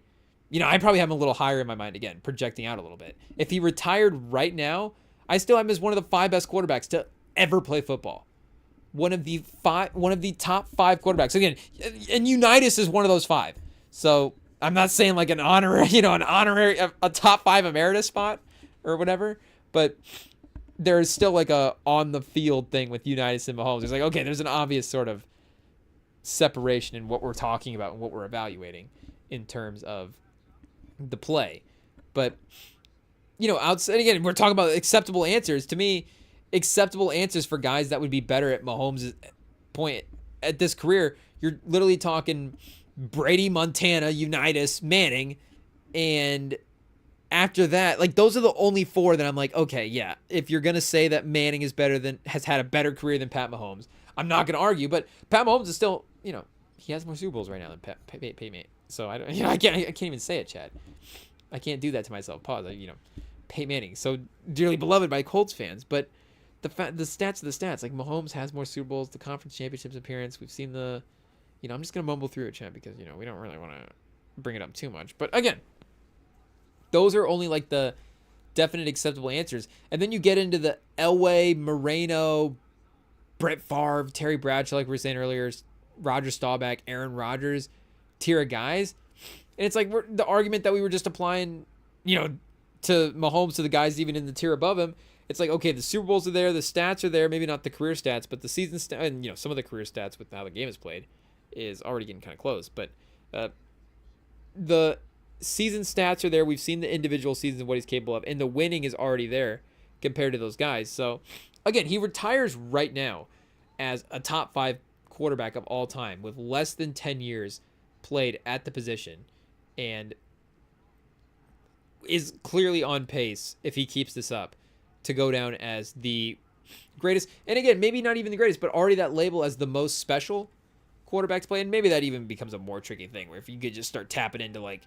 I probably have him a little higher in my mind again, projecting out a little bit. If he retired right now, I still have him as one of the 5 best quarterbacks to ever play football. One of the top 5 quarterbacks. Again, and Unitas is one of those 5. So I'm not saying like an honorary, a top 5 emeritus spot or whatever, but there's still like a on the field thing with Unitas and Mahomes. It's like, okay, there's an obvious sort of separation in what we're talking about and what we're evaluating in terms of the play. But outside, again, we're talking about acceptable answers. To me, acceptable answers for guys that would be better at Mahomes' point at this career, you're literally talking Brady, Montana, Unitas, Manning, and after that, like, those are the only 4 that I'm like, okay, yeah, if you're gonna say that Manning is has had a better career than Pat Mahomes, I'm not gonna argue. But Pat Mahomes is still, he has more Super Bowls right now than Peyton. So I don't, I can't even say it, Chad. I can't do that to myself. Pause. Peyton Manning, so dearly beloved by Colts fans, but the stats are the stats. Like, Mahomes has more Super Bowls, the conference championships appearance. We've seen the, I'm just gonna mumble through it, Chad, because we don't really want to bring it up too much. But again, those are only like the definite acceptable answers, and then you get into the Elway, Moreno, Brett Favre, Terry Bradshaw, like we were saying earlier, Roger Staubach, Aaron Rodgers tier of guys, and it's like the argument that we were just applying, to Mahomes, to the guys even in the tier above him. It's like, okay, the Super Bowls are there, the stats are there, maybe not the career stats, but the season stats, and some of the career stats with how the game is played is already getting kind of close. But the season stats are there. We've seen the individual seasons of what he's capable of, and the winning is already there compared to those guys. So again, he retires right now as a top 5 quarterback of all time with less than 10 years played at the position, and is clearly on pace, if he keeps this up, to go down as the greatest. And again, maybe not even the greatest, but already that label as the most special quarterback to play. And maybe that even becomes a more tricky thing, where if you could just start tapping into like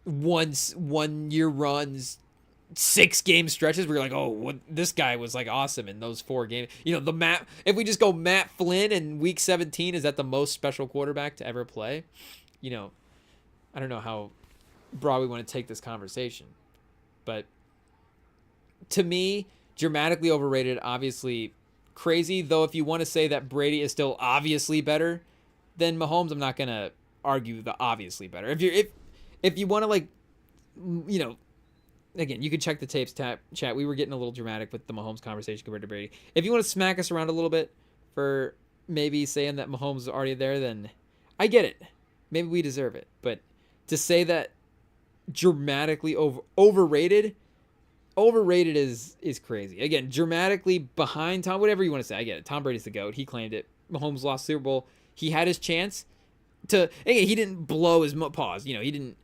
one year runs, 6 game stretches where you're like, oh, this guy was like awesome in those 4 games. If we just go Matt Flynn in week 17, is that the most special quarterback to ever play? I don't know how broad we want to take this conversation, but to me, dramatically overrated, obviously crazy. Though if you want to say that Brady is still obviously better than Mahomes, I'm not gonna argue the obviously better. If you want to, like, again, you can check the tapes, chat. We were getting a little dramatic with the Mahomes conversation compared to Brady. If you want to smack us around a little bit for maybe saying that Mahomes is already there, then I get it. Maybe we deserve it. But to say that dramatically overrated is crazy. Again, dramatically behind Tom, whatever you want to say. I get it. Tom Brady's the GOAT. He claimed it. Mahomes lost Super Bowl, he had his chance to. Again, he didn't blow his pause. He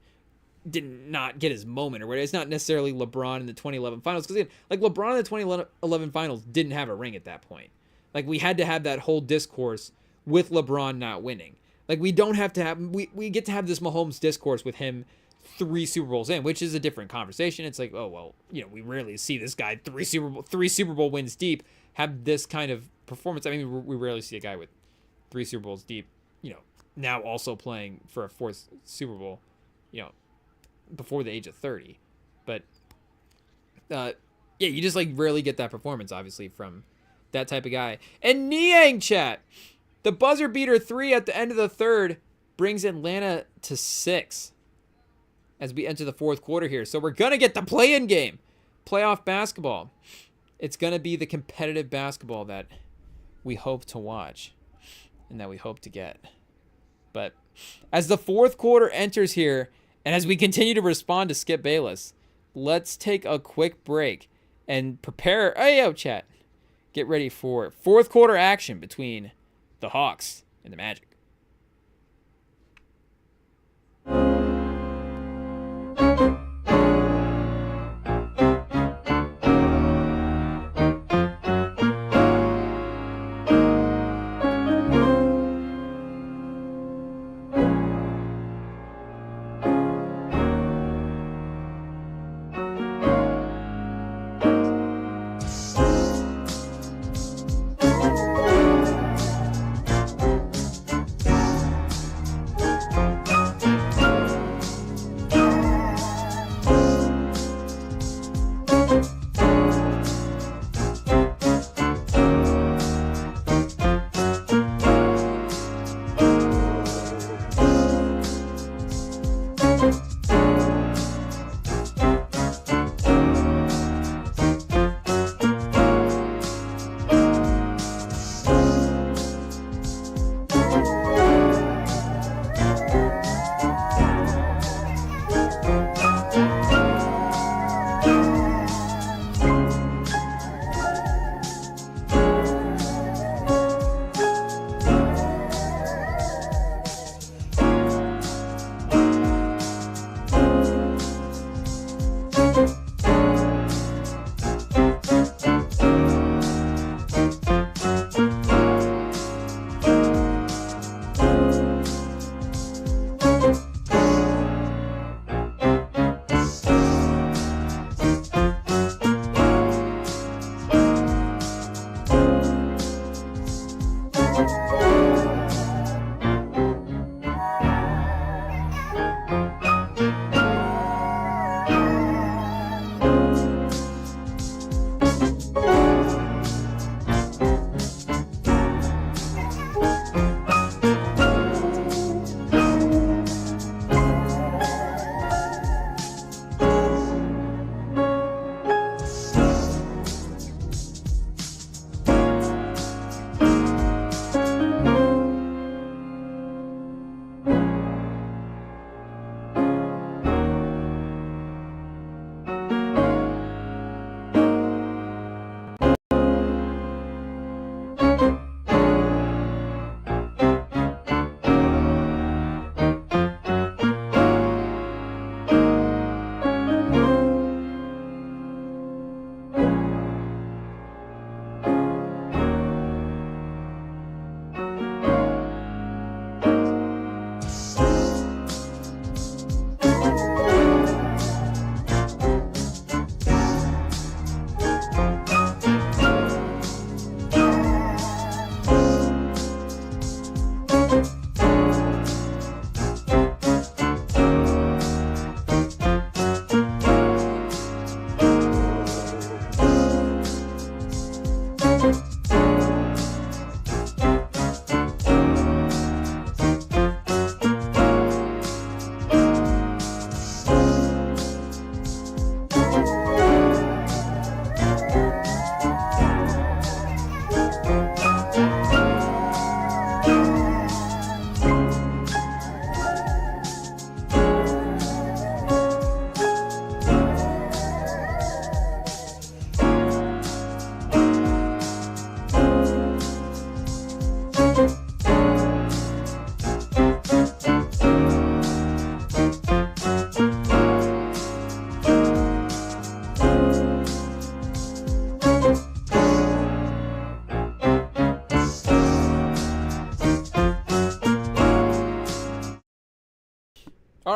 did not get his moment or whatever. It's not necessarily LeBron in the 2011 finals, because like LeBron in the 2011 finals didn't have a ring at that point. Like, we had to have that whole discourse with LeBron not winning. Like, we don't have to have, we get to have this Mahomes discourse with him 3 Super Bowls in, which is a different conversation. It's like, oh, well, we rarely see this guy 3 Super Bowl wins deep have this kind of performance. I mean, we rarely see a guy with 3 Super Bowls deep, now also playing for a 4th Super Bowl, before the age of 30. But, yeah, you just, like, rarely get that performance, obviously, from that type of guy. And Niang, chat, the buzzer beater 3 at the end of the 3rd brings Atlanta to 6 as we enter the 4th quarter here. So we're going to get the play-in game, playoff basketball. It's going to be the competitive basketball that we hope to watch and that we hope to get. But as the 4th quarter enters here, and as we continue to respond to Skip Bayless, let's take a quick break and prepare. Hey, yo, chat. Get ready for 4th quarter action between the Hawks and the Magic.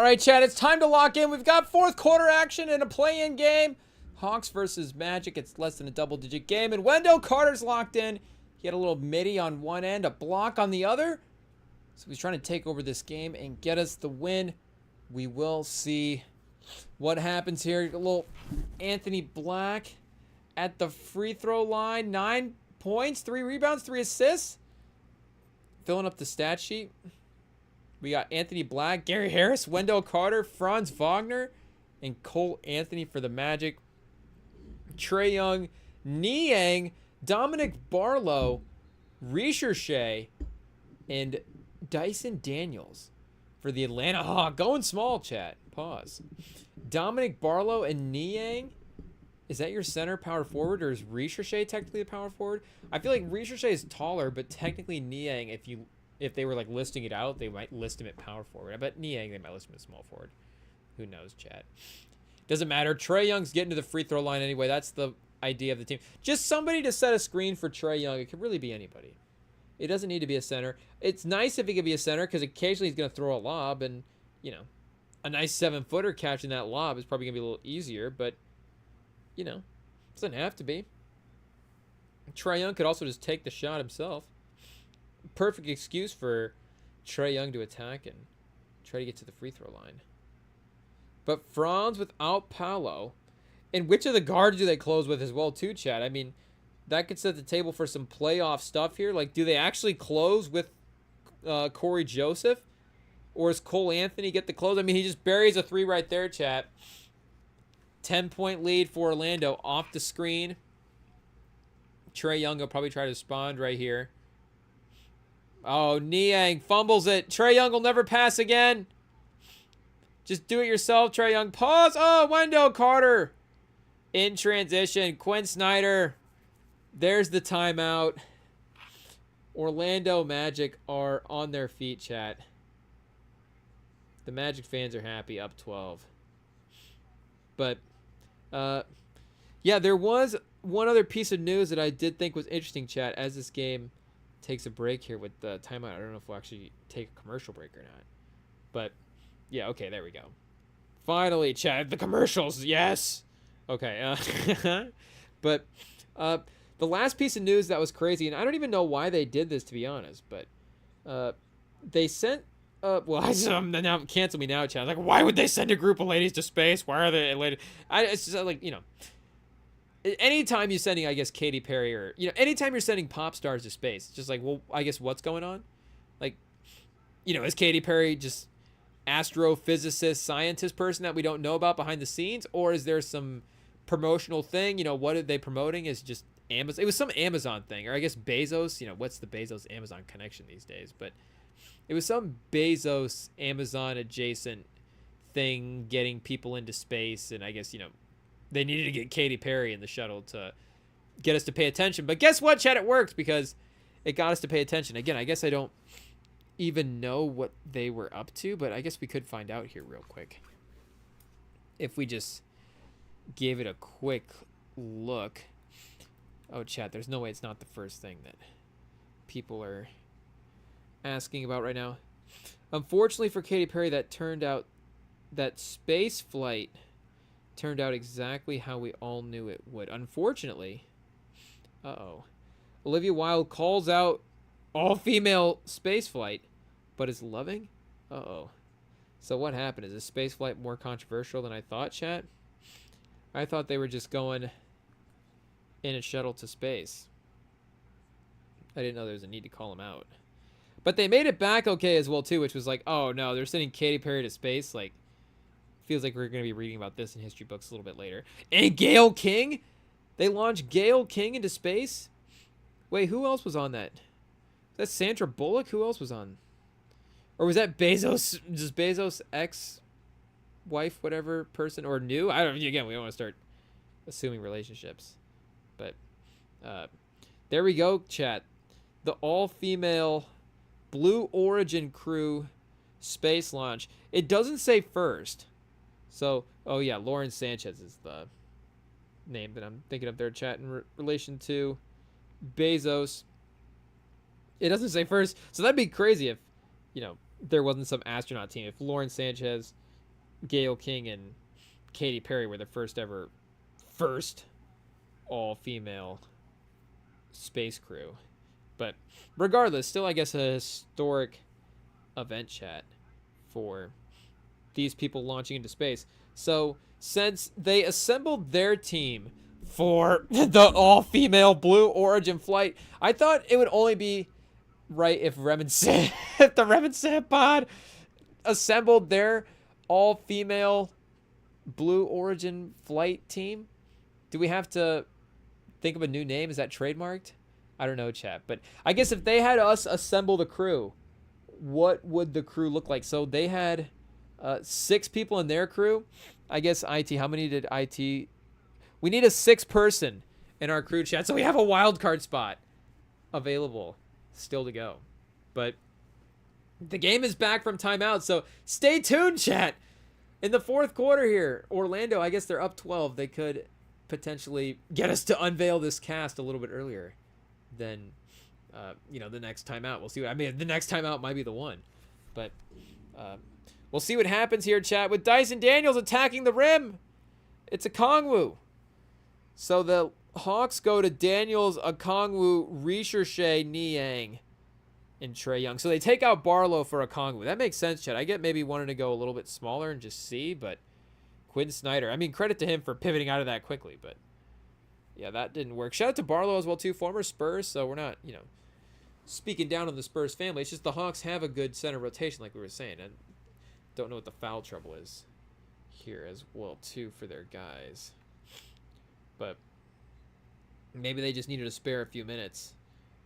right, Chad, it's time to lock in. We've got fourth quarter action in a play-in game. Hawks versus Magic. It's less than a double-digit game. And Wendell Carter's locked in. He had a little midi on one end, a block on the other. So he's trying to take over this game and get us the win. We will see what happens here. A little Anthony Black at the free throw line. 9 points, 3 rebounds, 3 assists. Filling up the stat sheet. We got Anthony Black, Gary Harris, Wendell Carter, Franz Wagner, and Cole Anthony for the Magic. Trae Young, Niang, Dominic Barlow, Richerche, and Dyson Daniels for the Atlanta Hawks. Going small, chat. Pause. Dominic Barlow and Niang. Is that your center power forward, or is Richerche technically the power forward? I feel like Richerche is taller, but technically Niang, if they were like listing it out, they might list him at power forward. I bet Niang, they might list him at small forward. Who knows, chat? Doesn't matter. Trae Young's getting to the free throw line anyway. That's the idea of the team. Just somebody to set a screen for Trae Young. It could really be anybody. It doesn't need to be a center. It's nice if he could be a center because occasionally he's going to throw a lob, and, you know, a nice 7-footer catching that lob is probably going to be a little easier, but, you know, doesn't have to be. Trae Young could also just take the shot himself. Perfect excuse for Trae Young to attack and try to get to the free throw line. But Franz without Paolo. And which of the guards do they close with as well, too, Chad? I mean, that could set the table for some playoff stuff here. Like, do they actually close with Corey Joseph? Or does Cole Anthony get the close? I mean, he just buries a 3 right there, chat. 10-point lead for Orlando off the screen. Trae Young will probably try to respond right here. Oh, Niang fumbles it. Trae Young will never pass again. Just do it yourself, Trae Young. Pause. Oh, Wendell Carter. In transition. Quinn Snyder. There's the timeout. Orlando Magic are on their feet, chat. The Magic fans are happy, up 12. But, yeah, there was one other piece of news that I did think was interesting, chat, as this game takes a break here with the timeout. I don't know if we'll actually take a commercial break or not. But, yeah, okay, there we go. Finally, chat, the commercials, yes! Okay, but the last piece of news that was crazy, and I don't even know why they did this, to be honest, but they sent, now cancel me now, chat. Like, why would they send a group of ladies to space? Why are they ladies? It's just like, you know, anytime you're sending, I guess, Katy Perry, or, you know, anytime you're sending pop stars to space, it's just like, well, I guess what's going on? Like, you know, is Katy Perry just astrophysicist, scientist person that we don't know about behind the scenes? Or is there some promotional thing? You know, what are they promoting? Is just Amazon? It was some Amazon thing, or I guess Bezos. You know, what's the Bezos Amazon connection these days? But it was some Bezos Amazon adjacent thing, getting people into space, and I guess, you know, they needed to get Katy Perry in the shuttle to get us to pay attention. But guess what, Chad? It worked because it got us to pay attention. Again, I guess I don't even know what they were up to, but I guess we could find out here real quick. If we just gave it a quick look. Oh, chat, there's no way it's not the first thing that people are asking about right now. Unfortunately for Katy Perry, that space flight turned out exactly how we all knew it would. Unfortunately, Olivia Wilde calls out all-female space flight, but is loving? So what happened? Is this space flight more controversial than I thought, chat? I thought they were just going in a shuttle to space. I didn't know there was a need to call them out. But they made it back okay as well, too, which was like, oh, no, they're sending Katy Perry to space. Like, feels like we're going to be reading about this in history books a little bit later. And Gayle King? They launched Gayle King into space? Wait, who else was on that? Is that Sandra Bullock? Who else was on? Or was that Bezos, just Bezos' ex-wife, whatever person, or new? I don't, again, we don't want to start assuming relationships. But there we go, chat. The all-female Blue Origin crew space launch. It doesn't say first. So, oh yeah, Lauren Sanchez is the name that I'm thinking of there, chat, in relation to Bezos. It doesn't say first. So that'd be crazy if, you know, there wasn't some astronaut team. If Lauren Sanchez Gail King and Katy Perry were the first all-female space crew. But regardless, still I guess a historic event, chat, for these people launching into space. So since they assembled their team for the all-female Blue Origin flight, I thought it would only be right if if the REMINGTOM pod assembled their all-female Blue Origin flight team. Do we have to think of a new name? Is that trademarked? I don't know, chat. But I guess if they had us assemble the crew, what would the crew look like? So they had 6 people in their crew. I guess IT, how many did IT? We need a 6th person in our crew, chat. So we have a wild card spot available still to go. But the game is back from timeout, so stay tuned, chat. In the 4th quarter here, Orlando, I guess they're up 12. They could potentially get us to unveil this cast a little bit earlier than, the next timeout. We'll see. The next timeout might be the one. But we'll see what happens here, chat, with Dyson Daniels attacking the rim. It's Okongwu. So the Hawks go to Daniels, Okongwu, Recherche, Niang, and Trae Young. So they take out Barlow for Okongwu. That makes sense, chat. I get maybe wanting to go a little bit smaller and just see, but Quinn Snyder, credit to him for pivoting out of that quickly, but yeah, that didn't work. Shout out to Barlow as well, too, former Spurs, so we're not, speaking down on the Spurs family. It's just the Hawks have a good center rotation, like we were saying, and don't know what the foul trouble is here as well, too, for their guys. But maybe they just needed to spare a few minutes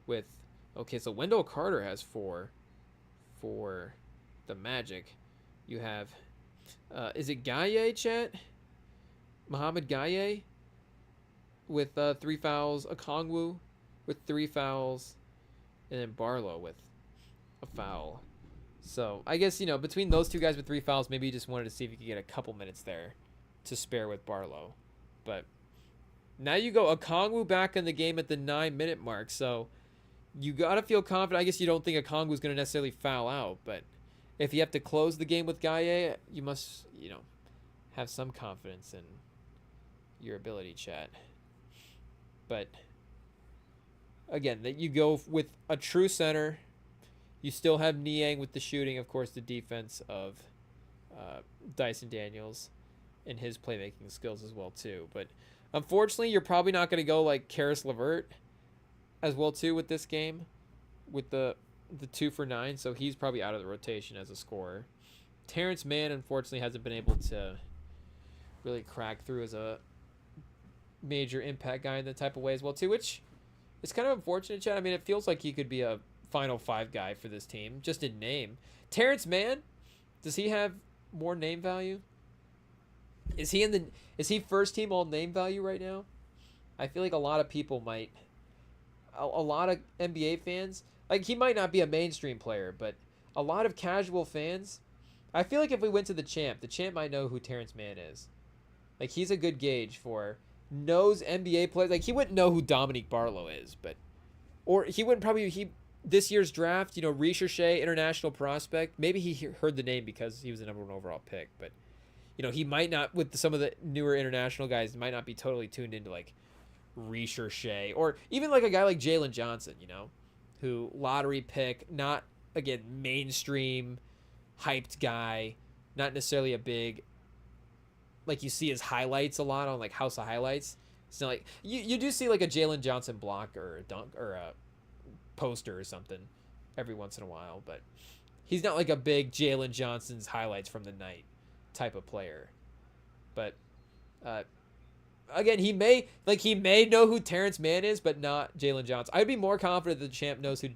with... Okay, so Wendell Carter has 4 for the Magic. You have... is it Gaye, chat? Mohamed Gaye with 3 fouls. Okongwu with 3 fouls. And then Barlow with a foul. So, I guess, between those 2 guys with 3 fouls, maybe you just wanted to see if you could get a couple minutes there to spare with Barlow. But now you go Okongwu back in the game at the 9-minute mark. So, you got to feel confident. I guess you don't think Okongwu's going to necessarily foul out. But if you have to close the game with Gaye, you must, have some confidence in your ability, chat. But again, that you go with a true center. You still have Niang with the shooting, of course, the defense of Dyson Daniels and his playmaking skills as well, too. But unfortunately, you're probably not going to go like Karis LeVert as well, too, with this game, with the 2 for 9. So he's probably out of the rotation as a scorer. Terrence Mann, unfortunately, hasn't been able to really crack through as a major impact guy in that type of way as well, too, which is kind of unfortunate, Chad. It feels like he could be a Final 5 guy for this team, just in name. Terrence Mann, does he have more name value? Is he first team all name value right now? I feel like a lot of people might, a lot of NBA fans, like he might not be a mainstream player, but a lot of casual fans, I feel like if we went to the champ might know who Terrence Mann is. Like he's a good gauge for knows NBA players. Like he wouldn't know who Dominique Barlow is, but, or he wouldn't probably, this year's draft, Recherche, international prospect, maybe he heard the name because he was the number 1 overall pick, but he might not, with some of the newer international guys, might not be totally tuned into like Recherche, or even like a guy like Jalen Johnson, who lottery pick, not, again, mainstream hyped guy, not necessarily a big, like you see his highlights a lot on like House of Highlights. It's not like you do see like a Jalen Johnson block or a dunk or a poster or something every once in a while, but he's not like a big Jalen Johnson's highlights from the night type of player. But again, he may know who Terrence Mann is, but not Jalen Johnson. I'd be more confident that the champ knows who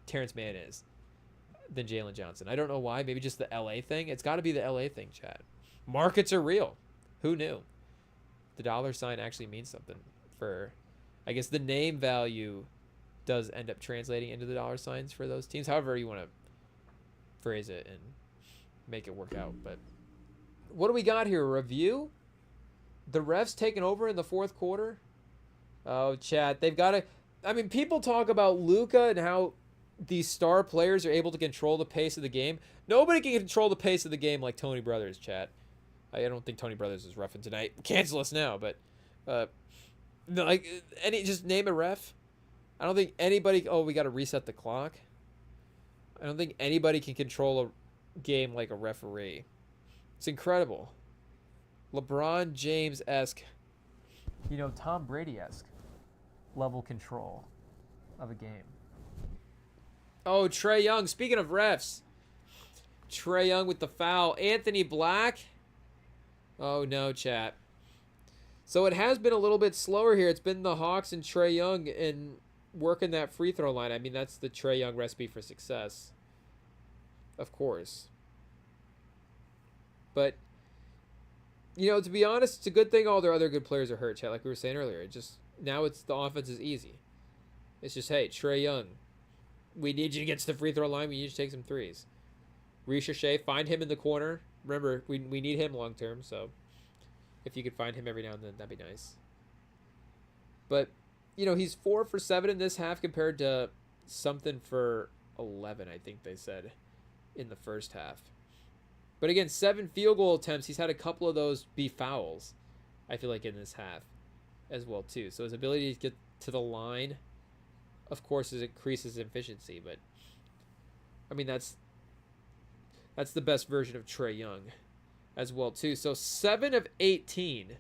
Terrence Mann is than Jalen Johnson. I don't know why. Maybe just the LA thing. It's got to be the LA thing, Chad. Markets are real. Who knew? The $ actually means something for, I guess the name value does end up translating into the $ for those teams. However you want to phrase it and make it work out. But what do we got here? A review? The refs taking over in the 4th quarter? Oh, chat. They've got to... people talk about Luka and how these star players are able to control the pace of the game. Nobody can control the pace of the game like Tony Brothers, chat. I don't think Tony Brothers is reffing tonight. Cancel us now, but no, like just name a ref. I don't think anybody. Oh, we got to reset the clock. I don't think anybody can control a game like a referee. It's incredible. LeBron James-esque, Tom Brady-esque level control of a game. Oh, Trae Young. Speaking of refs, Trae Young with the foul. Anthony Black. Oh, no, chat. So it has been a little bit slower here. It's been the Hawks and Trae Young and working that free throw line. I mean, that's the Trae Young recipe for success. Of course. But, to be honest, it's a good thing all their other good players are hurt, chat, like we were saying earlier. Now the offense is easy. It's just, hey, Trae Young, we need you to get to the free throw line. We need you to take some threes. Ricochet, find him in the corner. Remember, we need him long term, so if you could find him every now and then, that'd be nice. But, he's 4 for 7 in this half compared to something for 11, I think they said, in the first half. But again, 7 field goal attempts. He's had a couple of those be fouls, I feel like, in this half as well, too. So his ability to get to the line, of course, increases efficiency. But, I mean, that's the best version of Trae Young as well, too. So 7 of 18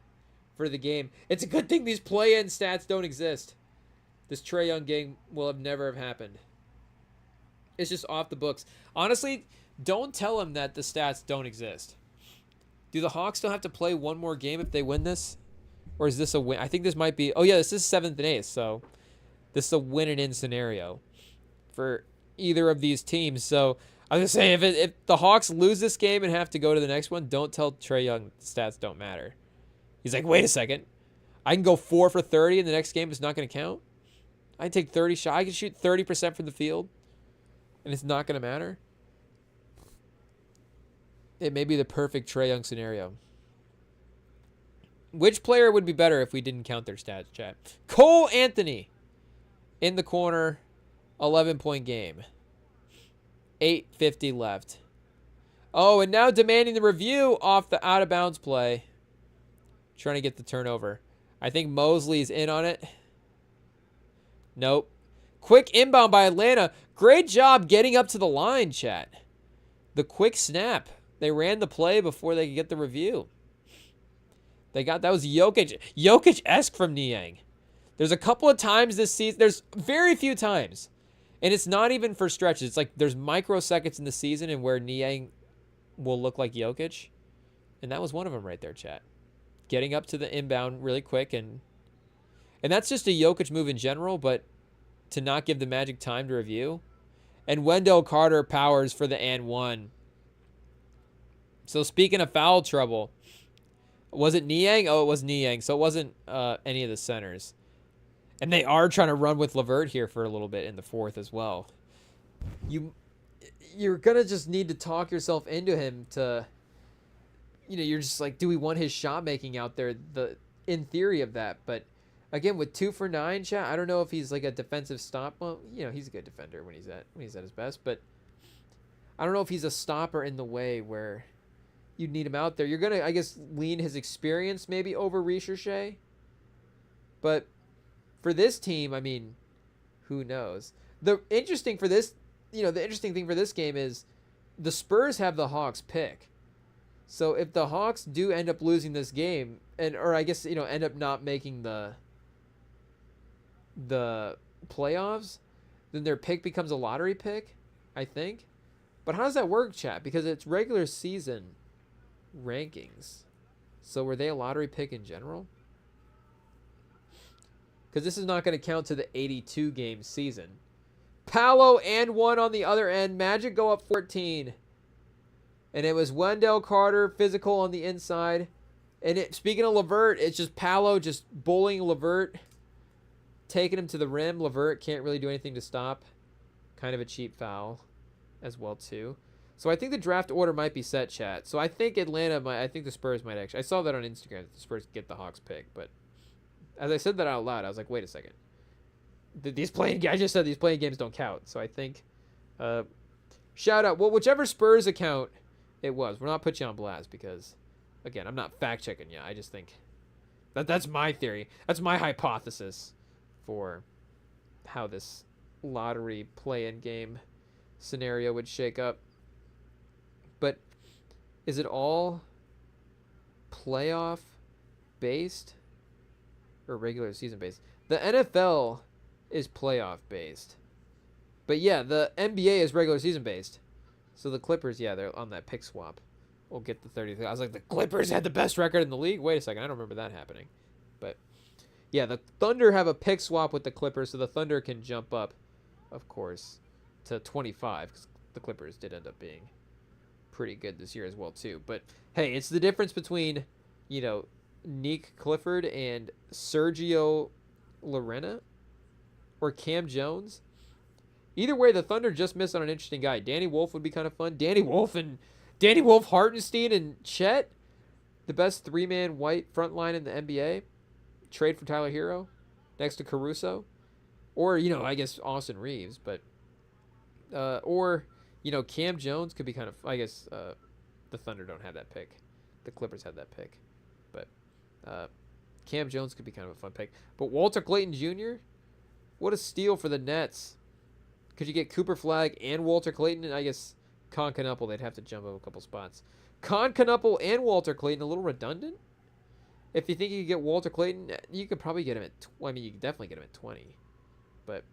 for the game. It's a good thing these play-in stats don't exist. This Trae Young game will never have happened. It's just off the books. Honestly, don't tell him that the stats don't exist. Do the Hawks still have to play one more game if they win this? Or is this a win? I think this might be... Oh, yeah, this is 7th and 8th, so this is a win-and-in scenario for either of these teams. So I was going to say, if the Hawks lose this game and have to go to the next one, don't tell Trae Young the stats don't matter. He's like, wait a second. I can go 4 for 30 and the next game is not going to count? I can take 30 shots. I can shoot 30% from the field and it's not going to matter? It may be the perfect Trae Young scenario. Which player would be better if we didn't count their stats, chat? Cole Anthony in the corner, 11-point game. 8:50 left. Oh, and now demanding the review off the out-of-bounds play. Trying to get the turnover. I think Mosley's in on it. Nope. Quick inbound by Atlanta. Great job getting up to the line, chat. The quick snap. They ran the play before they could get the review. That was Jokic-esque from Niang. There's a couple of times this season. There's very few times. And it's not even for stretches. It's like there's microseconds in the season and where Niang will look like Jokic. And that was one of them right there, chat. Getting up to the inbound really quick. And that's just a Jokic move in general, but to not give the Magic time to review. And Wendell Carter powers for the and one. So speaking of foul trouble, was it Niang? Oh, it was Niang. So it wasn't any of the centers. And they are trying to run with LeVert here for a little bit in the fourth as well. You're going to just need to talk yourself into him to, you're just like, do we want his shot making out there? In theory of that. But again, with 2 for 9, chat, I don't know if he's like a defensive stop. Well, he's a good defender when he's at his best. But I don't know if he's a stopper in the way where you'd need him out there. You're going to, I guess, lean his experience maybe over Ricochet. But for this team, I mean, who knows? The interesting thing for this game is the Spurs have the Hawks pick. So if the Hawks do end up losing this game, or I guess, end up not making the playoffs, then their pick becomes a lottery pick, I think. But how does that work, chat? Because it's regular season rankings. So were they a lottery pick in general? Because this is not going to count to the 82-game season. Paolo and 1 on the other end. Magic go up 14. And it was Wendell Carter, physical on the inside. And speaking of LeVert, it's just Paolo just bullying LeVert. Taking him to the rim. LeVert can't really do anything to stop. Kind of a cheap foul as well, too. So I think the draft order might be set, chat. So I think I think the Spurs might actually. I saw that on Instagram. The Spurs get the Hawks pick, but as I said that out loud, I was like, wait a second. I just said these playing games don't count. So I think Shout out. Well, whichever Spurs account it was. We're not put you on blast because, again, I'm not fact checking you. I just think that's my theory. That's my hypothesis for how this lottery play-in game scenario would shake up. But is it all playoff based or regular season based? The NFL is playoff based. But yeah, the NBA is regular season based. So the Clippers, yeah, they're on that pick swap. We'll get the 30. I was like, the Clippers had the best record in the league? Wait a second, I don't remember that happening. But yeah, the Thunder have a pick swap with the Clippers, so the Thunder can jump up, of course, to 25, because the Clippers did end up being pretty good this year as well, too. But hey, it's the difference between, Nick Clifford and Sergio Lorena or Cam Jones. Either way, the Thunder just missed on an interesting guy. Danny Wolf would be kind of fun. Danny Wolf, Hartenstein, and Chet, the best three-man white front line in the NBA. Trade for Tyler Hero next to Caruso. Or, I guess Austin Reeves. But, Cam Jones could be kind of, I guess, the Thunder don't have that pick. The Clippers had that pick. But Cam Jones could be kind of a fun pick. But Walter Clayton Jr., what a steal for the Nets. Could you get Cooper Flagg and Walter Clayton? And I guess Con Knuppel, they'd have to jump up a couple spots. Con Knuppel and Walter Clayton, a little redundant. If you think you could get Walter Clayton, you could probably get him at you could definitely get him at 20. But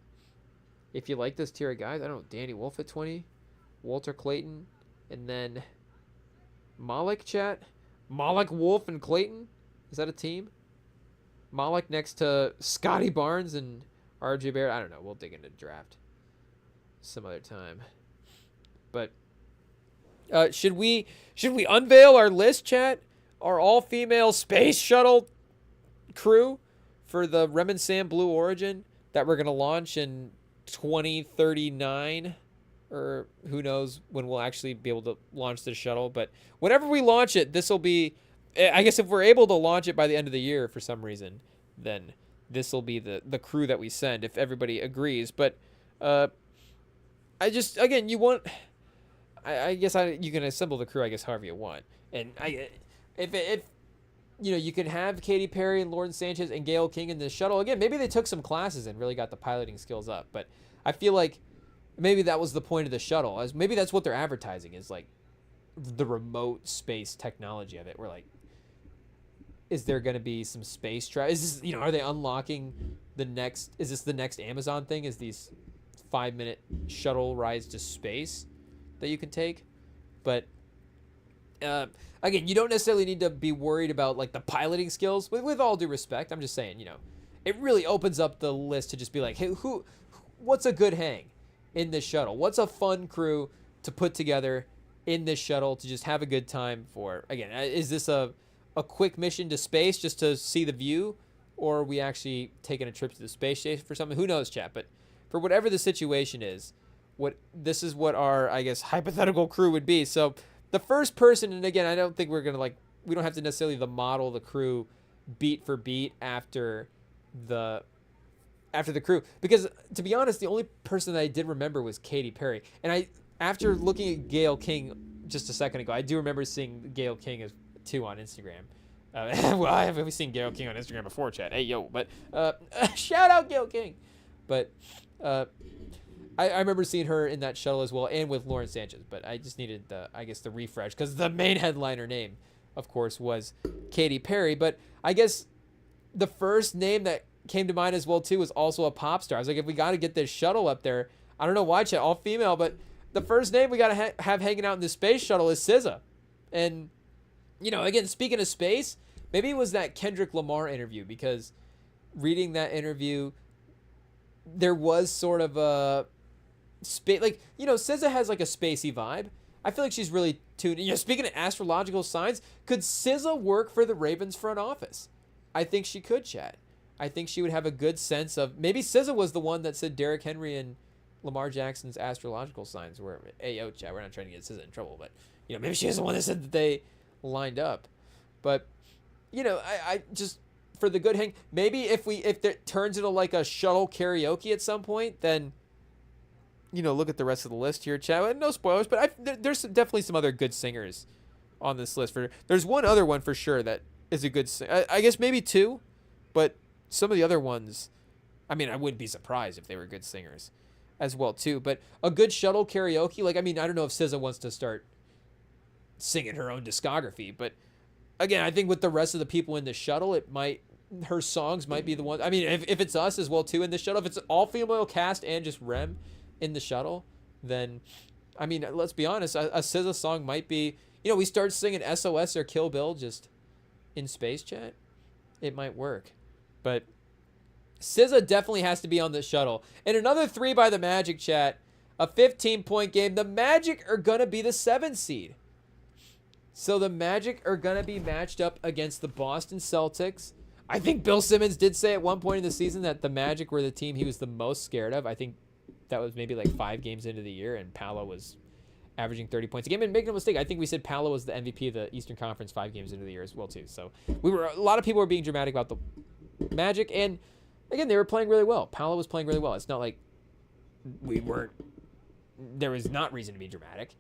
if you like this tier of guys, I don't know, Danny Wolf at 20, Walter Clayton, and then Malik chat. Malik, Wolf, and Clayton. Is that a team? Malik next to Scotty Barnes and RJ Barrett. I don't know. We'll dig into draft some other time. But should we unveil our list, chat? Our all-female space shuttle crew for the REMINGTOM Blue Origin that we're going to launch in 2039, or who knows when we'll actually be able to launch the shuttle. But whenever we launch it, this will be, I guess if we're able to launch it by the end of the year for some reason, then this will be the crew that we send if everybody agrees. But I just, again, you can assemble the crew, I guess, however you want. And if you can have Katy Perry and Lauren Sanchez and Gayle King in the shuttle. Again, maybe they took some classes and really got the piloting skills up. But I feel like maybe that was the point of the shuttle. As maybe that's what they're advertising, is like the remote space technology of it. We're like, is there going to be some space travel? Is this, are they unlocking is this the next Amazon thing? Is these 5-minute shuttle rides to space that you can take? But again, you don't necessarily need to be worried about like the piloting skills. With all due respect, I'm just saying, it really opens up the list to just be like, hey, what's a good hang in this shuttle? What's a fun crew to put together in this shuttle to just have a good time for? Again, is this a quick mission to space just to see the view, or are we actually taking a trip to the space station for something? Who knows, chat? But for whatever the situation is, this is what our, I guess, hypothetical crew would be. So the first person, and again, I don't think we're going to we don't have to necessarily model the crew beat for beat after the crew, because to be honest, the only person that I did remember was Katy Perry. And after looking at Gayle King just a second ago, I do remember seeing Gayle King as too on Instagram. Well, I haven't seen Gayle King on Instagram before, chat. Hey, yo, but shout out Gayle King. But I remember seeing her in that shuttle as well, and with Lauren Sanchez. But I just needed the refresh, because the main headliner name, of course, was Katy Perry. But I guess the first name that came to mind as well too was also a pop star. I was like, if we got to get this shuttle up there, I don't know why, chat, all female, but the first name we got to have hanging out in the space shuttle is SZA. And again, speaking of space, maybe it was that Kendrick Lamar interview, because reading that interview, there was sort of a space, SZA has like a spacey vibe. I feel like she's really tuned. Speaking of astrological signs, could SZA work for the Ravens front office? I think she could, chat. I think she would have a good sense of, maybe SZA was the one that said Derrick Henry and Lamar Jackson's astrological signs were, hey, yo, chat, we're not trying to get SZA in trouble, but, maybe she was the one that said that they lined up. But, I just, for the good hang, maybe if it turns into like a shuttle karaoke at some point, then look at the rest of the list here, chat. No spoilers, but there's definitely some other good singers on this list. There's one other one for sure that is a good singer. I guess maybe two, but some of the other ones, I mean, I wouldn't be surprised if they were good singers as well too. But a good shuttle karaoke, like, I mean, I don't know if SZA wants to start singing her own discography, but again, I think with the rest of the people in the shuttle, her songs might be the one. I mean, if it's us as well too in the shuttle, if it's all female cast and just Rem in the shuttle, then, I mean, let's be honest, a SZA song might be, we start singing SOS or Kill Bill just in space, chat. It might work. But SZA definitely has to be on the shuttle. And another 3 by the Magic, chat. A 15-point game. The Magic are going to be the 7 seed. So the Magic are going to be matched up against the Boston Celtics. I think Bill Simmons did say at one point in the season that the Magic were the team he was the most scared of. I think that was maybe like 5 games into the year, and Paolo was averaging 30 points a game. And make no mistake, I think we said Paolo was the MVP of the Eastern Conference 5 games into the year as well too. So a lot of people were being dramatic about the Magic, and again, they were playing really well. Paolo was playing really well. It's not like there was not reason to be dramatic.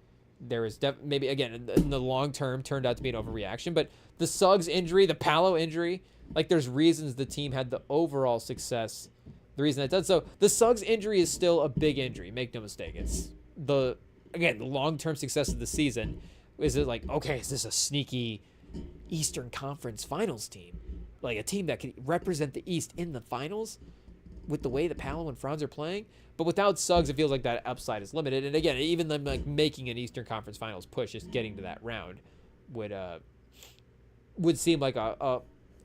There was maybe, again, in the long term, turned out to be an overreaction. But the Suggs injury, the Paolo injury, like, there's reasons the team had the overall success. The reason that does. So the Suggs injury is still a big injury. Make no mistake. It's the long-term success of the season. Is it like, okay, is this a sneaky Eastern Conference Finals team? Like a team that can represent the East in the finals with the way that Paolo and Franz are playing? But without Suggs, it feels like that upside is limited. And again, even them like making an Eastern Conference Finals push, just getting to that round would seem like a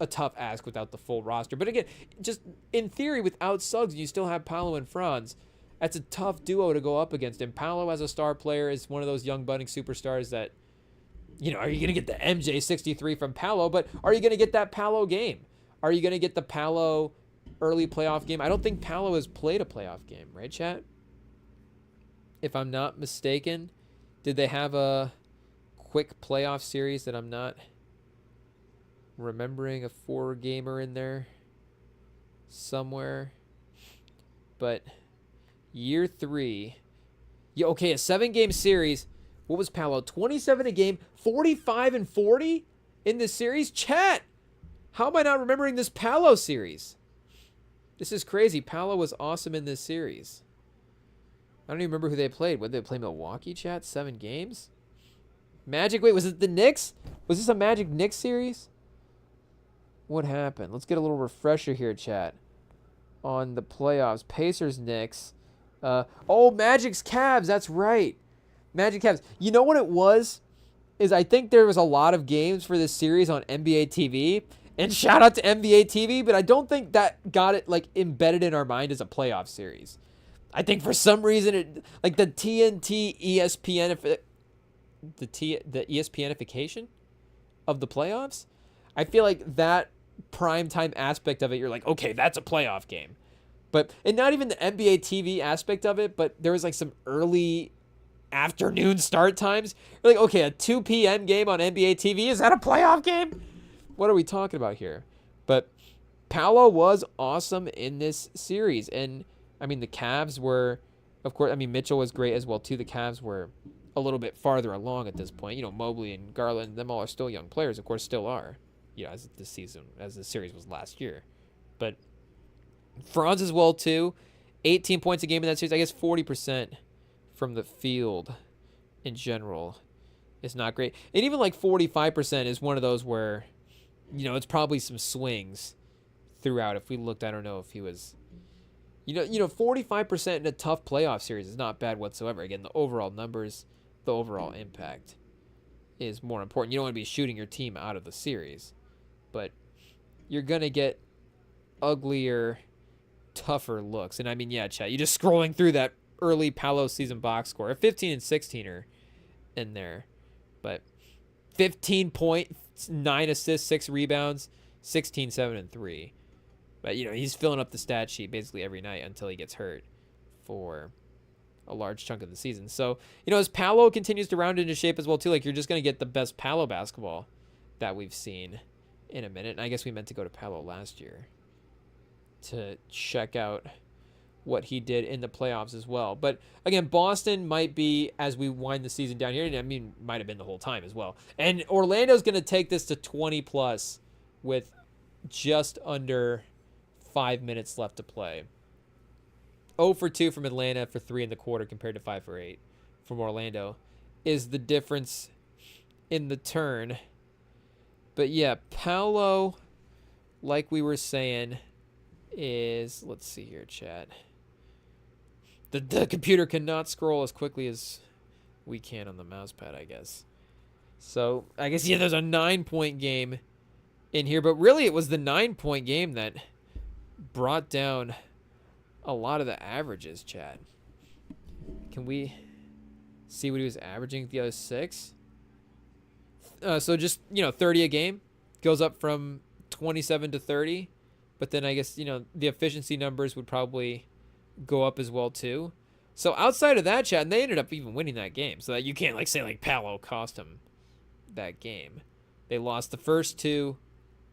tough ask without the full roster. But again, just in theory, without Suggs, you still have Paolo and Franz. That's a tough duo to go up against. And Paolo, as a star player, is one of those young budding superstars that, are you going to get the MJ 63 from Paolo? But are you going to get that Paolo game? Are you going to get the Paolo early playoff game? I don't think Paolo has played a playoff game, right, chat? If I'm not mistaken, did they have a quick playoff series that I'm not remembering? A 4-gamer in there somewhere? But year 3, okay, a 7-game series. What was Paolo? 27 a game, 45 and 40 in this series? Chat, how am I not remembering this Paolo series? This is crazy. Paolo was awesome in this series. I don't even remember who they played. What did they play? Milwaukee, chat? 7 games? Magic, wait, was it the Knicks? Was this a Magic Knicks series? What happened? Let's get a little refresher here, chat, on the playoffs. Pacers, Knicks. Magic's Cavs. That's right. Magic Cavs. You know what it was? Is I think there was a lot of games for this series on NBA TV. And shout out to NBA TV, but I don't think that got it like embedded in our mind as a playoff series. I think for some reason it, like the TNT ESPN, the ESPNification of the playoffs. I feel like that primetime aspect of it, you're like, okay, that's a playoff game. And not even the NBA TV aspect of it, but there was like some early afternoon start times. You're like, okay, a 2 p.m. game on NBA TV, is that a playoff game? What are we talking about here? But Paolo was awesome in this series. And, I mean, the Cavs were, of course, I mean, Mitchell was great as well, too. The Cavs were a little bit farther along at this point. Mobley and Garland, them all are still young players, of course, still are, as the series was last year. But Franz as well, too. 18 points a game in that series. I guess 40% from the field in general is not great. And even like 45% is one of those where, it's probably some swings throughout. If we looked, I don't know if he was, 45% in a tough playoff series is not bad whatsoever. Again, the overall numbers, the overall impact is more important. You don't want to be shooting your team out of the series, but you're going to get uglier, tougher looks. And I mean, yeah, chat, you just scrolling through that early Paolo season box score, a 15 and 16er in there, but 15 points, 9 assists, 6 rebounds, 16, 7, and 3. But, he's filling up the stat sheet basically every night until he gets hurt for a large chunk of the season. So, as Paolo continues to round into shape as well, too, like, you're just going to get the best Paolo basketball that we've seen in a minute. And I guess we meant to go to Paolo last year to check out what he did in the playoffs as well. But again, Boston might be, as we wind the season down here, I mean, might have been the whole time as well. And Orlando's going to take this to 20 plus with just under 5 minutes left to play. 0 for 2 from Atlanta for 3 in the quarter compared to 5 for 8 from Orlando is the difference in the turn. But yeah, Paolo, like we were saying, is, let's see here, chat. The computer cannot scroll as quickly as we can on the mouse pad, I guess. So, I guess, yeah, there's a 9-point game in here. But really, it was the 9-point game that brought down a lot of the averages, chat. Can we see what he was averaging at the other 6? So just, 30 a game. Goes up from 27 to 30. But then I guess, the efficiency numbers would probably go up as well too. So outside of that, chat, and they ended up even winning that game. So that you can't say Paolo cost him that game. They lost the first 2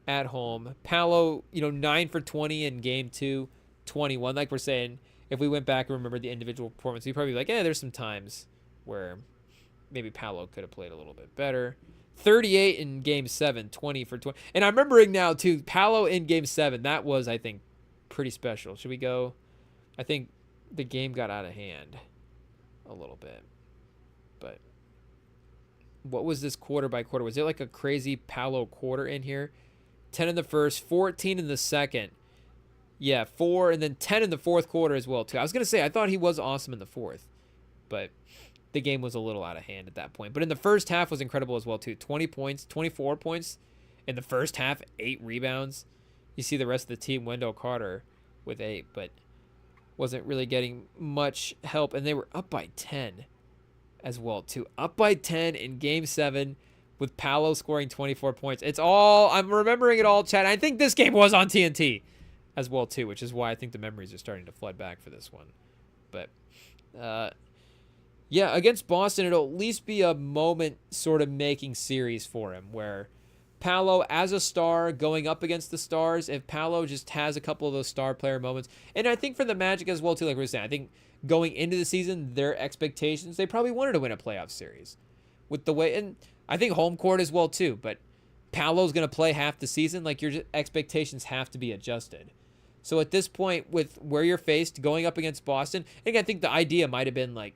at home. Paolo, 9 for 20 in game 2, 21. Like we're saying, if we went back and remember the individual performance, we'd probably be like, there's some times where maybe Paolo could have played a little bit better. 38 in game 7, 20 for 20. And I'm remembering now too, Paolo in game 7, that was, I think, pretty special. Should we go? I think the game got out of hand a little bit. But what was this quarter by quarter? Was it like a crazy Paolo quarter in here? 10 in the first, 14 in the second. Yeah, 4 and then 10 in the fourth quarter as well too. I was going to say, I thought he was awesome in the fourth. But the game was a little out of hand at that point. But in the first half was incredible as well too. 20 points, 24 points in the first half, 8 rebounds. You see the rest of the team, Wendell Carter with 8, but wasn't really getting much help. And they were up by 10 as well too. Up by 10 in game 7 with Paolo scoring 24 points. It's all, I'm remembering it all, chat. I think this game was on TNT as well too, which is why I think the memories are starting to flood back for this one. But, yeah, against Boston, it'll at least be a moment sort of making series for him where Paolo as a star going up against the stars, if Paolo just has a couple of those star player moments, and I think for the Magic as well too, like we were saying, I think going into the season, their expectations, they probably wanted to win a playoff series with the way, and I think home court as well too, but Paolo's going to play half the season, like your expectations have to be adjusted. So at this point, with where you're faced going up against Boston, and I think the idea might have been like,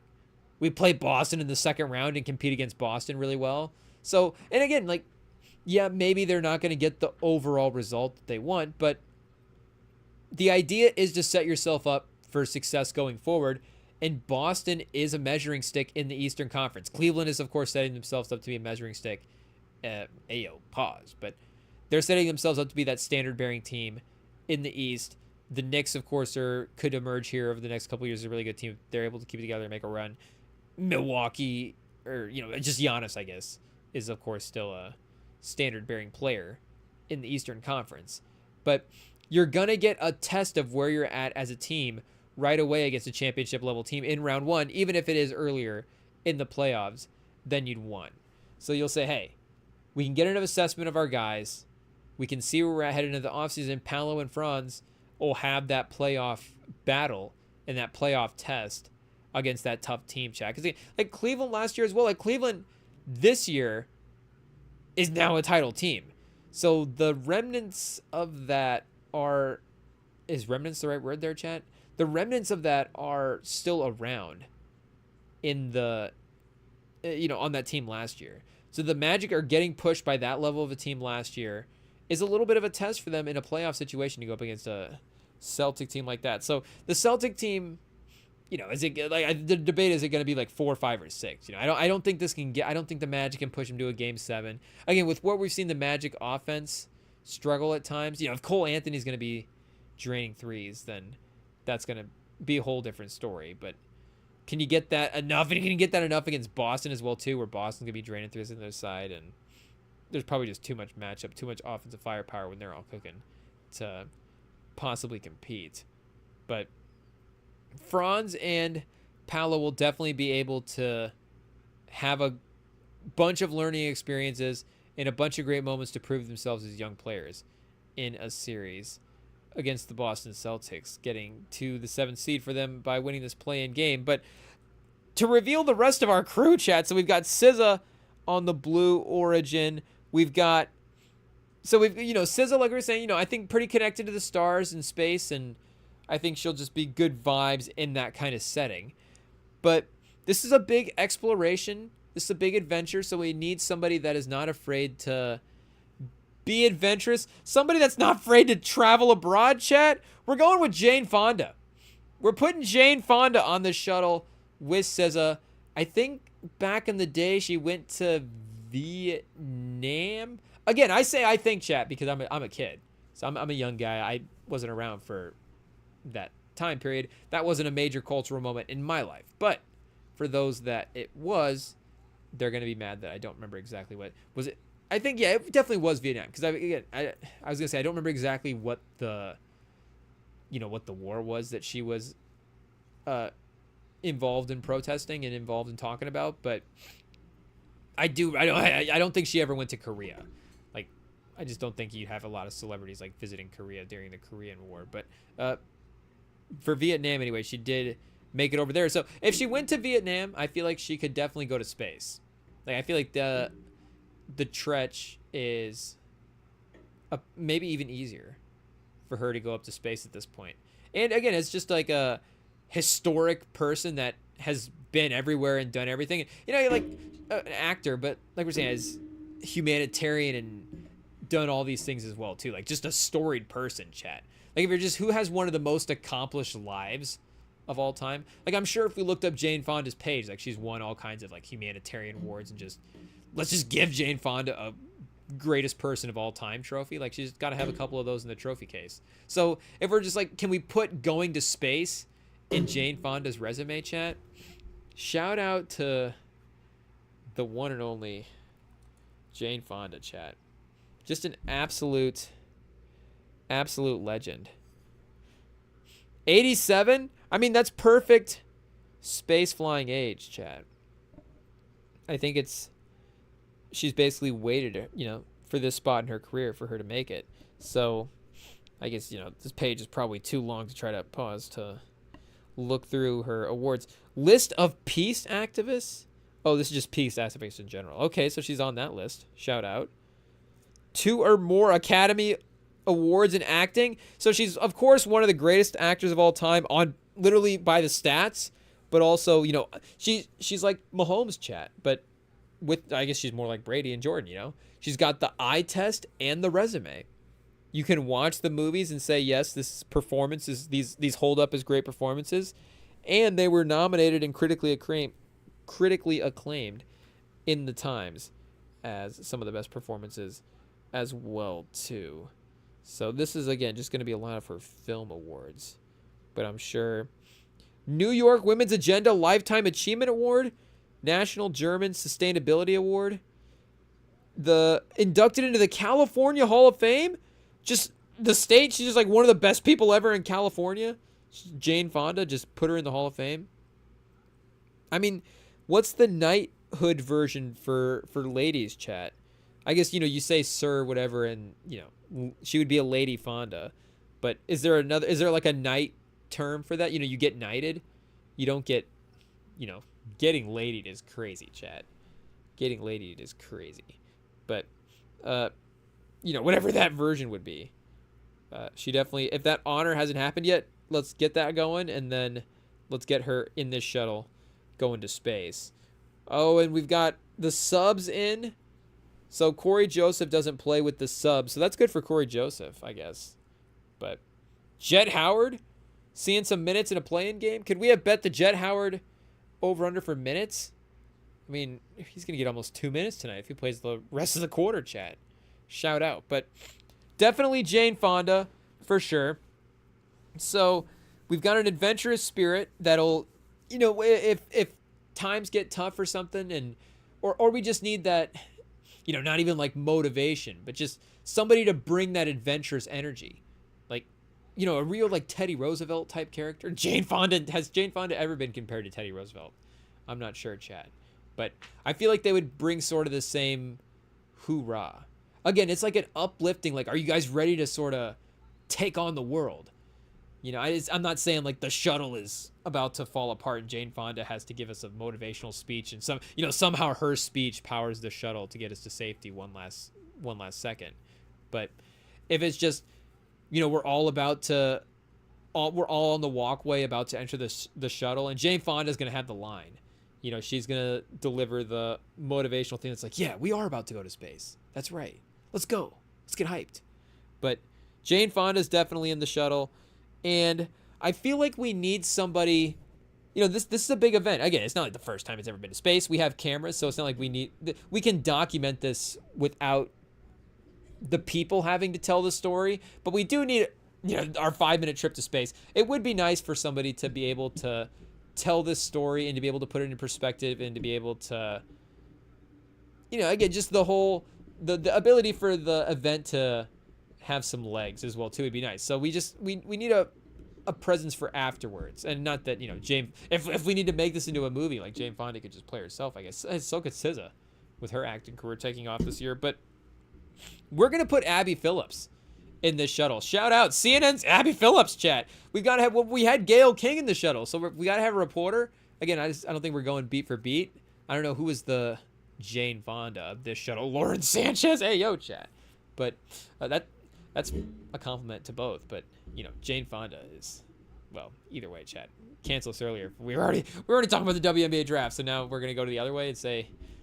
we play Boston in the second round and compete against Boston really well. So, and again, yeah, maybe they're not going to get the overall result that they want, but the idea is to set yourself up for success going forward, and Boston is a measuring stick in the Eastern Conference. Cleveland is, of course, setting themselves up to be a measuring stick. But they're setting themselves up to be that standard-bearing team in the East. The Knicks, of course, could emerge here over the next couple of years as a really good team. They're able to keep it together and make a run. Milwaukee, or just Giannis, I guess, is of course still a standard-bearing player in the Eastern Conference. But you're gonna get a test of where you're at as a team right away against a championship-level team in round 1, even if it is earlier in the playoffs than you'd want. So you'll say, hey, we can get an assessment of our guys. We can see where we're at heading into the offseason. Paolo and Franz will have that playoff battle and that playoff test against that tough team, chat. Because like Cleveland last year as well, like Cleveland this year is now a title team. So the remnants of that are, is remnants the right word there, chat? The remnants of that are still around in the, on that team last year. So the Magic are getting pushed by that level of a team last year is a little bit of a test for them in a playoff situation to go up against a Celtic team like that. So the Celtic team, is it like the debate? Is it going to be like 4, 5, or 6? I don't think this can get. I don't think the Magic can push them to a game 7. Again, with what we've seen the Magic offense struggle at times. If Cole Anthony's going to be draining threes, then that's going to be a whole different story. But can you get that enough? And can you get that enough against Boston as well too, where Boston's going to be draining threes on their side, and there's probably just too much matchup, too much offensive firepower when they're all cooking to possibly compete. But Franz and Paolo will definitely be able to have a bunch of learning experiences and a bunch of great moments to prove themselves as young players in a series. against the Boston Celtics, getting to the 7th seed for them by winning this play-in game. But to reveal the rest of our crew, chat, so we've got SZA on the Blue Origin. We've got, SZA, like we were saying, I think pretty connected to the stars in space, and I think she'll just be good vibes in that kind of setting. But this is a big exploration. This is a big adventure, so we need somebody that is not afraid to be adventurous. Somebody that's not afraid to travel abroad, chat. We're going with Jane Fonda. We're putting Jane Fonda on the shuttle with SZA. I think back in the day she went to Vietnam. Again, I think, chat, because I'm a kid. So I'm a young guy. I wasn't around for that time period. That wasn't a major cultural moment in my life. But for those that it was, they're going to be mad that I don't remember exactly what was it. I think, yeah, it definitely was Vietnam, because I was gonna say I don't remember exactly what the war was that she was involved in protesting and involved in talking about, but I don't think she ever went to Korea. Like, I just don't think you'd have a lot of celebrities like visiting Korea during the Korean War. But for Vietnam anyway, she did make it over there. So if she went to Vietnam, I feel like she could definitely go to space. Like, I feel like the Tretch is maybe even easier for her to go up to space at this point. And again, it's just like a historic person that has been everywhere and done everything. You're like an actor, but like we're saying, is humanitarian and done all these things as well too. Like, just a storied person, chat. Like, if you're just who has one of the most accomplished lives of all time. Like, I'm sure if we looked up Jane Fonda's page, like, she's won all kinds of like humanitarian awards, and just let's just give Jane Fonda a greatest person of all time trophy. Like, she's got to have a couple of those in the trophy case. So if we're just like, can we put going to space in Jane Fonda's resume, chat? Shout out to the one and only Jane Fonda, chat. Just an absolute legend. 87? I mean, that's perfect space flying age, chat. I think she's basically waited, for this spot in her career for her to make it. So I guess, this page is probably too long to try to pause to look through her awards. List of peace activists? Oh, this is just peace activists in general. Okay, so she's on that list. Shout out. 2 or more Academy Awards in acting. So she's, of course, one of the greatest actors of all time, on literally by the stats, but also, she's like Mahomes, chat, but with, I guess she's more like Brady and Jordan, She's got the eye test and the resume. You can watch the movies and say, yes, this performance is, these hold up as great performances, and they were nominated and critically acclaimed in the Times as some of the best performances as well too. So this is, again, just going to be a lot of her film awards, but I'm sure New York Women's Agenda Lifetime Achievement Award, National German Sustainability Award, the inducted into the California Hall of Fame. Just the state, she's just like one of the best people ever in California. Jane Fonda, just put her in the Hall of Fame. I mean, what's the knighthood version for ladies, chat? I guess, you say sir, whatever, and, she would be a Lady Fonda. But is there like a knight term for that? You get knighted. You don't get, getting ladied is crazy, chat. Getting ladied is crazy. But, whatever that version would be. She definitely, if that honor hasn't happened yet, let's get that going, and then let's get her in this shuttle going to space. Oh, and we've got the subs in. So Corey Joseph doesn't play with the subs, so that's good for Corey Joseph, I guess. But Jet Howard, seeing some minutes in a play-in game. Could we have bet the Jet Howard over-under for minutes? I mean, he's going to get almost 2 minutes tonight if he plays the rest of the quarter, chat. Shout out. But definitely Jane Fonda, for sure. So we've got an adventurous spirit that'll, if times get tough or something, and or we just need that, not even like motivation, but just somebody to bring that adventurous energy. Like, a real like Teddy Roosevelt type character. Has Jane Fonda ever been compared to Teddy Roosevelt? I'm not sure, chat. But I feel like they would bring sort of the same hoorah. Again, it's like an uplifting, like, are you guys ready to sort of take on the world. I'm not saying like the shuttle is about to fall apart and Jane Fonda has to give us a motivational speech and somehow her speech powers the shuttle to get us to safety one last second. But if it's just, we're all on the walkway about to enter the shuttle, and Jane Fonda's going to have the line. She's going to deliver the motivational thing that's like, yeah, we are about to go to space. That's right. Let's go. Let's get hyped. But Jane Fonda's definitely in the shuttle. And I feel like we need somebody, this is a big event. Again, it's not like the first time it's ever been to space. We have cameras, so it's not like we can document this without the people having to tell the story. But we do need, our 5-minute trip to space. It would be nice for somebody to be able to tell this story and to be able to put it in perspective and to be able to, again, just the whole, the ability for the event to have some legs as well too would be nice. So we need a presence for afterwards, and not that Jane. If we need to make this into a movie, like Jane Fonda could just play herself, I guess. So could SZA, with her acting career taking off this year. But we're gonna put Abby Phillips in this shuttle. Shout out CNN's Abby Phillips chat. We gotta have. We had Gayle King in the shuttle, so we gotta have a reporter. Again, I don't think we're going beat for beat. I don't know who was the Jane Fonda of this shuttle. Lauren Sanchez. Hey yo, chat. But that's a compliment to both, but Jane Fonda is, well, either way, chat. Cancel us earlier. We were already talking about the WNBA draft, so now we're gonna go to the other way and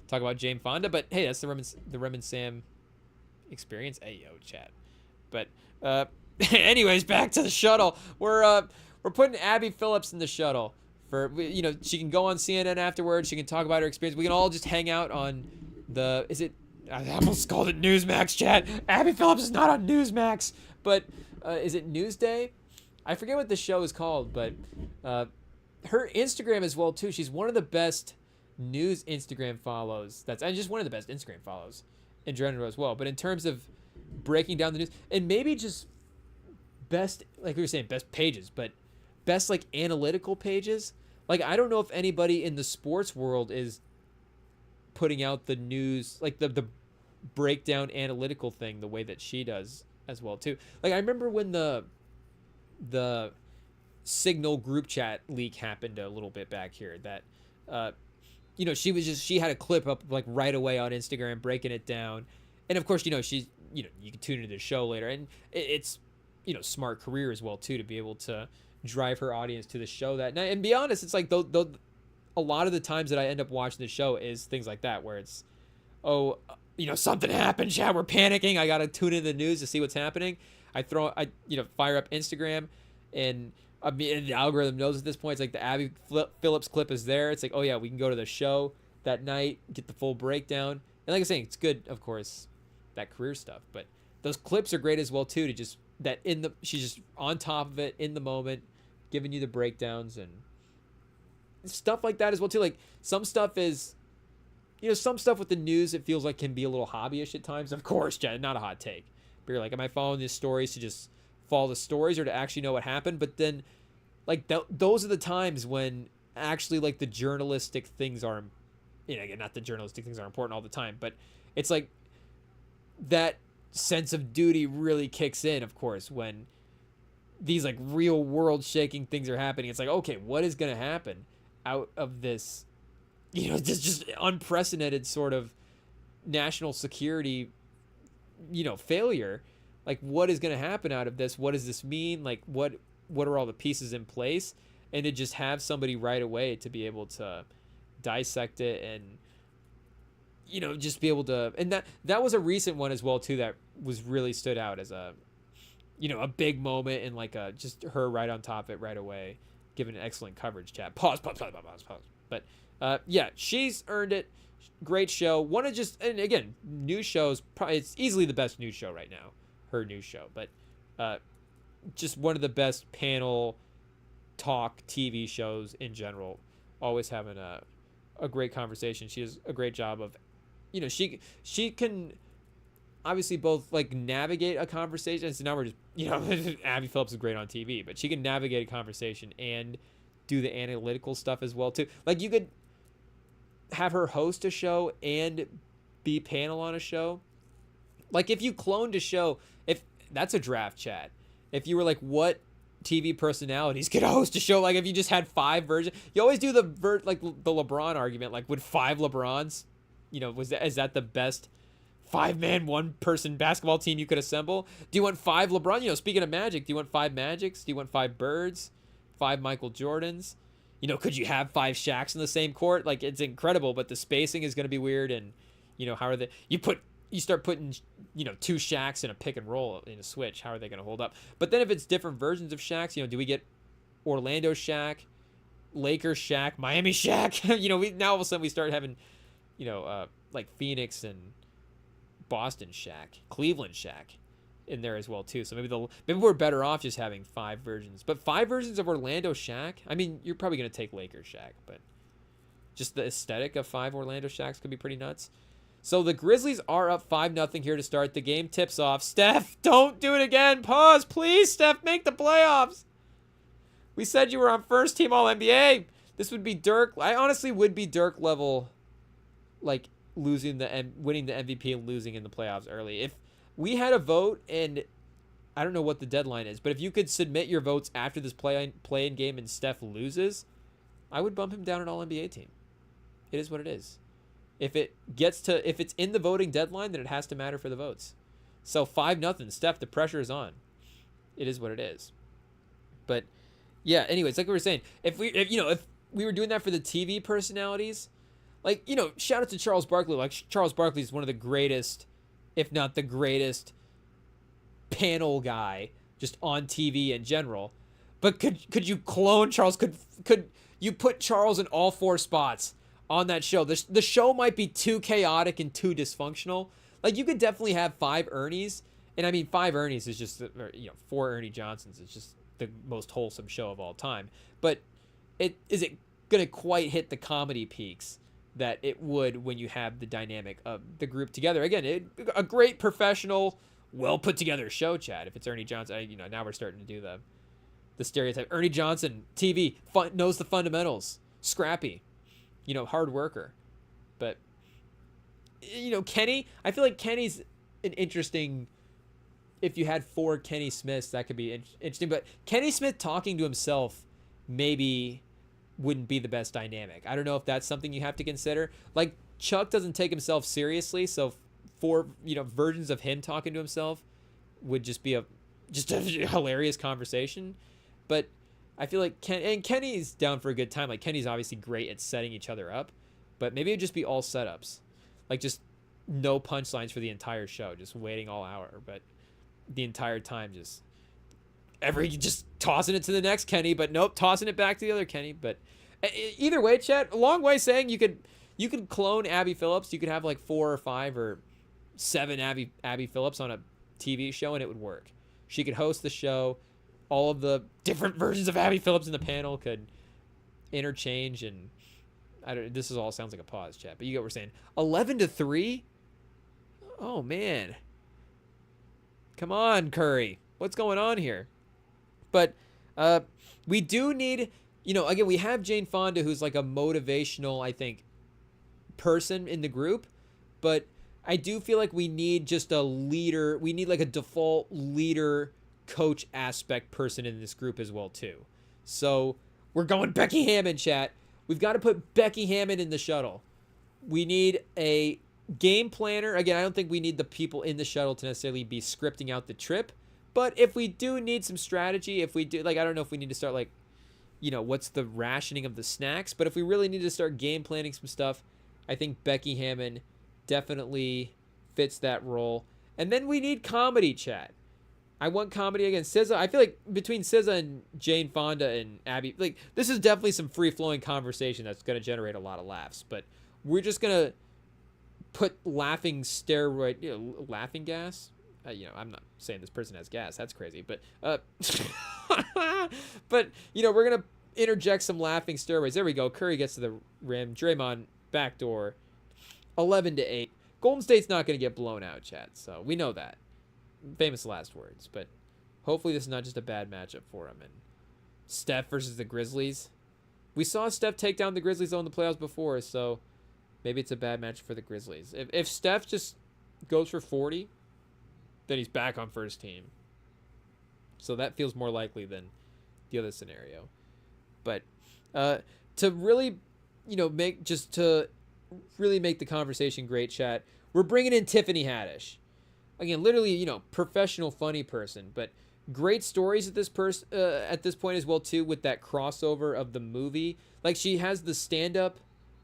talk about Jane Fonda. But hey, that's the Rem and Sam experience. Hey yo, chat. But anyways, back to the shuttle. We're putting Abby Phillips in the shuttle for she can go on CNN afterwards. She can talk about her experience. We can all just hang out on I almost called it Newsmax, chat. Abby Phillips is not on Newsmax, but is it Newsday? I forget what the show is called, but her Instagram as well too. She's one of the best news Instagram follows. And just one of the best Instagram follows in general as well. But in terms of breaking down the news, and maybe just best, like we were saying, best pages, but best like analytical pages. Like I don't know if anybody in the sports world is putting out the news, like the breakdown analytical thing the way that she does as well too. Like I remember when the Signal group chat leak happened a little bit back here, that she had a clip up like right away on Instagram breaking it down. And of course, she's you can tune into the show later, and it's smart career as well too, to be able to drive her audience to the show that night. And be honest, it's like a lot of the times that I end up watching the show is things like that, where it's, something happened, chat, we're panicking, I gotta tune in the news to see what's happening. I fire up Instagram, and the algorithm knows at this point. It's like the Abby Phillips clip is there. It's like, oh yeah, we can go to the show that night, get the full breakdown. And like I'm saying, it's good, of course, that career stuff, but those clips are great as well too, to just she's just on top of it in the moment, giving you the breakdowns and stuff like that as well too. Like some stuff is, some stuff with the news, it feels like can be a little hobbyish at times. Of course, Jen, not a hot take, but you're like, am I following these stories to just follow the stories or to actually know what happened? But then like those are the times when actually like the journalistic things are, again, not the journalistic things are important all the time, but it's like that sense of duty really kicks in, of course, when these like real world shaking things are happening. It's like, okay, what is going to happen out of this, this just unprecedented sort of national security, failure? Like, what is going to happen out of this? What does this mean? Like, what are all the pieces in place? And to just have somebody right away to be able to dissect it and, just be able to, and that was a recent one as well too, that was really stood out as a big moment, and like just her right on top of it right away, giving excellent coverage, chat. Pause. But yeah, she's earned it. Great show. And again, news shows, probably it's easily the best news show right now, her news show, but just one of the best panel talk TV shows in general. Always having a great conversation. She does a great job of, she can obviously both like navigate a conversation. So now we're just, Abby Phillips is great on TV, but she can navigate a conversation and do the analytical stuff as well too. Like you could have her host a show and be panel on a show. Like if you cloned a show, if that's a draft, chat. if you were like, what TV personalities could host a show? Like, if you just had 5 versions, you always do the LeBron argument. Like, would 5 LeBrons, is that the best 5-man, 1-person basketball team you could assemble? Do you want 5 LeBron? Speaking of Magic, do you want 5 Magics? Do you want 5 Birds? 5 Michael Jordans? Could you have 5 Shaqs in the same court? Like, it's incredible, but the spacing is going to be weird. And, how are they? You start putting, 2 Shaqs in a pick and roll in a switch. How are they going to hold up? But then if it's different versions of Shaqs, do we get Orlando Shaq, Lakers Shaq, Miami Shaq? Now all of a sudden we start having, like Phoenix and Boston Shaq, Cleveland Shaq in there as well too. So maybe we're better off just having 5 versions. But 5 versions of Orlando Shaq? I mean, you're probably going to take Lakers Shaq, but just the aesthetic of 5 Orlando Shaqs could be pretty nuts. So the Grizzlies are up 5-0 here to start. The game tips off. Steph, don't do it again. Pause, please. Steph, make the playoffs. We said you were on first team All-NBA. This would be Dirk. I honestly would be Dirk level, like winning the MVP and losing in the playoffs early. If we had a vote, and I don't know what the deadline is, but if you could submit your votes after this play-in game and Steph loses, I would bump him down an All-NBA team. It is what it is. If it's in the voting deadline, then it has to matter for the votes. So 5-0, Steph, the pressure is on. It is what it is. But yeah, anyways, like we were saying, if we were doing that for the TV personalities, like, shout out to Charles Barkley. Like, Charles Barkley is one of the greatest, if not the greatest, panel guy just on TV in general. But could you clone Charles? Could you put Charles in all 4 spots on that show? The show might be too chaotic and too dysfunctional. Like, you could definitely have 5 Ernies, and I mean 5 Ernies is just 4 Ernie Johnsons. It's just the most wholesome show of all time. But is it gonna quite hit the comedy peaks that it would when you have the dynamic of the group together? Again, a great professional, well put together show, Chad. If it's Ernie Johnson, now we're starting to do the stereotype. Ernie Johnson, TV, knows the fundamentals, scrappy, hard worker. But Kenny, I feel like Kenny's an interesting. If you had 4 Kenny Smiths, that could be interesting. But Kenny Smith talking to himself maybe wouldn't be the best dynamic. I don't know if that's something you have to consider. Like, Chuck doesn't take himself seriously, so 4 versions of him talking to himself would just be a hilarious conversation. But I feel like Kenny's down for a good time. Like, Kenny's obviously great at setting each other up, but maybe it'd just be all setups, like just no punchlines for the entire show, just waiting all hour, but the entire time just tossing it to the next Kenny, but nope, tossing it back to the other Kenny. But either way, Chet, a long way saying you could clone Abby Phillips. You could have like 4 or 5 or 7 Abby Phillips on a TV show, and it would work. She could host the show. All of the different versions of Abby Phillips in the panel could interchange, and this all sounds like a pause, Chat, but you get what we're saying. 11-3. Oh man, come on, Curry. What's going on here? But we do need, again, we have Jane Fonda, who's like a motivational, I think, person in the group. But I do feel like we need just a leader. We need like a default leader, coach aspect person in this group as well, too. So we're going Becky Hammond, Chat. We've got to put Becky Hammond in the shuttle. We need a game planner. Again, I don't think we need the people in the shuttle to necessarily be scripting out the trip. But if we do need some strategy, if we do, like, I don't know if we need to start, like, what's the rationing of the snacks. But if we really need to start game planning some stuff, I think Becky Hammond definitely fits that role. And then we need comedy, Chat. I want comedy against SZA. I feel like between SZA and Jane Fonda and Abby, like, this is definitely some free-flowing conversation that's going to generate a lot of laughs. But we're just going to put laughing gas. I'm not saying this person has gas. That's crazy. But, but we're going to interject some laughing steroids. There we go. Curry gets to the rim. Draymond, backdoor. 11-8. Golden State's not going to get blown out, Chat. So we know that. Famous last words. But hopefully this is not just a bad matchup for him. And Steph versus the Grizzlies. We saw Steph take down the Grizzlies in the playoffs before, so maybe it's a bad match for the Grizzlies. If Steph just goes for 40, then he's back on first team. So that feels more likely than the other scenario. But to really, to really make the conversation great, chat, we're bringing in Tiffany Haddish. Again, literally, professional, funny person, but great stories at this point as well too, with that crossover of the movie. Like, she has the stand-up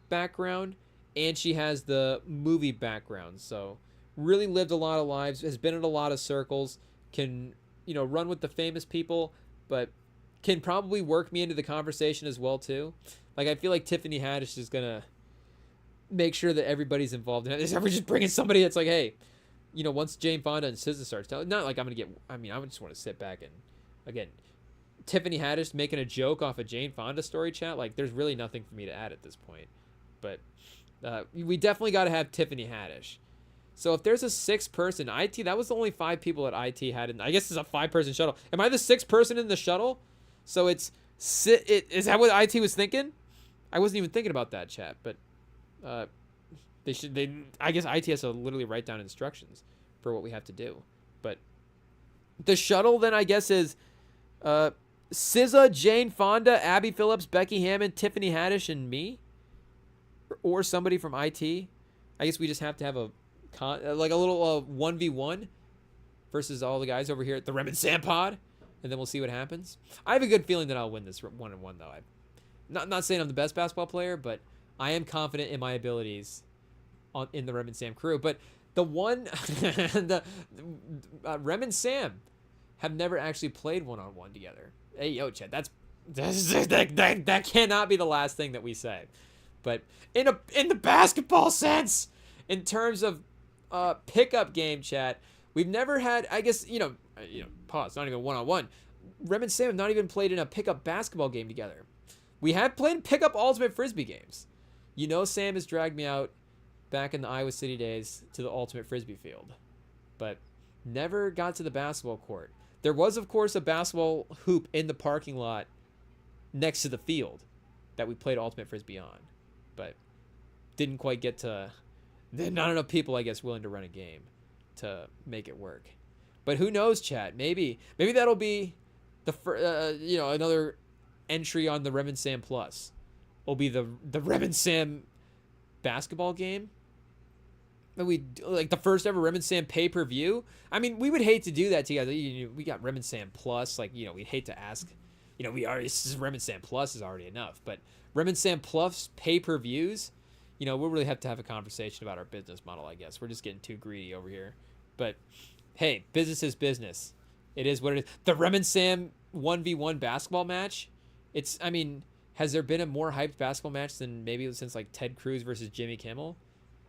background and she has the movie background, so really lived a lot of lives, has been in a lot of circles, can run with the famous people, but can probably work me into the conversation as well too. Like, I feel like Tiffany Haddish is gonna make sure that everybody's involved in it. We're just bringing somebody that's like, hey, once Jane Fonda and SZA starts telling, not like I just want to sit back and, again, Tiffany Haddish making a joke off a Jane Fonda story, chat. Like, there's really nothing for me to add at this point. But we definitely got to have Tiffany Haddish. So if there's a 6-person IT, that was the only 5 people that IT had. I guess it's a 5-person shuttle. Am I the 6th person in the shuttle? So is that what IT was thinking? I wasn't even thinking about that, chat. But I guess IT has to literally write down instructions for what we have to do. But the shuttle then, I guess, is SZA, Jane Fonda, Abby Phillips, Becky Hammond, Tiffany Haddish, and me, or somebody from IT. I guess we just have to have a little 1v1 versus all the guys over here at the Rem and Sam pod, and then we'll see what happens. I have a good feeling that I'll win this 1-1 though. I'm not saying I'm the best basketball player, but I am confident in my abilities in the Rem and Sam crew. But the Rem and Sam have never actually played 1-on-1 together. Hey, yo, Chad, that cannot be the last thing that we say. But in the basketball sense, in terms of pickup game, chat, we've never had, I guess, pause, not even 1-on-1. Rem and Sam have not even played in a pickup basketball game together. We have played pickup ultimate frisbee games. Sam has dragged me out back in the Iowa City days to the ultimate frisbee field, but never got to the basketball court. There was, of course, a basketball hoop in the parking lot next to the field that we played ultimate frisbee on, but didn't quite get to. Not enough people, I guess, willing to run a game to make it work. But who knows, chat? Maybe that'll be another entry on the Rem and Sam Plus. Will be the Rem and Sam basketball game. We like the first ever Rem and Sam pay-per-view. I mean, we would hate to do that together. We got Rem and Sam Plus. Like, we'd hate to ask. Rem and Sam Plus is already enough. But Rem and Sam Plus pay-per-views, we'll really have to have a conversation about our business model, I guess. We're just getting too greedy over here. But, hey, business is business. It is what it is. The Rem and Sam 1v1 basketball match, has there been a more hyped basketball match than maybe since, like, Ted Cruz versus Jimmy Kimmel?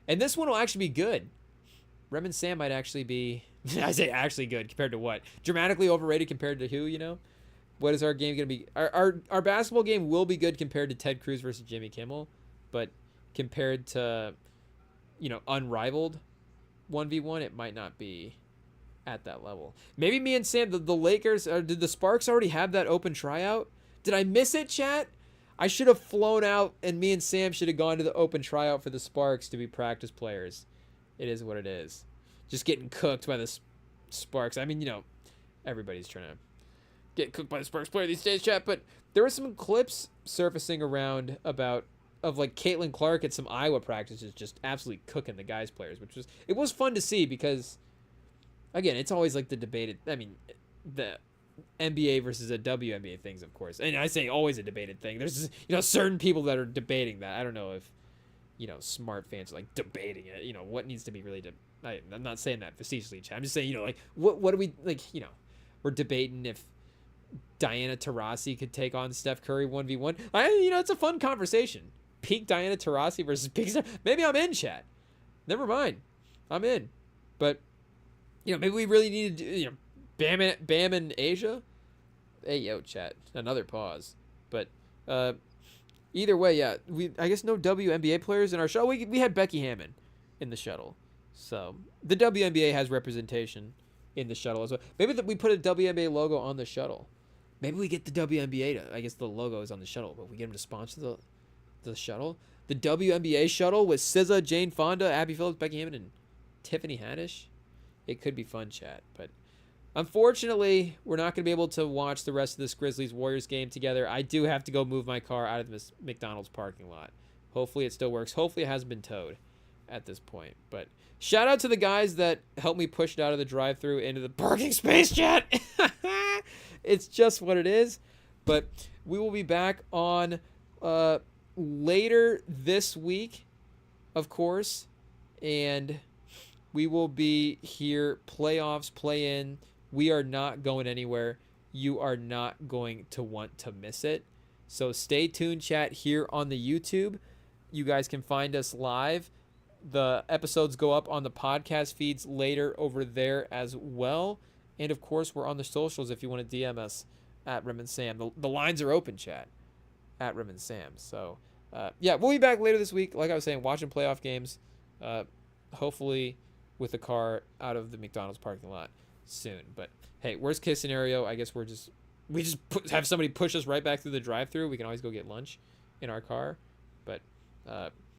And this one will actually be good. Rem and Sam might actually be, I say actually good, compared to what? Dramatically overrated compared to who, What is our game going to be? Our basketball game will be good compared to Ted Cruz versus Jimmy Kimmel, but compared to, unrivaled 1v1, it might not be at that level. Maybe me and Sam, the Lakers, did the Sparks already have that open tryout? Did I miss it, chat? I should have flown out, and me and Sam should have gone to the open tryout for the Sparks to be practice players. It is what it is. Just getting cooked by the Sparks. Everybody's trying to get cooked by the Sparks player these days, chat, but there were some clips surfacing around of like Caitlin Clark at some Iowa practices just absolutely cooking the guys players, it was fun to see because, again, it's always like the debated, the NBA versus the WNBA things, of course. And I say always a debated thing. There's, certain people that are debating that. I don't know if, smart fans are like debating it. What needs to be really, I'm not saying that facetiously, chat. I'm just saying, what do we, we're debating if Diana Taurasi could take on Steph Curry 1v1. It's a fun conversation. Peak Diana Taurasi versus peak Steph. Maybe I'm in, chat. Never mind. I'm in. But, maybe we really need to do, Bam in Asia. Hey, yo, chat. Another pause. But either way, yeah. I guess no WNBA players in our shuttle. We had Becky Hammond in the shuttle. So the WNBA has representation in the shuttle as well. Maybe we put a WNBA logo on the shuttle. Maybe we get the WNBA to, I guess the logo is on the shuttle, but we get them to sponsor the shuttle. The WNBA shuttle with SZA, Jane Fonda, Abby Phillips, Becky Hammond, and Tiffany Haddish. It could be fun, chat. But Unfortunately, we're not going to be able to watch the rest of this Grizzlies-Warriors game together. I do have to go move my car out of this McDonald's parking lot. Hopefully it still works. Hopefully it hasn't been towed at this point. But shout out to the guys that helped me push it out of the drive-thru into the parking space, chat. It's just what it is. But we will be back on later this week, of course. And we will be here, playoffs, play-in. We are not going anywhere. You are not going to want to miss it. So stay tuned, chat, here on the YouTube. You guys can find us live. The episodes go up on the podcast feeds later over there as well. And, of course, we're on the socials if you want to DM us at RemingTonm. The lines are open, chat, at RemingTonm. So, yeah, we'll be back later this week. Like I was saying, watching playoff games. Hopefully with the car out of the McDonald's parking lot soon. But hey, worst case scenario, I guess we just have somebody push us right back through the drive-thru. We can always go get lunch in our car. But